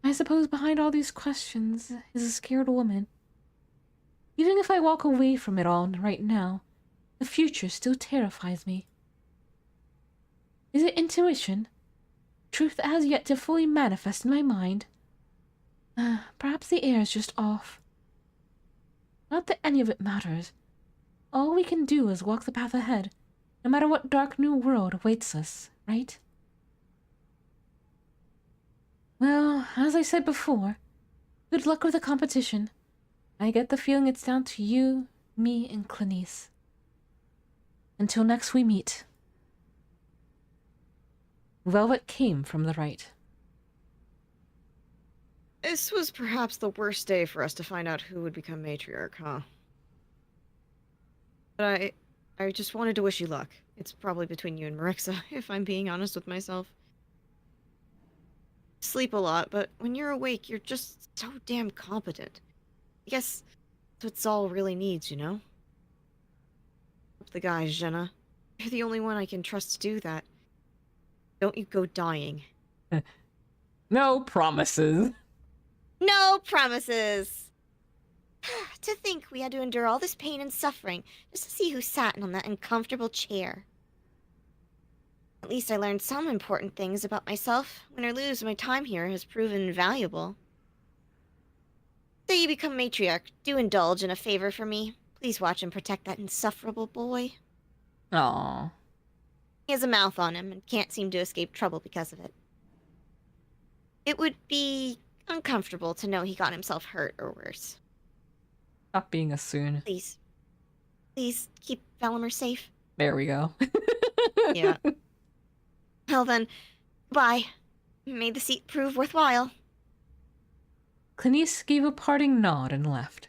I suppose behind all these questions is a scared woman. Even if I walk away from it all right now, the future still terrifies me. Is it intuition? Truth that has yet to fully manifest in my mind? Perhaps the air is just off. Not that any of it matters. All we can do is walk the path ahead, no matter what dark new world awaits us, right? Well, as I said before, good luck with the competition. I get the feeling it's down to you, me, and Clanice. Until next we meet. Velvet came from the right. This was perhaps the worst day for us to find out who would become matriarch, huh? But I just wanted to wish you luck. It's probably between you and Marixa, if I'm being honest with myself. Sleep a lot, but when you're awake, you're just so damn competent. I guess that's what Zal really needs, you know? Up the guys, Jenna. You're the only one I can trust to do that. Don't you go dying. No promises. No promises! To think we had to endure all this pain and suffering just to see who sat on that uncomfortable chair. At least I learned some important things about myself. Win or lose, my time here has proven valuable. Say you become matriarch, do indulge in a favor for me. Please watch and protect that insufferable boy. Aww. He has a mouth on him and can't seem to escape trouble because of it. It would be uncomfortable to know he got himself hurt or worse. Stop being a soon. Please. Please keep Valimer safe. There we go. Yeah. Well then, bye. May the seat prove worthwhile. Clinice gave a parting nod and left.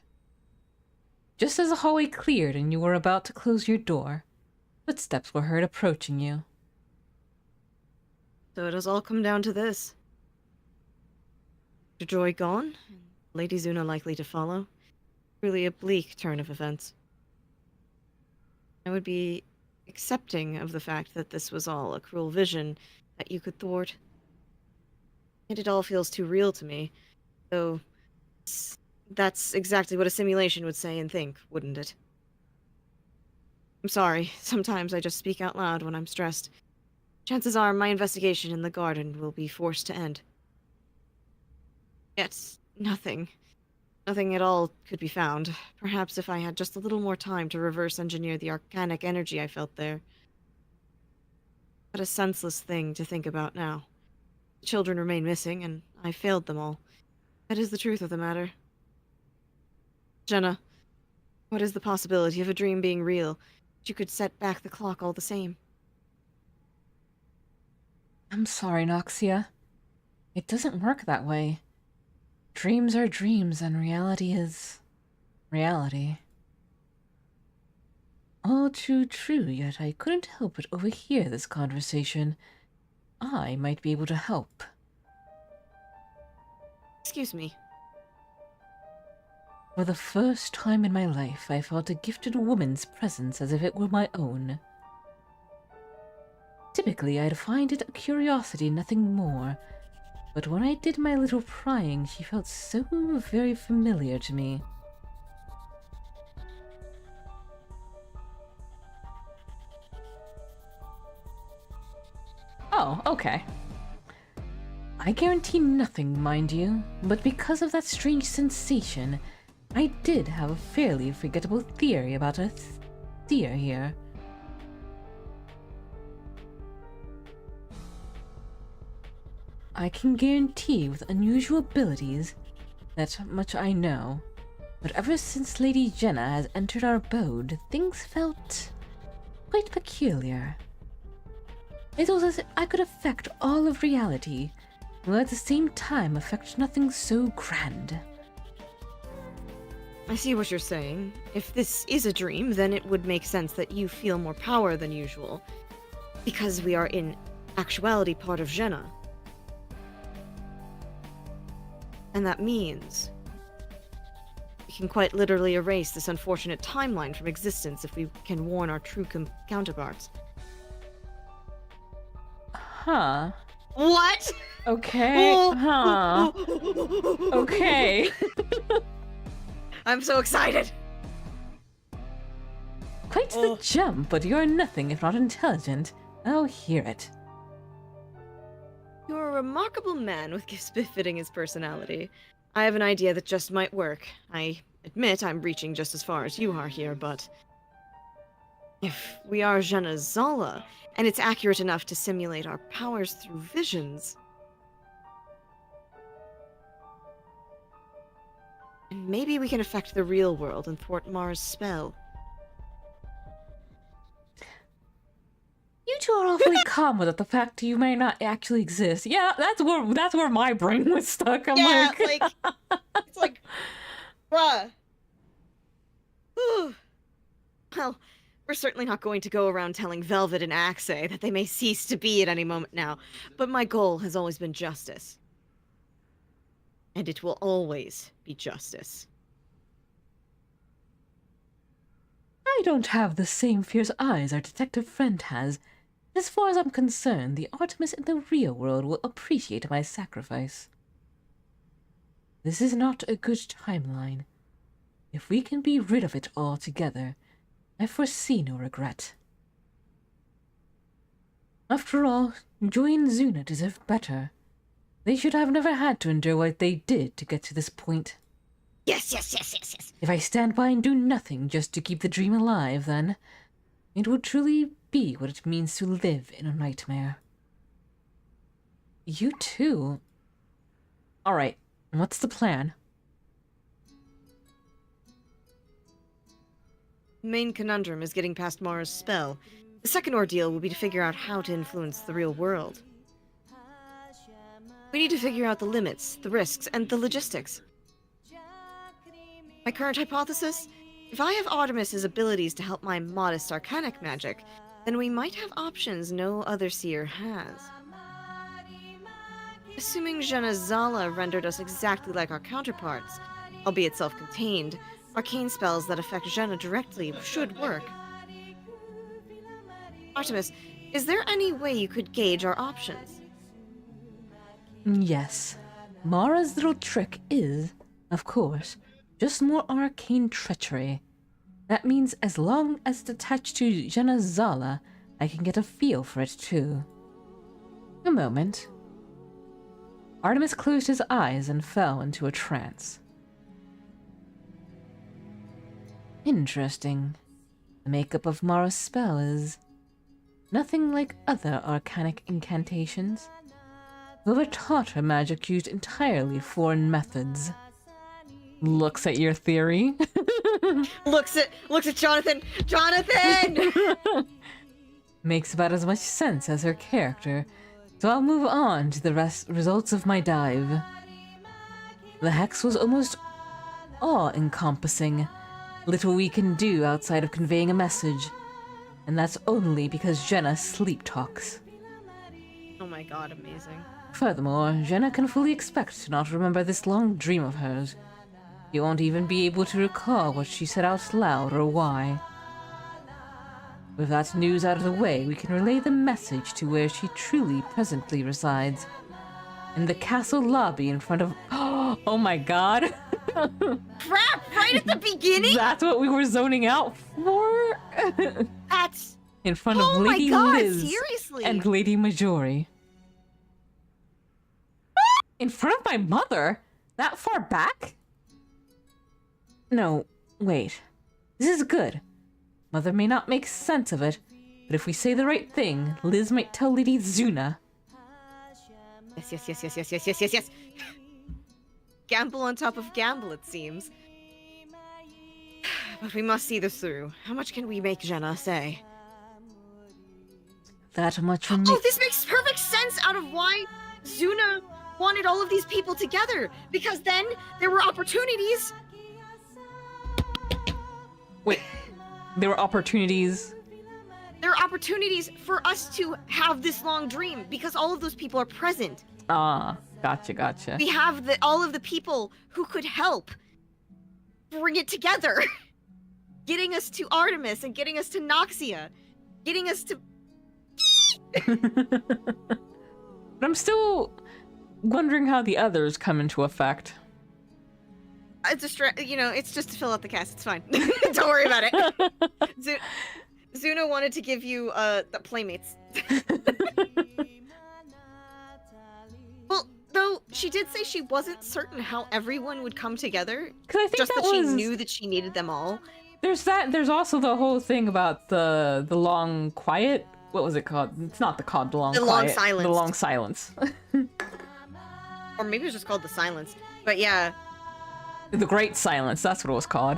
Just as the hallway cleared and you were about to close your door, footsteps were heard approaching you. So it has all come down to this. Dr. Joy gone, and Lady Zuna likely to follow. Really a bleak turn of events. I would be accepting of the fact that this was all a cruel vision that you could thwart. And it all feels too real to me, though that's exactly what a simulation would say and think, wouldn't it? I'm sorry, sometimes I just speak out loud when I'm stressed. Chances are my investigation in the garden will be forced to end. Yet, nothing at all could be found. Perhaps if I had just a little more time to reverse engineer the arcanic energy I felt there. What a senseless thing to think about now. The children remain missing, and I failed them all. That is the truth of the matter. Jenna, what is the possibility of a dream being real? You could set back the clock all the same. I'm sorry, Noxia. It doesn't work that way. Dreams are dreams, and reality is reality. All true, yet I couldn't help but overhear this conversation. I might be able to help. Excuse me. For the first time in my life, I felt a gifted woman's presence as if it were my own. Typically, I'd find it a curiosity, nothing more. But when I did my little prying, she felt so very familiar to me. Oh, okay. I guarantee nothing, mind you, but because of that strange sensation, I did have a fairly forgettable theory about a seer here. I can guarantee with unusual abilities that much I know, but ever since Lady Jenna has entered our abode, things felt quite peculiar. It was as if I could affect all of reality, while at the same time affect nothing so grand. I see what you're saying. If this is a dream, then it would make sense that you feel more power than usual. Because we are in actuality part of Jenna. And that means we can quite literally erase this unfortunate timeline from existence if we can warn our true counterparts. Huh. What? Okay. Huh. Okay. I'm so excited! Quite the jump, but you're nothing if not intelligent. I'll hear it. You're a remarkable man with gifts befitting his personality. I have an idea that just might work. I admit I'm reaching just as far as you are here, but if we are Jenna's Zala, and it's accurate enough to simulate our powers through visions, and maybe we can affect the real world and thwart Mara's spell. You two are awfully calm with the fact you may not actually exist. Yeah, that's where my brain was stuck. I'm like it's like, bruh. Whew. Well, we're certainly not going to go around telling Velvet and Axe that they may cease to be at any moment now, but my goal has always been justice. And it will always be justice. I don't have the same fierce eyes our detective friend has. As far as I'm concerned, the Artemis in the real world will appreciate my sacrifice. This is not a good timeline. If we can be rid of it altogether, I foresee no regret. After all, Joy and Zuna deserve better. They should have never had to endure what they did to get to this point. Yes, yes, yes, yes, yes. If I stand by and do nothing just to keep the dream alive, then it will truly be what it means to live in a nightmare. You too? Alright, what's the plan? The main conundrum is getting past Mara's spell. The second ordeal will be to figure out how to influence the real world. We need to figure out the limits, the risks, and the logistics. My current hypothesis? If I have Artemis's abilities to help my modest arcanic magic, then we might have options no other seer has. Assuming Jenna Zala rendered us exactly like our counterparts, albeit self-contained, arcane spells that affect Jenna directly should work. Artemis, is there any way you could gauge our options? Yes. Mara's little trick is, of course, just more arcane treachery. That means as long as it's attached to Jenna Zala, I can get a feel for it too. A moment. Artemis closed his eyes and fell into a trance. Interesting. The makeup of Mara's spell is nothing like other arcanic incantations. Whoever taught her magic used entirely foreign methods. Looks at your theory. Looks at Jonathan! Jonathan! Makes about as much sense as her character, so I'll move on to the results of my dive. The hex was almost awe-encompassing. Little we can do outside of conveying a message. And that's only because Jenna sleep talks. Oh my god, amazing. Furthermore, Jenna can fully expect to not remember this long dream of hers. You won't even be able to recall what she said out loud or why. With that news out of the way, we can relay the message to where she truly presently resides. In the castle lobby in front of... Oh my god! Crap! Right at the beginning? That's what we were zoning out for? That's... In front of Lady Liz seriously? and Lady Majori. In front of my mother? That far back? No, wait. This is good. Mother may not make sense of it, but if we say the right thing, Liz might tell Lady Zuna. Yes, yes, yes, yes, yes, yes, yes, yes, yes. Gamble on top of gamble, it seems. But we must see this through. How much can we make Jenna say? That much from me. Oh, this makes perfect sense out of why Zuna wanted all of these people together. Because then there were opportunities. Wait, there were opportunities? There are opportunities for us to have this long dream because all of those people are present. Ah, gotcha. We have all of the people who could help bring it together. Getting us to Artemis and getting us to Noxia. Getting us to... But I'm still wondering how the others come into effect. It's it's just to fill out the cast. It's fine. Don't worry about it. Zuna wanted to give you the playmates. Well, though she did say she wasn't certain how everyone would come together. Because I think just that, was... she knew that she needed them all. There's that. There's also the whole thing about the long quiet. What was it called? It's not the long quiet. Long silence. The long silence. Or maybe it was just called the silence. But yeah. The Great Silence. That's what it was called.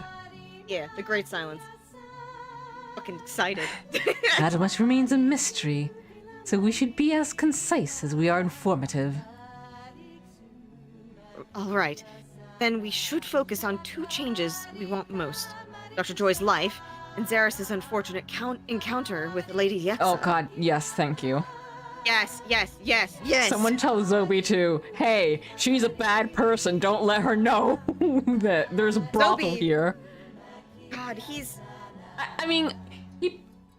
Yeah, the Great Silence. Fucking excited. That much remains a mystery, so we should be as concise as we are informative. Alright, then we should focus on two changes we want most. Dr. Joy's life, and Xeris' unfortunate encounter with Lady Yexa. Oh god, yes, thank you. Yes. Someone tell Zobi to, hey, she's a bad person, don't let her know that there's a brothel here. God, he's... I mean,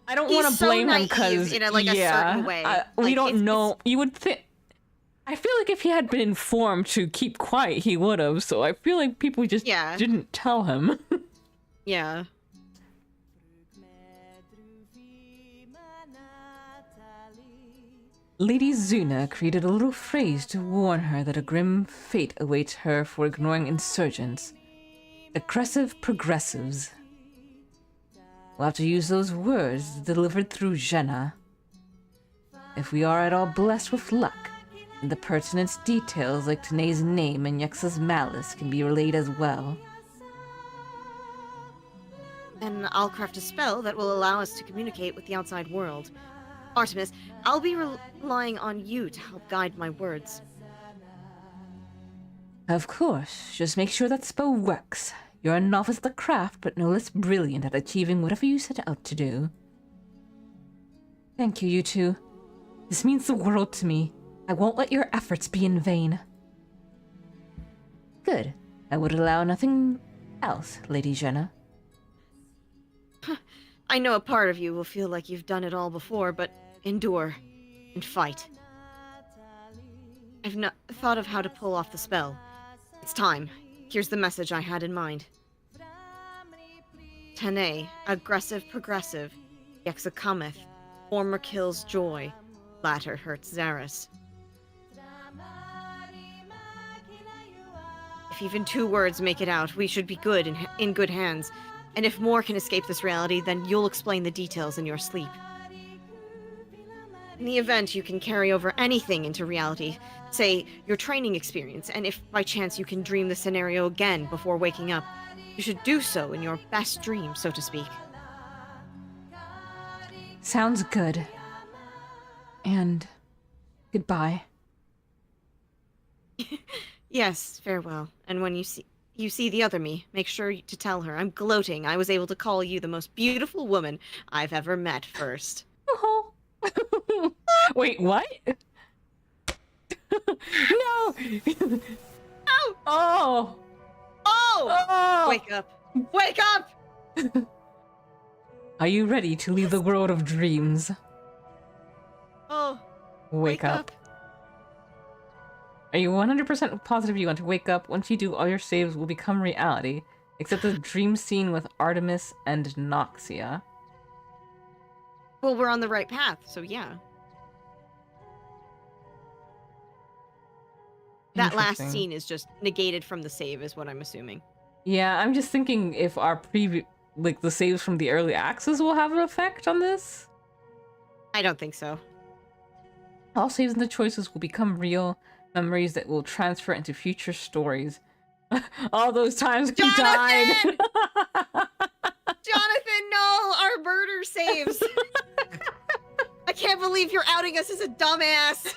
I don't want to blame him because, in a certain way. We don't know. You would think. I feel like if he had been informed to keep quiet, he would have. So I feel like people just didn't tell him. Yeah. Lady Zuna created a little phrase to warn her that a grim fate awaits her for ignoring insurgents. Aggressive progressives. We'll have to use those words delivered through Jenna. If we are at all blessed with luck, then the pertinent details like Tane's name and Yexa's malice can be relayed as well. And I'll craft a spell that will allow us to communicate with the outside world. Artemis, I'll be relying on you to help guide my words. Of course, just make sure that spell works. You're a novice at the craft, but no less brilliant at achieving whatever you set out to do. Thank you, you two. This means the world to me. I won't let your efforts be in vain. Good. I would allow nothing else, Lady Jenna. I know a part of you will feel like you've done it all before, but endure and fight. I've not thought of how to pull off the spell. It's time. Here's the message I had in mind. Tane, aggressive progressive, Yexa cometh, former kills joy, latter hurts Zaris. If even 2 words make it out, we should be good in good hands. And if more can escape this reality, then you'll explain the details in your sleep. In the event you can carry over anything into reality, say, your training experience, and if by chance you can dream the scenario again before waking up, you should do so in your best dream, so to speak. Sounds good. And goodbye. Yes, farewell. And when you see the other me, make sure to tell her I'm gloating I was able to call you the most beautiful woman I've ever met first. Oh. Wait, what? No! Oh! Oh! Oh! Oh! Wake up! Wake up! Are you ready to leave the world of dreams? Oh. Wake up. Are you 100% positive you want to wake up? Once you do, all your saves will become reality, except the dream scene with Artemis and Noxia. Well, we're on the right path, so yeah. That last scene is just negated from the save, is what I'm assuming. Yeah, I'm just thinking if our the saves from the early access will have an effect on this. I don't think so. All saves and the choices will become real memories that will transfer into future stories. All those times we died. Jonathan, no! Our murder saves! I can't believe you're outing us as a dumbass!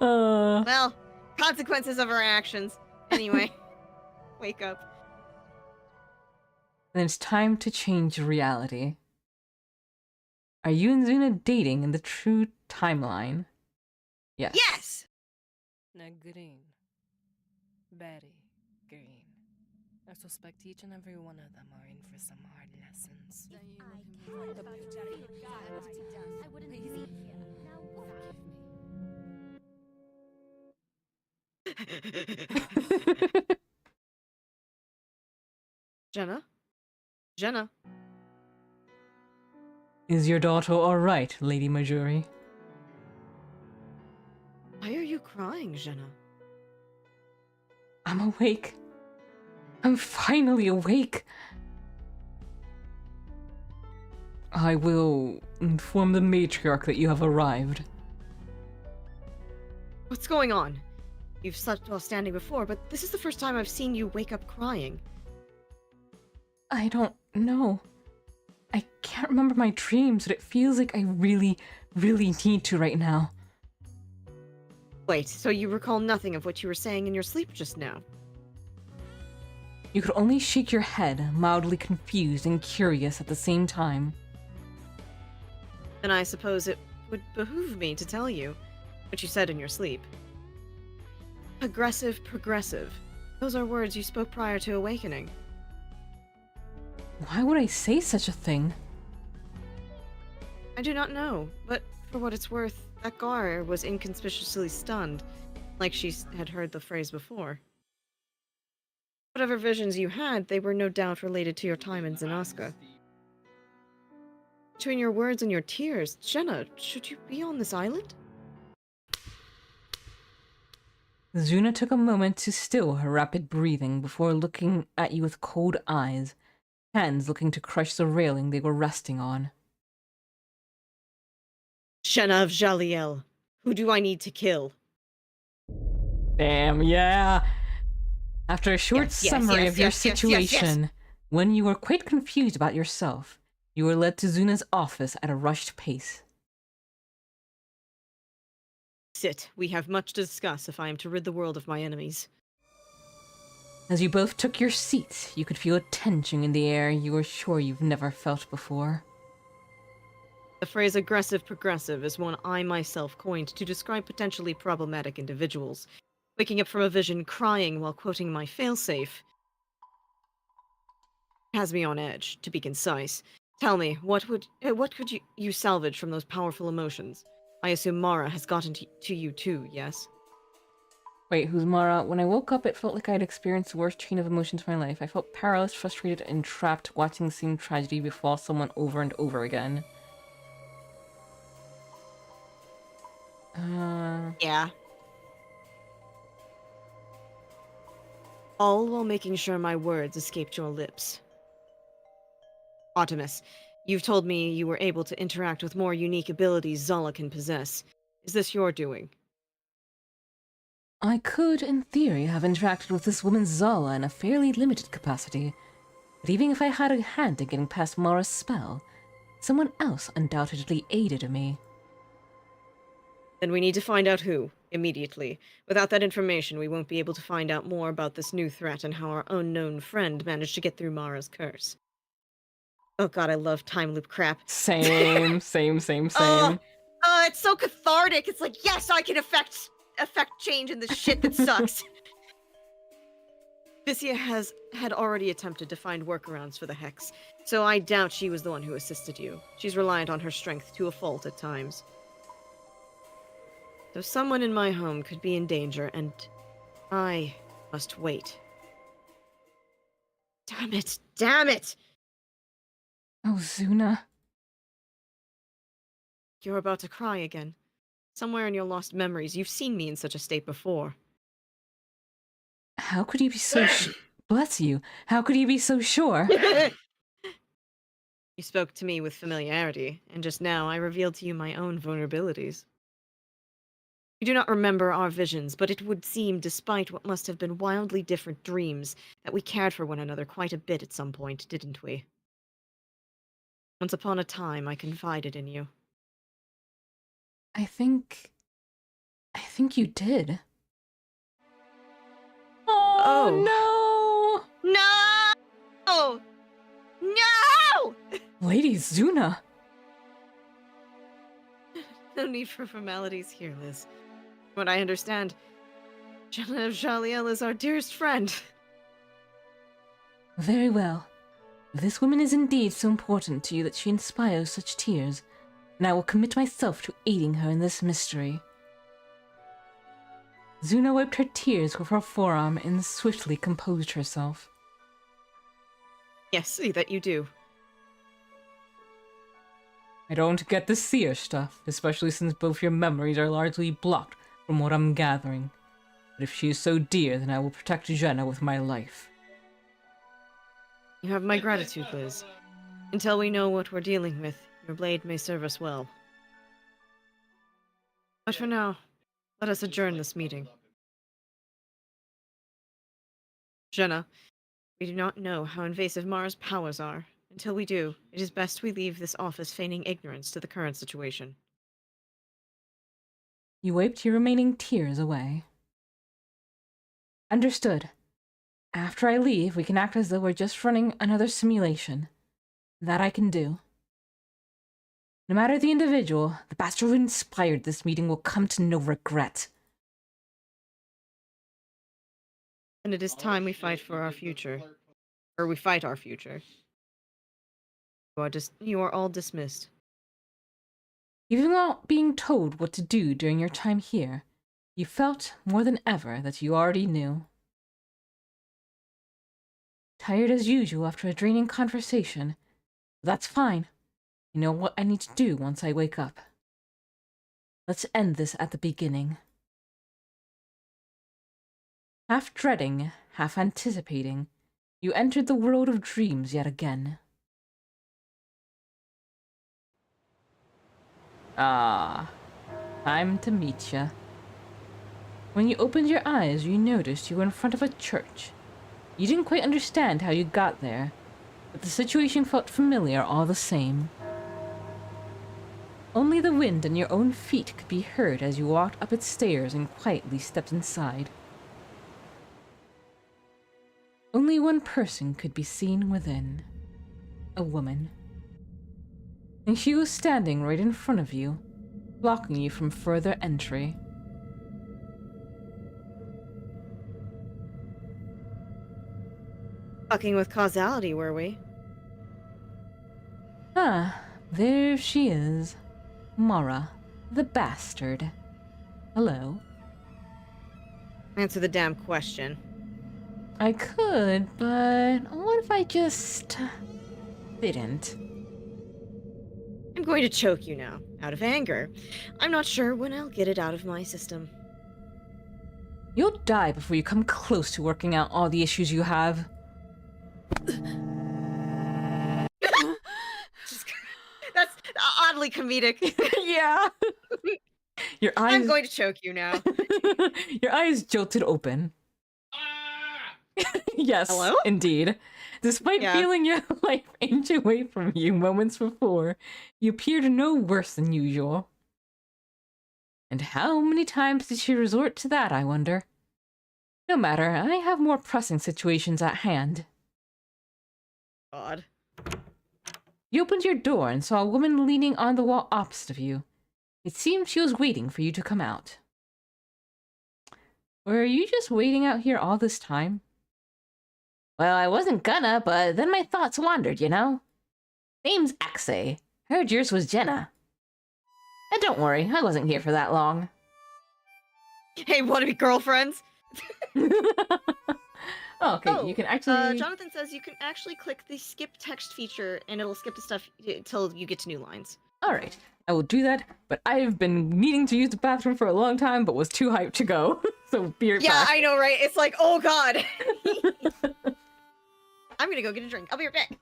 Well, consequences of our actions. Anyway, wake up. And it's time to change reality. Are you and Zuna dating in the true timeline? Yes. Yes! Now, Green. Berry. Green. I suspect each and every one of them are in for some hard lessons. I wouldn't be here. Now Jenna? Jenna? Is your daughter alright, Lady Majuri? Why are you crying, Jenna? I'm awake. I'm finally awake. I will inform the matriarch that you have arrived. What's going on? You've slept while standing before, but this is the first time I've seen you wake up crying. I don't know. I can't remember my dreams, but it feels like I really, really need to right now. Wait, so you recall nothing of what you were saying in your sleep just now? You could only shake your head, mildly confused and curious at the same time. Then I suppose it would behoove me to tell you what you said in your sleep. Aggressive, progressive. Those are words you spoke prior to awakening. Why would I say such a thing? I do not know, but for what it's worth, that Gar was inconspicuously stunned, like she had heard the phrase before. Whatever visions you had, they were no doubt related to your time in Zanaska. Between your words and your tears, Jenna, should you be on this island? Zuna took a moment to still her rapid breathing before looking at you with cold eyes, hands looking to crush the railing they were resting on. Jenna of Jaliel, who do I need to kill? Damn, yeah. After a short summary of your situation, when you were quite confused about yourself, you were led to Zuna's office at a rushed pace. Sit, we have much to discuss if I am to rid the world of my enemies. As you both took your seats, you could feel a tension in the air you were sure you've never felt before. The phrase aggressive progressive is one I myself coined to describe potentially problematic individuals. Waking up from a vision crying while quoting my failsafe has me on edge, to be concise. Tell me, what could you salvage from those powerful emotions? I assume Mara has gotten to you too, yes? Wait, who's Mara? When I woke up, it felt like I had experienced the worst chain of emotions of my life. I felt paralyzed, frustrated, and trapped, watching the same tragedy befall someone over and over again. Yeah. All while making sure my words escaped your lips. Artemis, you've told me you were able to interact with more unique abilities Zala can possess. Is this your doing? I could, in theory, have interacted with this woman Zala in a fairly limited capacity, but even if I had a hand in getting past Mara's spell, someone else undoubtedly aided me. Then we need to find out who, immediately. Without that information, we won't be able to find out more about this new threat and how our unknown friend managed to get through Mara's curse. Oh god, I love time loop crap. Same. It's so cathartic. It's like, yes, I can affect change in the shit that sucks. Vissia had already attempted to find workarounds for the Hex, so I doubt she was the one who assisted you. She's reliant on her strength to a fault at times. So someone in my home could be in danger, and I must wait. Damn it! Damn it! Oh, Zuna. You're about to cry again. Somewhere in your lost memories, you've seen me in such a state before. How could you be so Bless you. How could you be so sure? You spoke to me with familiarity, and just now I revealed to you my own vulnerabilities. You do not remember our visions, but it would seem, despite what must have been wildly different dreams, that we cared for one another quite a bit at some point, didn't we? Once upon a time, I confided in you. I think you did. Oh no! No! Lady Zuna! No need for formalities here, Liz. From what I understand, Jenna of Jaliel is our dearest friend. Very well. If this woman is indeed so important to you that she inspires such tears, then I will commit myself to aiding her in this mystery. Zuna wiped her tears with her forearm and swiftly composed herself. Yes, see that you do. I don't get the seer stuff, especially since both your memories are largely blocked from what I'm gathering. But if she is so dear, then I will protect Jenna with my life. You have my gratitude, Liz. Until we know what we're dealing with, your blade may serve us well. But for now, let us adjourn this meeting. Jenna, we do not know how invasive Mara's powers are. Until we do, it is best we leave this office feigning ignorance to the current situation. You wiped your remaining tears away. Understood. After I leave, we can act as though we're just running another simulation. That I can do. No matter the individual, the bastard who inspired this meeting will come to no regret. And it is time we fight for our future. Or we fight our future. You are all dismissed. Even without being told what to do during your time here, you felt more than ever that you already knew. tired as usual after a draining conversation. That's fine. I know what I need to do once I wake up. Let's end this at the beginning. Half dreading, half anticipating, you entered the world of dreams yet again. Ah, time to meet ya. When you opened your eyes, you noticed you were in front of a church. You didn't quite understand how you got there, but the situation felt familiar all the same. Only the wind and your own feet could be heard as you walked up its stairs and quietly stepped inside. Only one person could be seen within. A woman. And she was standing right in front of you, blocking you from further entry. Fucking with causality, were we? Ah, there she is. Mara, the bastard. Hello. Answer the damn question. I could, but what if I just didn't? I'm going to choke you now, out of anger. I'm not sure when I'll get it out of my system. You'll die before you come close to working out all the issues you have. That's oddly comedic. Yeah. Your eyes. I'm going to choke you now. Your eyes jolted open. Yes, hello? Indeed. Despite feeling your life inch away from you moments before, you appeared no worse than usual. And how many times did she resort to that, I wonder? No matter, I have more pressing situations at hand. God. You opened your door and saw a woman leaning on the wall opposite of you. It seemed she was waiting for you to come out. Were you just waiting out here all this time? Well, I wasn't gonna, but then my thoughts wandered, you know? Name's Axe. Heard yours was Jenna. And don't worry, I wasn't here for that long. Hey, wanna be girlfriends? Okay, you can actually... Jonathan says you can actually click the skip text feature and it'll skip the stuff until you get to new lines. Alright, I will do that, but I've been meaning to use the bathroom for a long time, but was too hyped to go. So be right back. Yeah, I know, right? It's like, oh god! I'm gonna go get a drink. I'll be right back.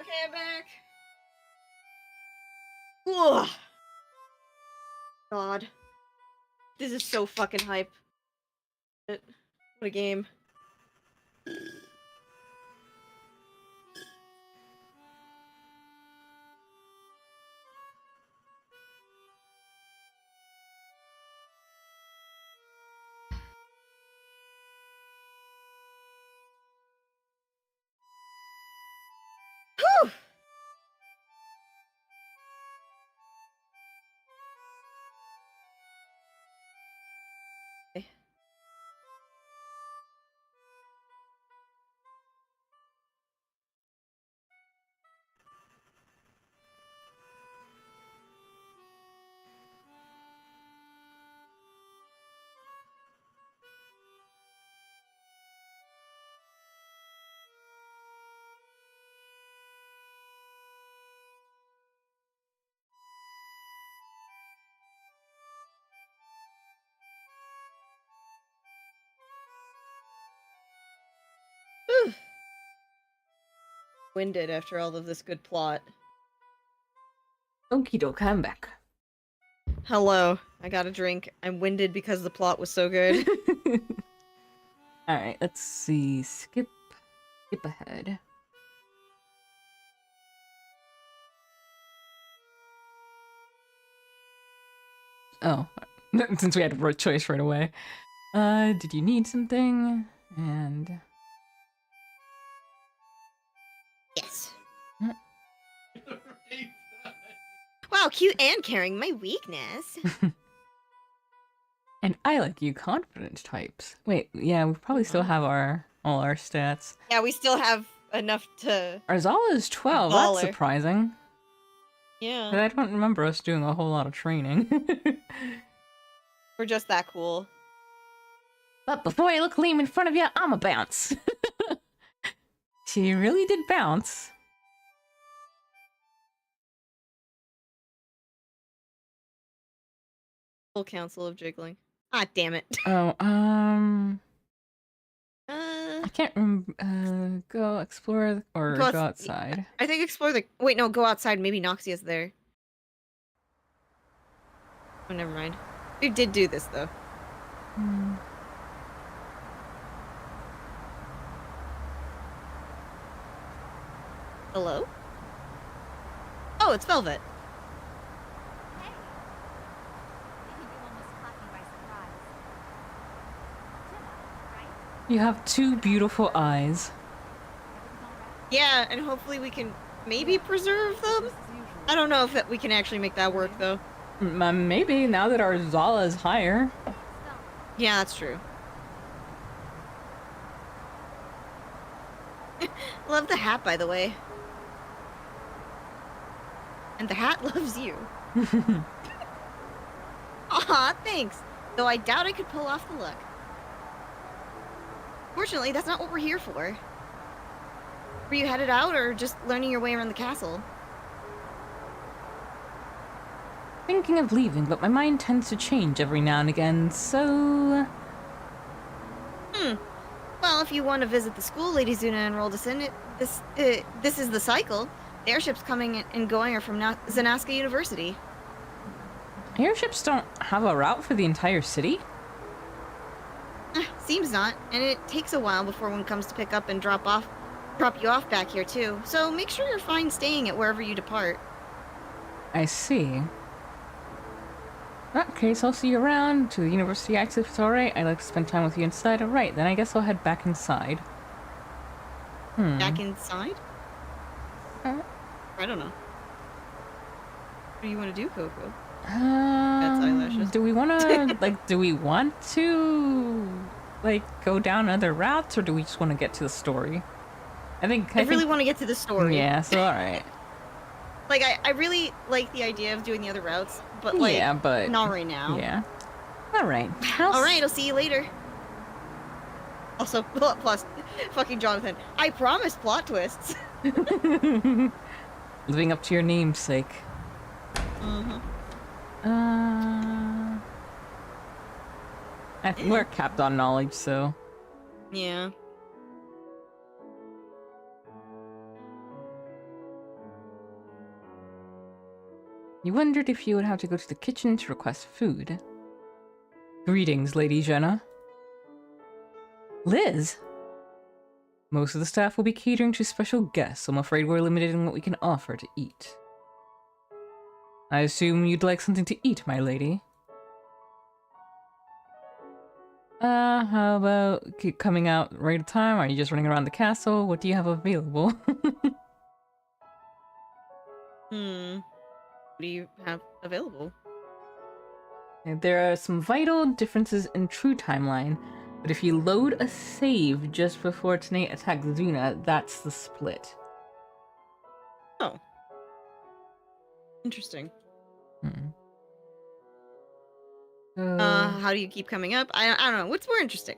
Okay, I'm back. Ugh. God. This is so fucking hype. What a game. Whew! Winded after all of this good plot. Okie doke, I'm back. Hello, I got a drink. I'm winded because the plot was so good. Alright, let's see. Skip ahead. Oh, since we had a choice right away. Did you need something? And... Yes. Wow, cute and caring, my weakness. And I like you confident types. Wait, yeah, we probably still have all our stats. Yeah, we still have enough to... Arzala is 12, that's Baller. surprising. Yeah. But I don't remember us doing a whole lot of training. We're just that cool. But before I look lame in front of you, I'ma bounce. She really did bounce. Full council of jiggling. Ah, damn it. Oh, I can't remember. Go explore or go outside. I think explore the... Wait, no, go outside. Maybe Noxia's there. Oh, never mind. We did do this, though. Hello? Oh, it's Velvet. Hey. You almost caught me by surprise. Jenna, right? You have two beautiful eyes. Yeah, and hopefully we can maybe preserve them? I don't know if we can actually make that work, though. Maybe, now that our Zala is higher. Yeah, that's true. Love the hat, by the way. And the hat loves you. Aw, thanks. Though I doubt I could pull off the look. Fortunately, that's not what we're here for. Were you headed out, or just learning your way around the castle? Thinking of leaving, but my mind tends to change every now and again, so... Well, if you want to visit the school Lady Zuna enrolled us in, this is the cycle. The airships coming and going are from Zanaska University. Airships don't have a route for the entire city? Seems not, and it takes a while before one comes to pick up and drop you off back here too. So make sure you're fine staying at wherever you depart. I see. In that case, I'll see you around to the university access. If it's alright, I'd like to spend time with you inside. Alright, then I guess I'll head back inside. Back inside? Uh, I don't know. What do you want to do, Coco? eyelashes. Do we want to, do we want to, go down other routes, or do we just want to get to the story? I really want to get to the story. Yeah, so alright. I really like the idea of doing the other routes, but yeah, but not right now. Yeah. Alright. Alright, I'll see you later. Also, plus, fucking Jonathan, I promise plot twists. Living up to your namesake. We're capped on knowledge, so... Yeah. You wondered if you would have to go to the kitchen to request food. Greetings, Lady Jenna. Liz! Most of the staff will be catering to special guests, so I'm afraid we're limited in what we can offer to eat. I assume you'd like something to eat, my lady? How about coming out right at time? Are you just running around the castle? What do you have available? What do you have available? There are some vital differences in true timeline, but if you load a save just before Tanae attacks Zuna, that's the split. Oh. Interesting. How do you keep coming up? I don't know. What's more interesting?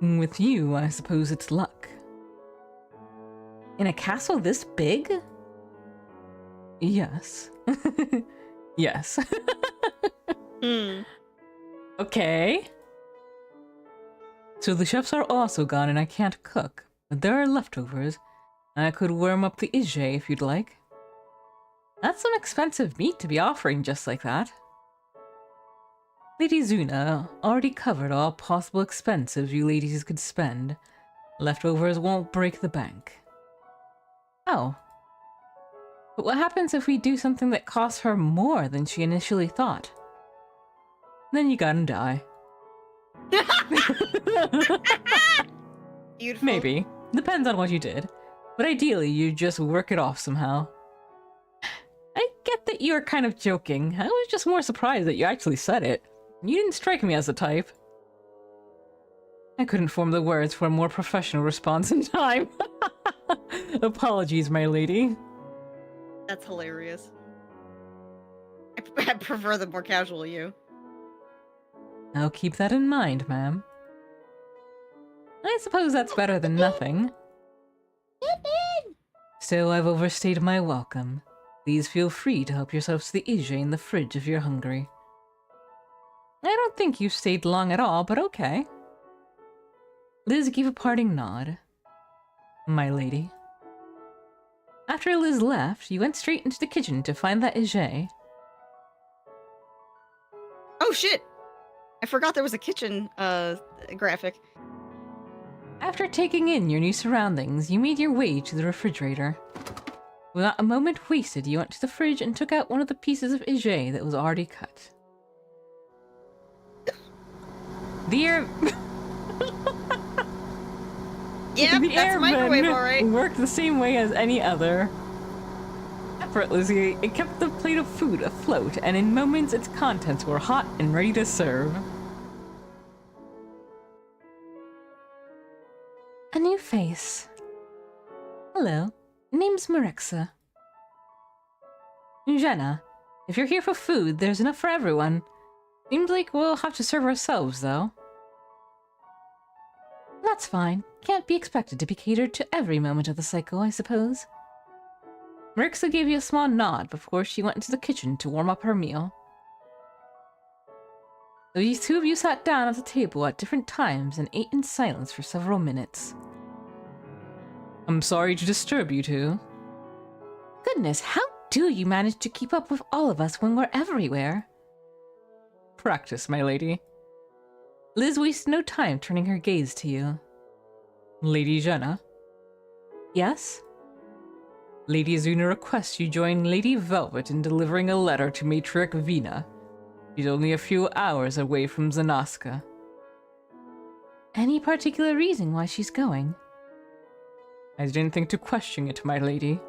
With you, I suppose it's luck. In a castle this big? Yes. Yes. Okay. So the chefs are also gone and I can't cook. but there are leftovers. I could warm up the Ije if you'd like. That's some expensive meat to be offering just like that. Lady Zuna already covered all possible expenses you ladies could spend. Leftovers won't break the bank. Oh. But what happens if we do something that costs her more than she initially thought? Then you gotta die. Beautiful. Maybe. Depends on what you did. But ideally, you just work it off somehow. I get that you're kind of joking. I was just more surprised that you actually said it. You didn't strike me as the type. I couldn't form the words for a more professional response in time. Apologies, my lady. That's hilarious. I prefer the more casual you. I'll keep that in mind, ma'am. I suppose that's better than nothing. So I've overstayed my welcome. Please feel free to help yourselves to the Ije in the fridge if you're hungry. I don't think you've stayed long at all, but okay. Liz gave a parting nod. My lady. After Liz left, you went straight into the kitchen to find that Ije. Oh shit! I forgot there was a kitchen graphic. After taking in your new surroundings, you made your way to the refrigerator. Without a moment wasted, you went to the fridge and took out one of the pieces of Ije that was already cut. The air... Yeah, the that's a microwave, airman alright. worked the same way as any other. Effortlessly, it kept the plate of food afloat, and in moments its contents were hot and ready to serve. A new face. Hello, name's Marexa. Jenna, if you're here for food, there's enough for everyone. Seems like we'll have to serve ourselves, though. That's fine. Can't be expected to be catered to every moment of the cycle, I suppose. Marexa gave you a small nod before she went into the kitchen to warm up her meal. The two of you sat down at the table at different times and ate in silence for several minutes. I'm sorry to disturb you two. Goodness, how do you manage to keep up with all of us when we're everywhere? Practice, my lady. Liz wasted no time turning her gaze to you. Lady Jenna? Yes? Lady Azuna requests you join Lady Velvet in delivering a letter to Matriarch Vina. She's only a few hours away from Zanaska. Any particular reason why she's going? I didn't think to question it, my lady.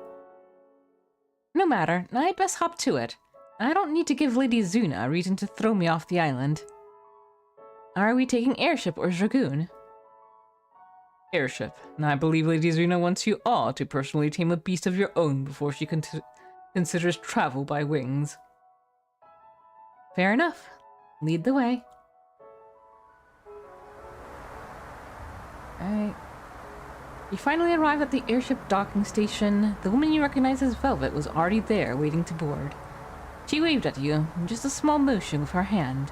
No matter, I'd best hop to it. I don't need to give Lady Zuna a reason to throw me off the island. Are we taking airship or dragoon? Airship. I believe Lady Zuna wants you all to personally tame a beast of your own before she considers travel by wings. Fair enough. Lead the way. Alright. You finally arrived at the airship docking station. The woman you recognize as Velvet was already there, waiting to board. She waved at you, just a small motion with her hand.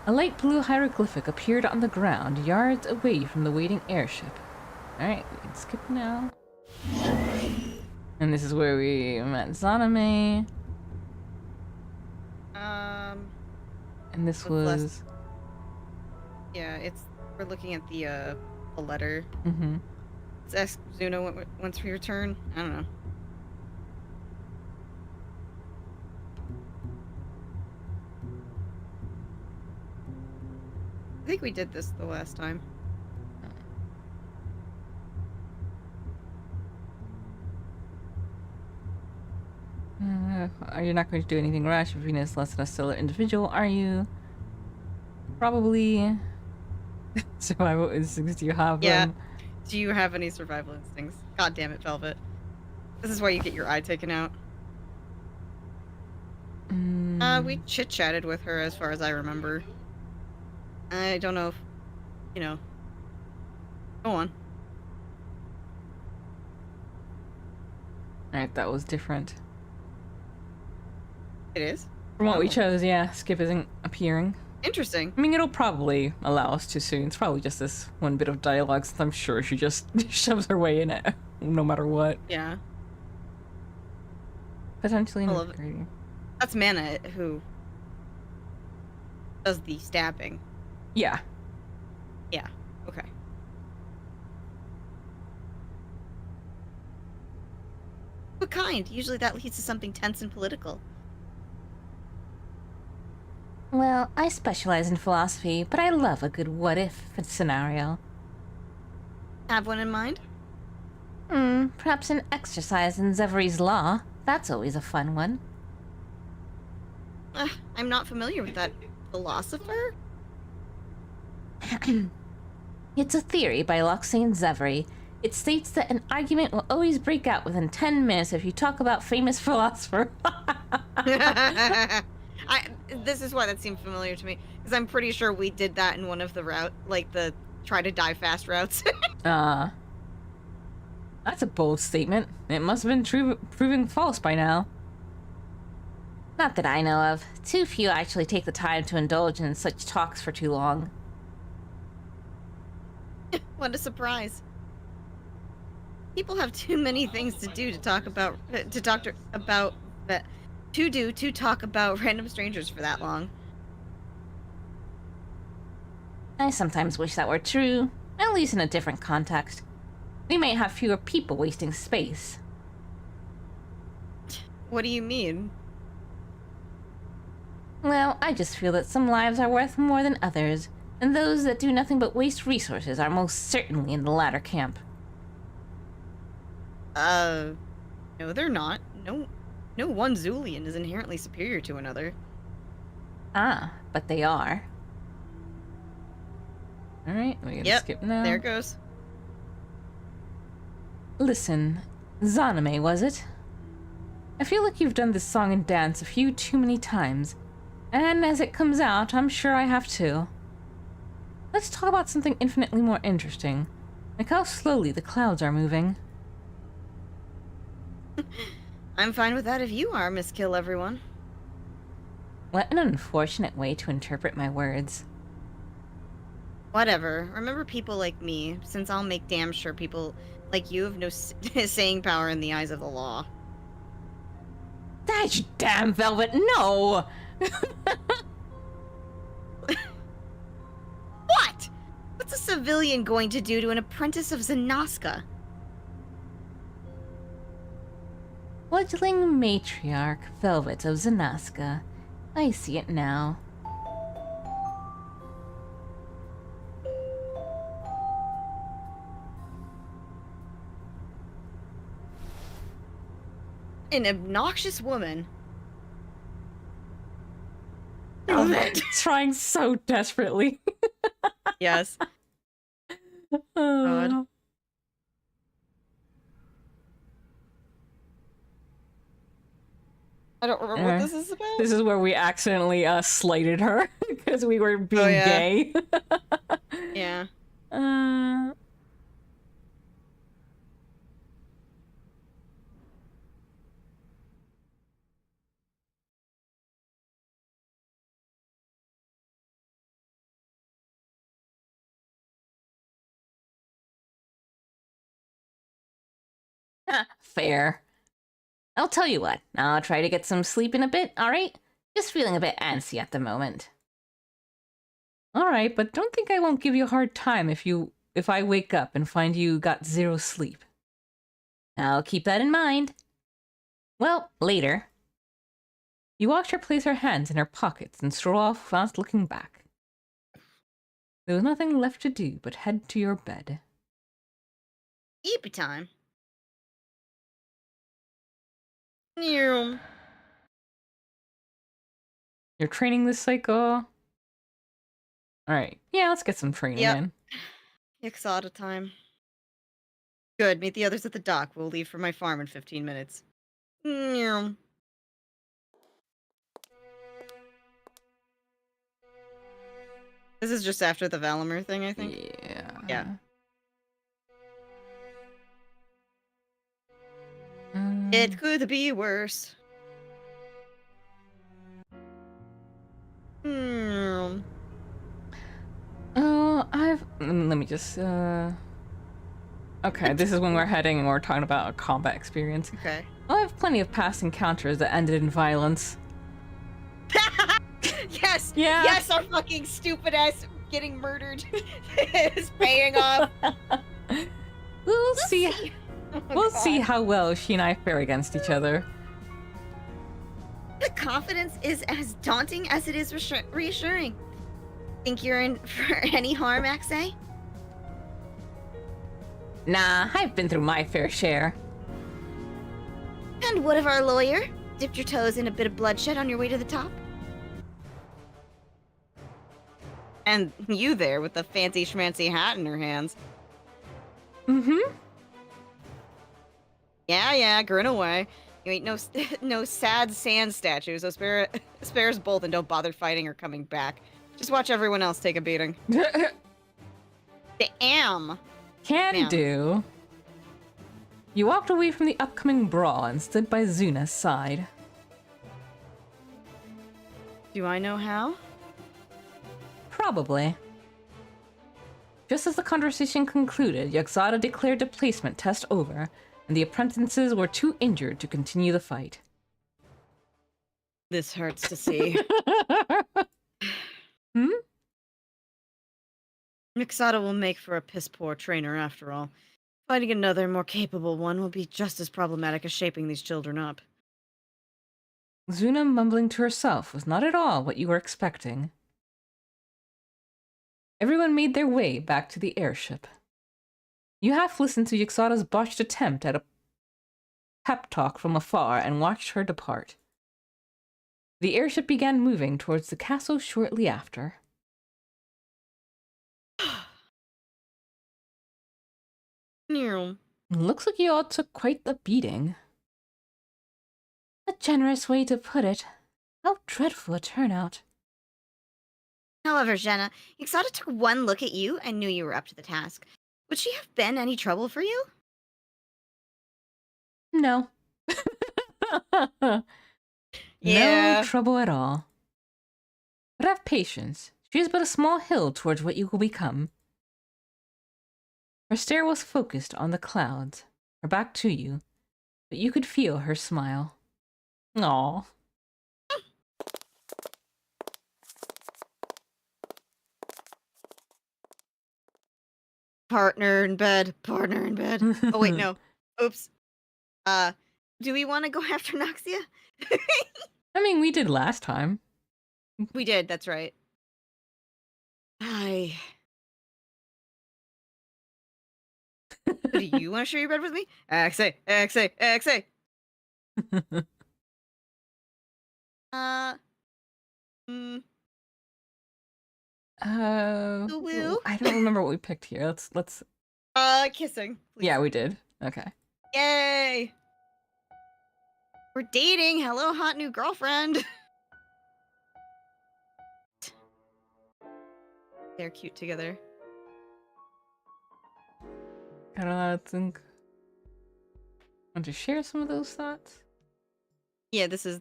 A light blue hieroglyphic appeared on the ground, yards away from the waiting airship. Alright, we can skip now. And this is where we met Zaname. And this was... Yeah, we're looking at the letter. Mm-hmm. Let's ask Zuna once we return. I don't know. I think we did this the last time. You're not going to do anything rash if Venus less than a stellar individual, are you? Probably. Survival instincts, do you have them? Do you have any survival instincts? God damn it, Velvet. This is why you get your eye taken out. We chit-chatted with her as far as I remember. I don't know if, go on. Alright, that was different. It is? From what we chose, yeah. Skip isn't appearing. Interesting. I mean, it'll probably allow us to soon. It's probably just this one bit of dialogue, since I'm sure she just shoves her way in it, no matter what. Yeah. Potentially I love it. integrating. That's Mana who does the stabbing. Yeah. Yeah. Okay. What kind? Usually that leads to something tense and political. Well, I specialize in philosophy, but I love a good what-if scenario. Have one in mind? Perhaps an exercise in Zevri's law. That's always a fun one. I'm not familiar with that philosopher. It's a theory by Loxane Zevri. It states that an argument will always break out within 10 minutes if you talk about famous philosopher. This is why that seemed familiar to me, because I'm pretty sure we did that in one of the the try to die fast routes. That's a bold statement. It must have been proven false by now. Not that I know of. Too few actually take the time to indulge in such talks for too long. What a surprise. People have too many things to do to talk about random strangers for that long. I sometimes wish that were true, at least in a different context. We may have fewer people wasting space. What do you mean? Well, I just feel that some lives are worth more than others, and those that do nothing but waste resources are most certainly in the latter camp. No, they're not. No one Zulian is inherently superior to another. Ah, but they are. Alright, we gotta Yep, skip now. there it goes. Listen, Zaname, was it? I feel like you've done this song and dance a few too many times, and as it comes out, I'm sure I have too. Let's talk about something infinitely more interesting, like how slowly the clouds are moving. I'm fine with that if you are, Miss Kill Everyone. What an unfortunate way to interpret my words. Whatever. Remember people like me, since I'll make damn sure people like you have no saying power in the eyes of the law. Dash damn Velvet, no! What? What's a civilian going to do to an apprentice of Zanaska? Fledgling matriarch Velvet of Zanaska. I see it now. An obnoxious woman. Velvet. Trying so desperately. Yes. Oh. God. I don't remember what this is about. This is where we accidentally slighted her because we were being gay. Yeah. Fair. I'll tell you what, I'll try to get some sleep in a bit, alright? Just feeling a bit antsy at the moment. Alright, but don't think I won't give you a hard time if I wake up and find you got zero sleep. I'll keep that in mind. Well, later. You watched her place her hands in her pockets and stroll off without looking back. There was nothing left to do but head to your bed. Eepy time. You're training this cycle? Alright, yeah, let's get some training in. Ixada time. Good, meet the others at the dock. We'll leave for my farm in 15 minutes. This is just after the Valamir thing, I think. Yeah. It could be worse. Well, let me just, okay, this is when we're heading and we're talking about a combat experience. Okay. Well, I have plenty of past encounters that ended in violence. Yes! Yeah. Yes, our fucking stupid ass getting murdered is paying off. We'll see. Oh, We'll God. see how well she and I fare against each other. The confidence is as daunting as it is reassuring. Think you're in for any harm, Axay? Nah, I've been through my fair share. And what of our lawyer? Dipped your toes in a bit of bloodshed on your way to the top? And you there with the fancy schmancy hat in her hands. Mm-hmm. Yeah, grin away. You ain't no sad sand statues, so spare us both and don't bother fighting or coming back. Just watch everyone else take a beating. Damn. Can Man. do. You walked away from the upcoming brawl and stood by Zuna's side. Do I know how? Probably. Just as the conversation concluded, Yaxada declared the placement test over, and the apprentices were too injured to continue the fight. This hurts to see. Hmm? Mixada will make for a piss-poor trainer after all. Finding another, more capable one will be just as problematic as shaping these children up. Zuna mumbling to herself was not at all what you were expecting. Everyone made their way back to the airship. You half listened to Yaxada's botched attempt at a pep talk from afar and watched her depart. The airship began moving towards the castle shortly after. Looks like you all took quite the beating. A generous way to put it. How dreadful a turnout. However, Jenna, Ixada took one look at you and knew you were up to the task. Would she have been any trouble for you? No. Yeah. No trouble at all. But have patience. She is but a small hill towards what you will become. Her stare was focused on the clouds, her back to you, but you could feel her smile. Aww. Partner in bed. Oh wait, no. Oops. Do we want to go after Noxia? I mean, we did last time. We did, that's right. Do you want to share your bed with me? XA. Woo. I don't remember what we picked here. Let's. Kissing. Please. Yeah, we did. Okay. Yay! We're dating. Hello, hot new girlfriend. They're cute together. I don't know. I think. Want to share some of those thoughts? Yeah, this is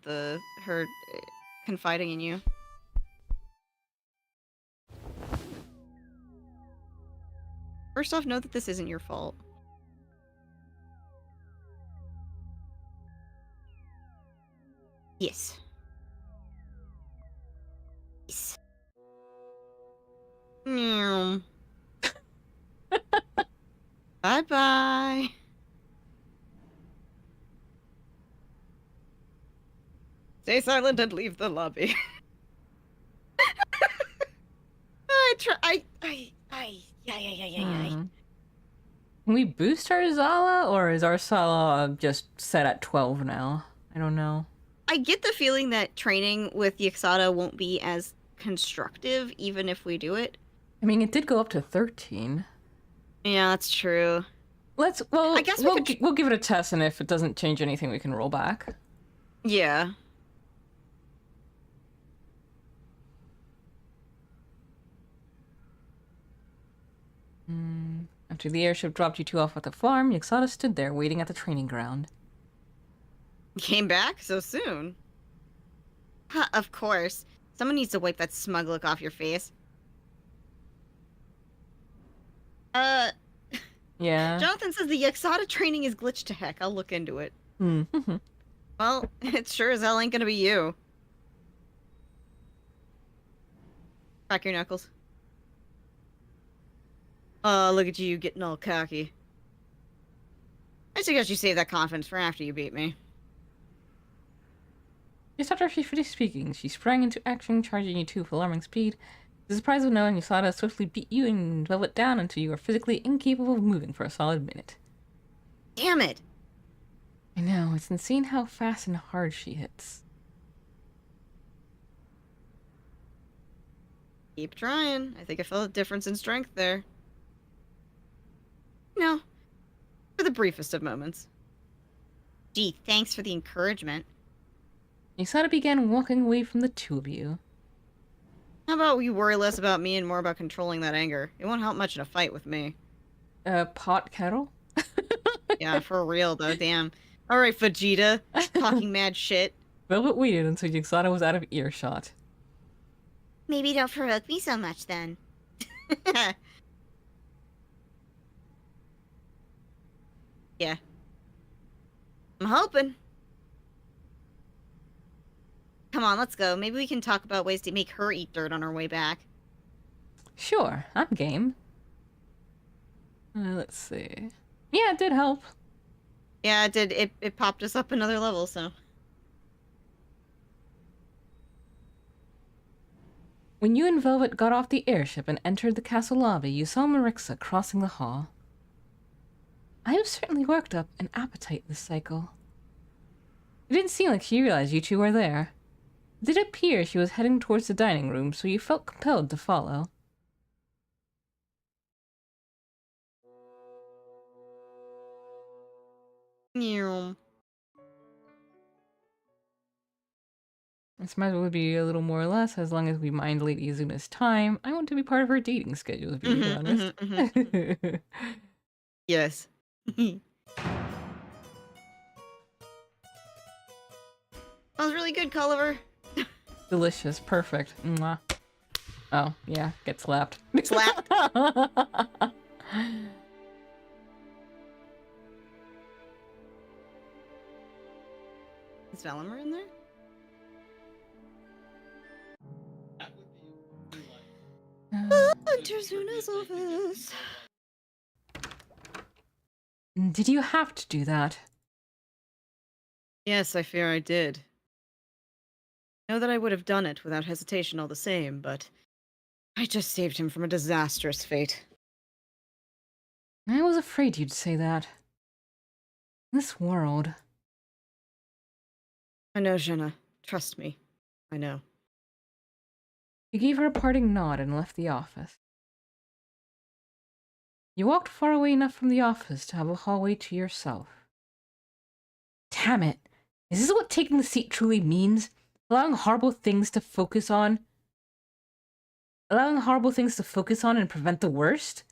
her confiding in you. First off, know that this isn't your fault. Yes. Yes. Bye-bye. Stay silent and leave the lobby. Can we boost our Zala, or is our Zala just set at 12 now? I don't know. I get the feeling that training with Yaxada won't be as constructive, even if we do it. I mean, it did go up to 13. Yeah, that's true. Well, I guess we'll give it a test, and if it doesn't change anything, we can roll back. Yeah. After the airship dropped you two off at the farm, Yaxada stood there waiting at the training ground. Came back so soon. Of course. Someone needs to wipe that smug look off your face. Uh, Yeah. Jonathan says the Yaxada training is glitched to heck. I'll look into it. Mm-hmm. Well, it sure as hell ain't gonna be you. Crack your knuckles. Oh, look at you getting all cocky. I suggest you save that confidence for after you beat me. Just after she finished speaking, she sprang into action, charging you two with alarming speed. The surprise of knowing Yasada swiftly beat you and velvet down until you were physically incapable of moving for a solid minute. Damn it! I know, it's insane how fast and hard she hits. Keep trying. I think I felt a difference in strength there. No, for the briefest of moments. Gee, thanks for the encouragement. Yasada began walking away from the two of you. How about we worry less about me and more about controlling that anger? It won't help much in a fight with me. Pot kettle? Yeah, for real though, damn. Alright, Vegeta, talking mad shit. Velvet waited until Yasada was out of earshot. Maybe don't provoke me so much then. Yeah. I'm hoping. Come on, let's go. Maybe we can talk about ways to make her eat dirt on our way back. Sure, I'm game. Let's see. Yeah, it did help. Yeah, it did. It popped us up another level, so. When you and Velvet got off the airship and entered the castle lobby, you saw Marixa crossing the hall. I have certainly worked up an appetite this cycle. It didn't seem like she realized you two were there. It did appear she was heading towards the dining room, so you felt compelled to follow. Meow. This might as well be a little more or less, as long as we mind Lady Izuna's time. I want to be part of her dating schedule, to be honest. Yes. That was really good, Culliver. Delicious. Perfect. Mwah. Oh, yeah. Get slapped. Slap. Is Valimer in there? Enter Zuna's office. Did you have to do that? Yes, I fear I did. I know that I would have done it without hesitation all the same, but I just saved him from a disastrous fate. I was afraid you'd say that. This world. I know, Jenna. Trust me. I know. You gave her a parting nod and left the office. You walked far away enough from the office to have a hallway to yourself. Damn it! Is this what taking the seat truly means? Allowing horrible things to focus on? Allowing horrible things to focus on and prevent the worst?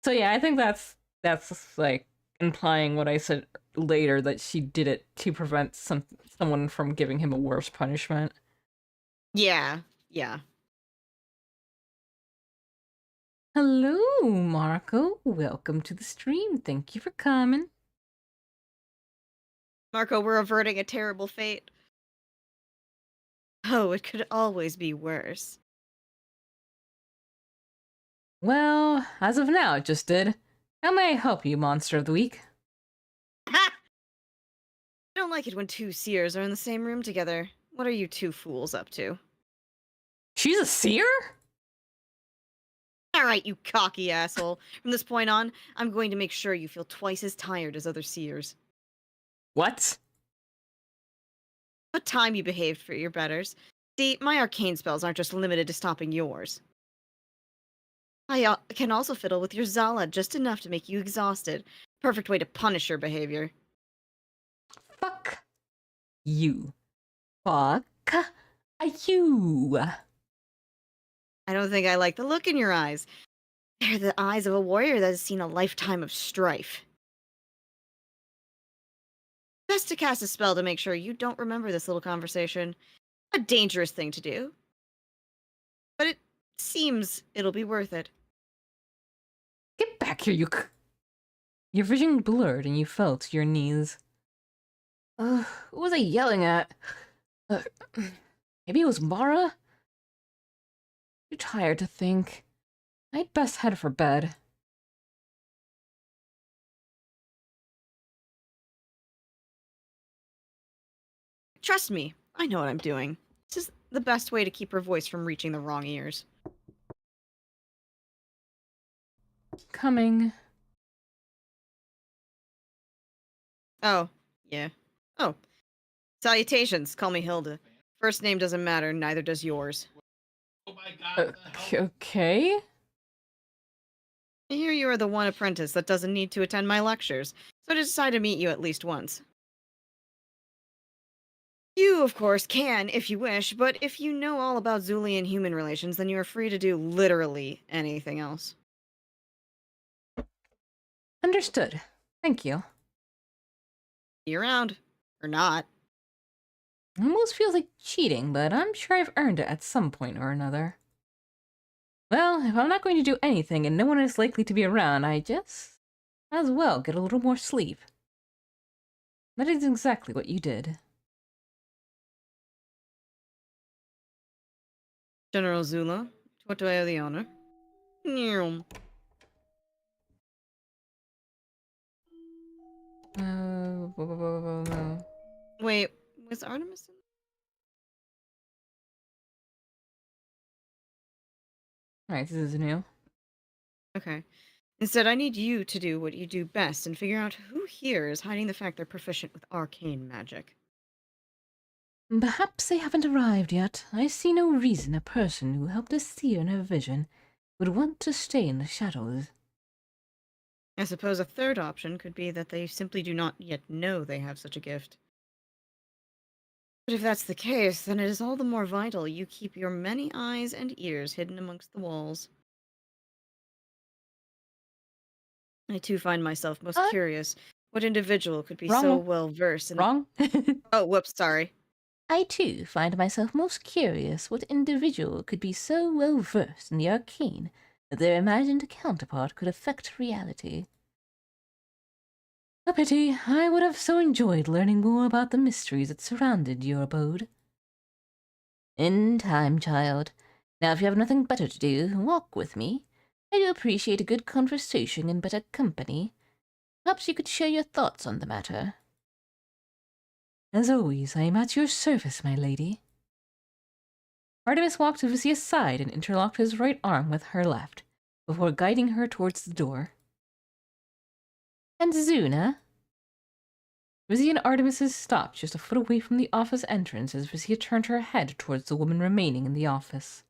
So yeah, I think that's like implying what I said later, that she did it to prevent someone from giving him a worse punishment. Yeah, yeah. Hello, Marco. Welcome to the stream. Thank you for coming. Marco, we're averting a terrible fate. Oh, it could always be worse. Well, as of now, it just did. How may I help you, Monster of the Week? Ha! I don't like it when two seers are in the same room together. What are you two fools up to? She's a seer? Alright, you cocky asshole. From this point on, I'm going to make sure you feel twice as tired as other seers. What? What time you behaved for your betters. See, my arcane spells aren't just limited to stopping yours. I can also fiddle with your Zala just enough to make you exhausted. Perfect way to punish your behavior. Fuck you. Fuck you. I don't think I like the look in your eyes. They're the eyes of a warrior that has seen a lifetime of strife. Best to cast a spell to make sure you don't remember this little conversation. A dangerous thing to do. But it seems it'll be worth it. back here, you Your vision blurred and you fell to your knees. Who was I yelling at? Maybe it was Mara? Too tired to think. I'd best head for bed. Trust me, I know what I'm doing. This is the best way to keep her voice from reaching the wrong ears. Coming. Oh, yeah. Oh. Salutations, call me Hilda. First name doesn't matter, neither does yours. Okay. I hear you are the one apprentice that doesn't need to attend my lectures, so I decided to meet you at least once. You, of course, can if you wish, but if you know all about Zulian human relations, then you are free to do literally anything else. Understood. Thank you. Be around. Or not. Almost feels like cheating, but I'm sure I've earned it at some point or another. Well, if I'm not going to do anything and no one is likely to be around, I just might as well get a little more sleep. That is exactly what you did. General Zula, what do I owe the honor? No. Wait, was Artemis in? Alright, this is new. Okay. Instead, I need you to do what you do best and figure out who here is hiding the fact they're proficient with arcane magic. Perhaps they haven't arrived yet. I see no reason a person who helped us see her in her vision would want to stay in the shadows. I suppose a third option could be that they simply do not yet know they have such a gift. But if that's the case, then it is all the more vital you keep your many eyes and ears hidden amongst the walls. I too find myself most curious what individual could be so well versed in— Wrong? Oh, whoops, sorry. I too find myself most curious what individual could be so well versed in the arcane that their imagined counterpart could affect reality. A pity. I would have so enjoyed learning more about the mysteries that surrounded your abode. In time, child. Now, if you have nothing better to do, walk with me. I do appreciate a good conversation and better company. Perhaps you could share your thoughts on the matter. As always, I am at your service, my lady. Artemis walked to Visia's side and interlocked his right arm with her left, before guiding her towards the door. And Zuna? Visia and Artemis stopped just a foot away from the office entrance as Visia turned her head towards the woman remaining in the office.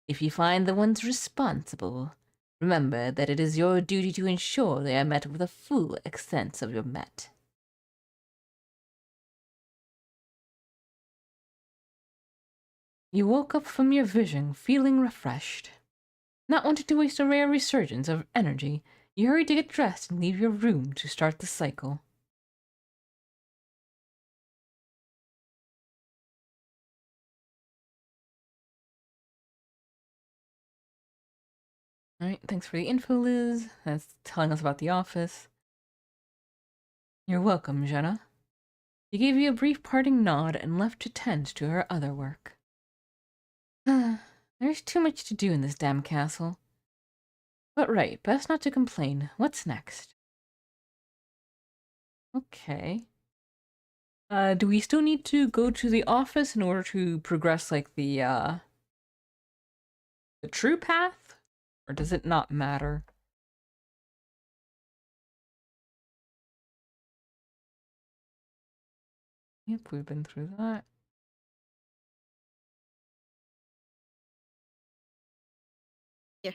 If you find the ones responsible, remember that it is your duty to ensure they are met with a full extent of your met. You woke up from your vision feeling refreshed. Not wanting to waste a rare resurgence of energy, you hurried to get dressed and leave your room to start the cycle. Alright, thanks for the info, Liz. That's telling us about the office. You're welcome, Jenna. She gave you a brief parting nod and left to tend to her other work. There's too much to do in this damn castle. But right, best not to complain. What's next? Okay. Do we still need to go to the office in order to progress, like, the true path? Or does it not matter? Yep, we've been through that. Yeah.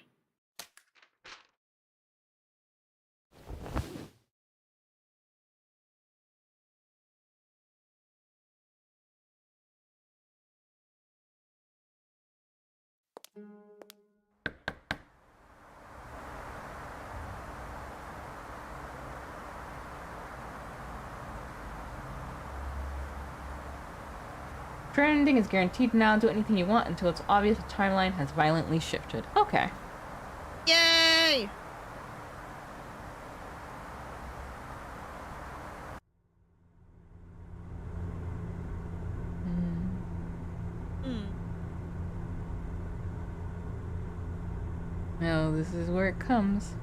Trending is guaranteed now. Do anything you want until it's obvious the timeline has violently shifted. Okay. Yay! Well, this is where it comes.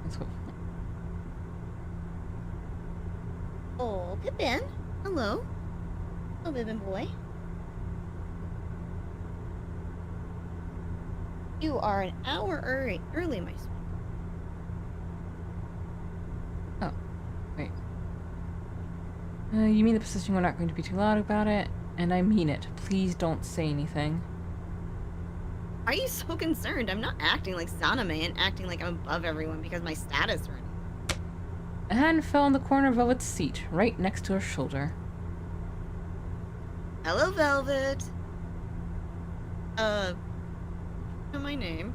Let's hope. Oh, Pippin. Hello. Hello, Pippin boy. You are an hour early, my son. Oh, wait. You mean the position we're not going to be too loud about it? And I mean it. Please don't say anything. Why are you so concerned? I'm not acting like Saname and acting like I'm above everyone because my status or anything. A hand fell on the corner of Velvet's seat, right next to her shoulder. Hello, Velvet. Know my name.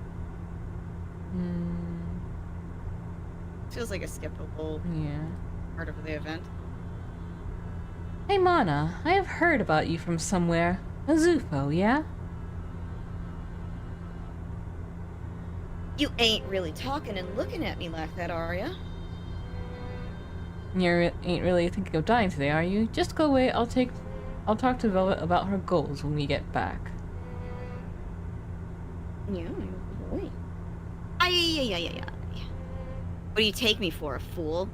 Feels like a skippable part of the event. Hey Mana, I have heard about you from somewhere. A Zufo, yeah? You ain't really talking and looking at me like that, are ya? You ain't really thinking of dying today, are you? Just go away, I'll talk to Velvet about her goals when we get back. Yeah, boy. Yeah. What do you take me for, a fool?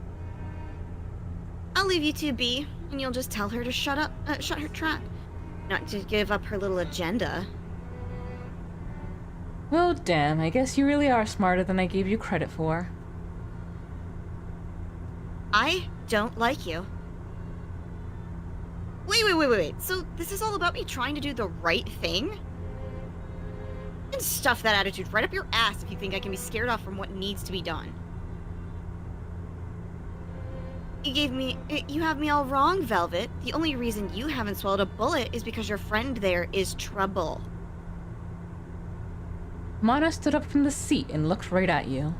I'll leave you two be, and you'll just tell her to shut her trap. Not to give up her little agenda. Well, damn, I guess you really are smarter than I gave you credit for. I don't like you. Wait. So this is all about me trying to do the right thing? You can stuff that attitude right up your ass if you think I can be scared off from what needs to be done. You have me all wrong, Velvet. The only reason you haven't swallowed a bullet is because your friend there is trouble. Mana stood up from the seat and looked right at you.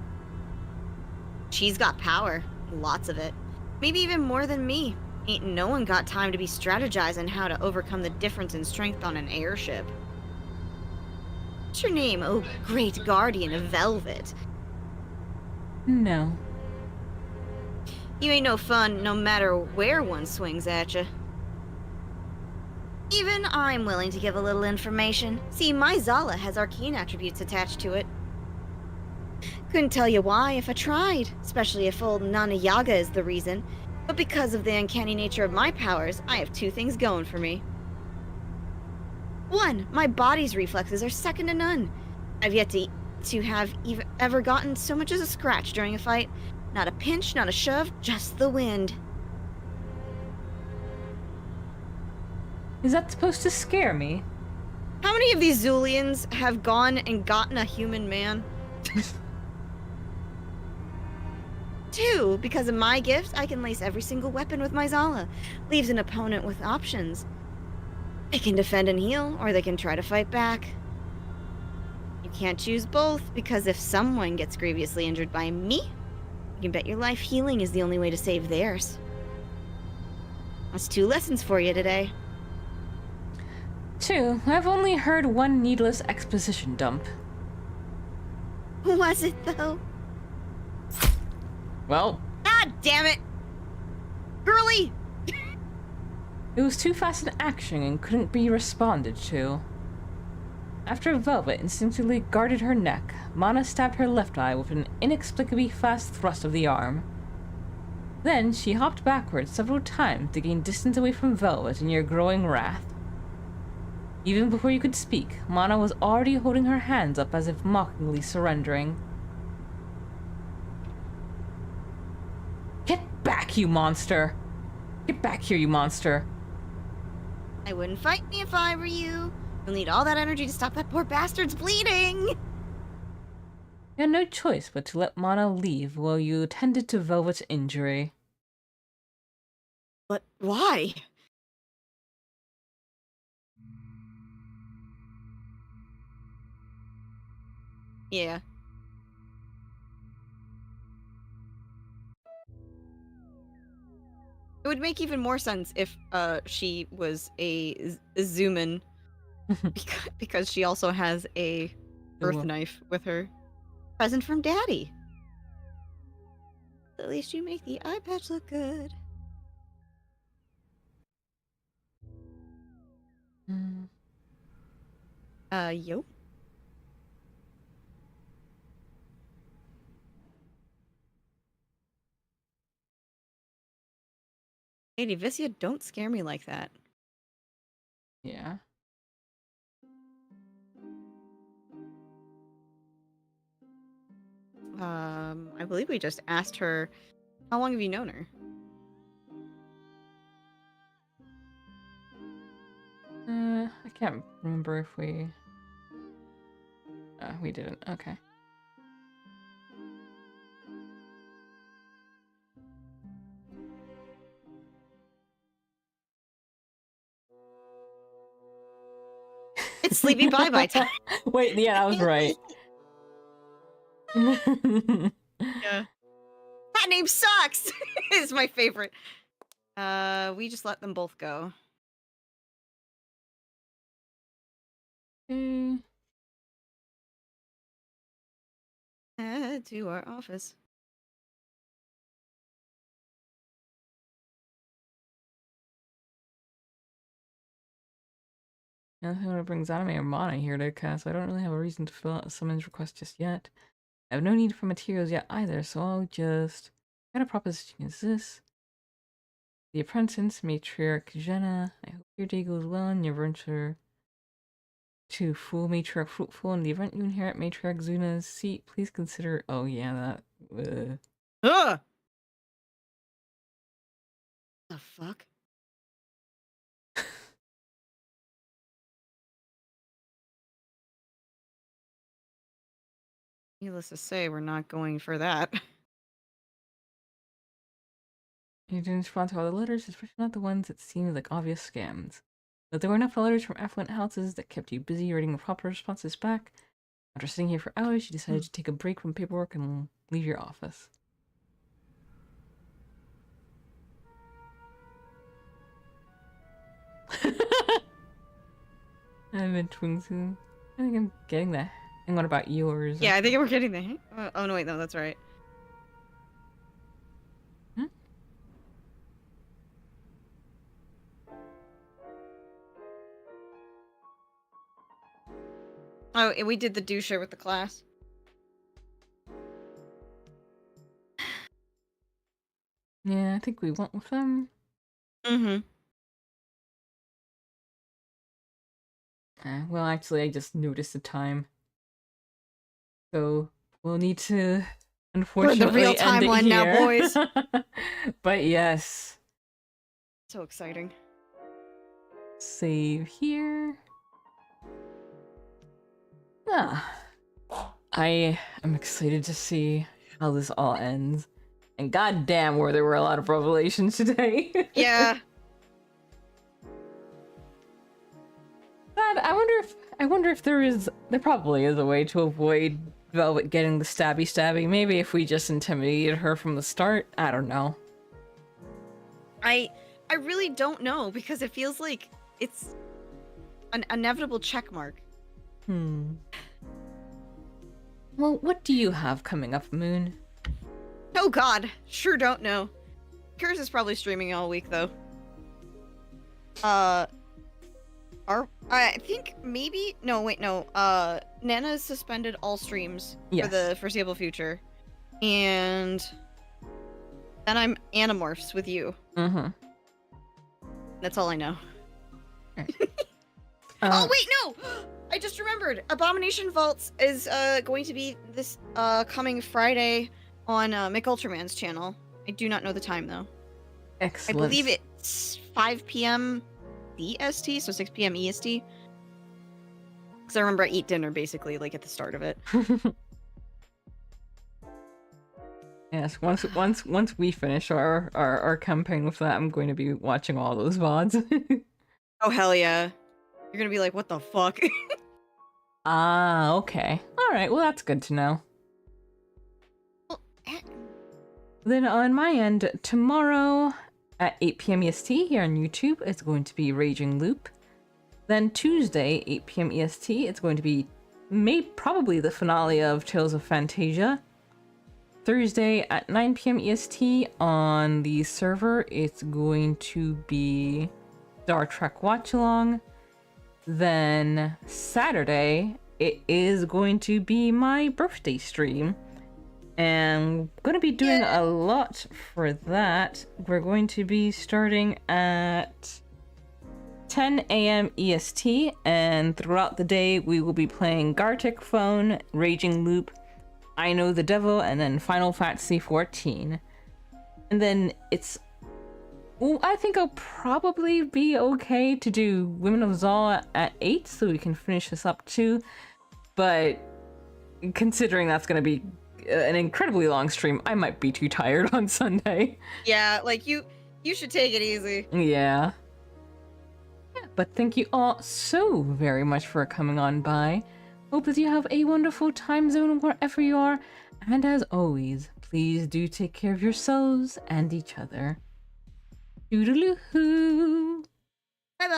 She's got power. Lots of it. Maybe even more than me. Ain't no one got time to be strategizing how to overcome the difference in strength on an airship. What's your name, oh great guardian of Velvet? No. You ain't no fun no matter where one swings at you. Even I'm willing to give a little information. See, my Zala has arcane attributes attached to it. Couldn't tell you why if I tried, especially if old Nana Yaga is the reason. But because of the uncanny nature of my powers, I have two things going for me. One, my body's reflexes are second to none. I've yet to have ever gotten so much as a scratch during a fight. Not a pinch, not a shove, just the wind. Is that supposed to scare me? How many of these Zulians have gone and gotten a human man? Two, because of my gift, I can lace every single weapon with my Zala. Leaves an opponent with options. They can defend and heal, or they can try to fight back. You can't choose both, because if someone gets grievously injured by me, you can bet your life healing is the only way to save theirs. That's 2 lessons for you today. 2. I've only heard one needless exposition dump. Was it, though? Well, God damn it! Girly! it was too fast in action and couldn't be responded to. After Velvet instinctively guarded her neck, Mana stabbed her left eye with an inexplicably fast thrust of the arm. Then she hopped backwards several times to gain distance away from Velvet in your growing wrath. Even before you could speak, Mana was already holding her hands up as if mockingly surrendering. Get back, you monster! Get back here, you monster! I wouldn't fight me if I were you. You'll need all that energy to stop that poor bastard's bleeding! You had no choice but to let Mana leave while you attended to Velvet's injury. But why? Yeah. It would make even more sense if she was a Zuman, because she also has a earth knife with her. Present from Daddy. At least you make the eye patch look good. Yo. Lady Vissia, don't scare me like that. Yeah. I believe we just asked her, how long have you known her? I can't remember if we... we didn't. Okay. It's sleepy bye-bye time. Wait, yeah, I was right. Yeah. That name sucks! It's my favorite. We just let them both go. Head to our office. Nothing that brings Anime or Mana here to cast. I don't really have a reason to fill out a summons request just yet. I have no need for materials yet either, so I'll just... What kind of proposition is this? The apprentice, matriarch Jenna. I hope your day goes well and your venture to fool matriarch fruitful. In the event you inherit matriarch Zuna's seat, please consider... Oh yeah, that... Ugh! The fuck? Needless to say, we're not going for that. You didn't respond to all the letters, especially not the ones that seemed like obvious scams. But there were enough letters from affluent houses that kept you busy writing the proper responses back. After sitting here for hours, you decided to take a break from paperwork and leave your office. I'm in Twingsu. I think I'm getting the hang on about yours. Yeah, I think we're getting the hang. Oh no, wait, no, that's right. Oh, and we did the doucher with the class. Yeah, I think we went with them. Mm-hmm. Well, actually, I just noticed the time. So, we'll need to, unfortunately, we're in the real end it timeline now, here. boys. But yes. So exciting. Save here. I am excited to see how this all ends. And goddamn, where there were a lot of revelations today. Yeah. God, I wonder if there probably is a way to avoid Velvet getting the stabby. Maybe if we just intimidated her from the start. I don't know. I really don't know, because it feels like it's an inevitable check mark. Well, what do you have coming up, Moon? Oh god, sure don't know. Curse is probably streaming all week though. I think maybe Nana's suspended all streams for the foreseeable future. And then I'm Animorphs with you. Mm-hmm. That's all I know. Right. Oh wait, no! I just remembered. Abomination Vaults is going to be this coming Friday on McUltraman's channel. I do not know the time though. Excellent. I believe it's 5 p.m. DST, so 6 p.m. EST. Because I remember I eat dinner basically like at the start of it. Yes, once we finish our campaign with that, I'm going to be watching all those VODs. Oh hell yeah. You're gonna be like, what the fuck? Ah, okay. Alright, well that's good to know. Then on my end, tomorrow at 8 p.m. EST here on YouTube, it's going to be Raging Loop. Then Tuesday, 8 p.m. EST, it's going to be probably the finale of Tales of Fantasia. Thursday at 9 p.m. EST on the server, it's going to be Star Trek Watch Along. then Saturday, it is going to be my birthday stream. And we're going to be doing a lot for that. We're going to be starting at 10 a.m. EST, and throughout the day, we will be playing Gartic Phone, Raging Loop, I Know the Devil, and then Final Fantasy 14. And then it's... Well, I think I'll probably be okay to do Women of Zal at 8, so we can finish this up too. But considering that's going to be an incredibly long stream, I might be too tired on Sunday. Yeah, like you should take it easy. Yeah. But thank you all so very much for coming on by. Hope that you have a wonderful time zone wherever you are. And as always, please do take care of yourselves and each other. Toodaloo-hoo! Bye-bye!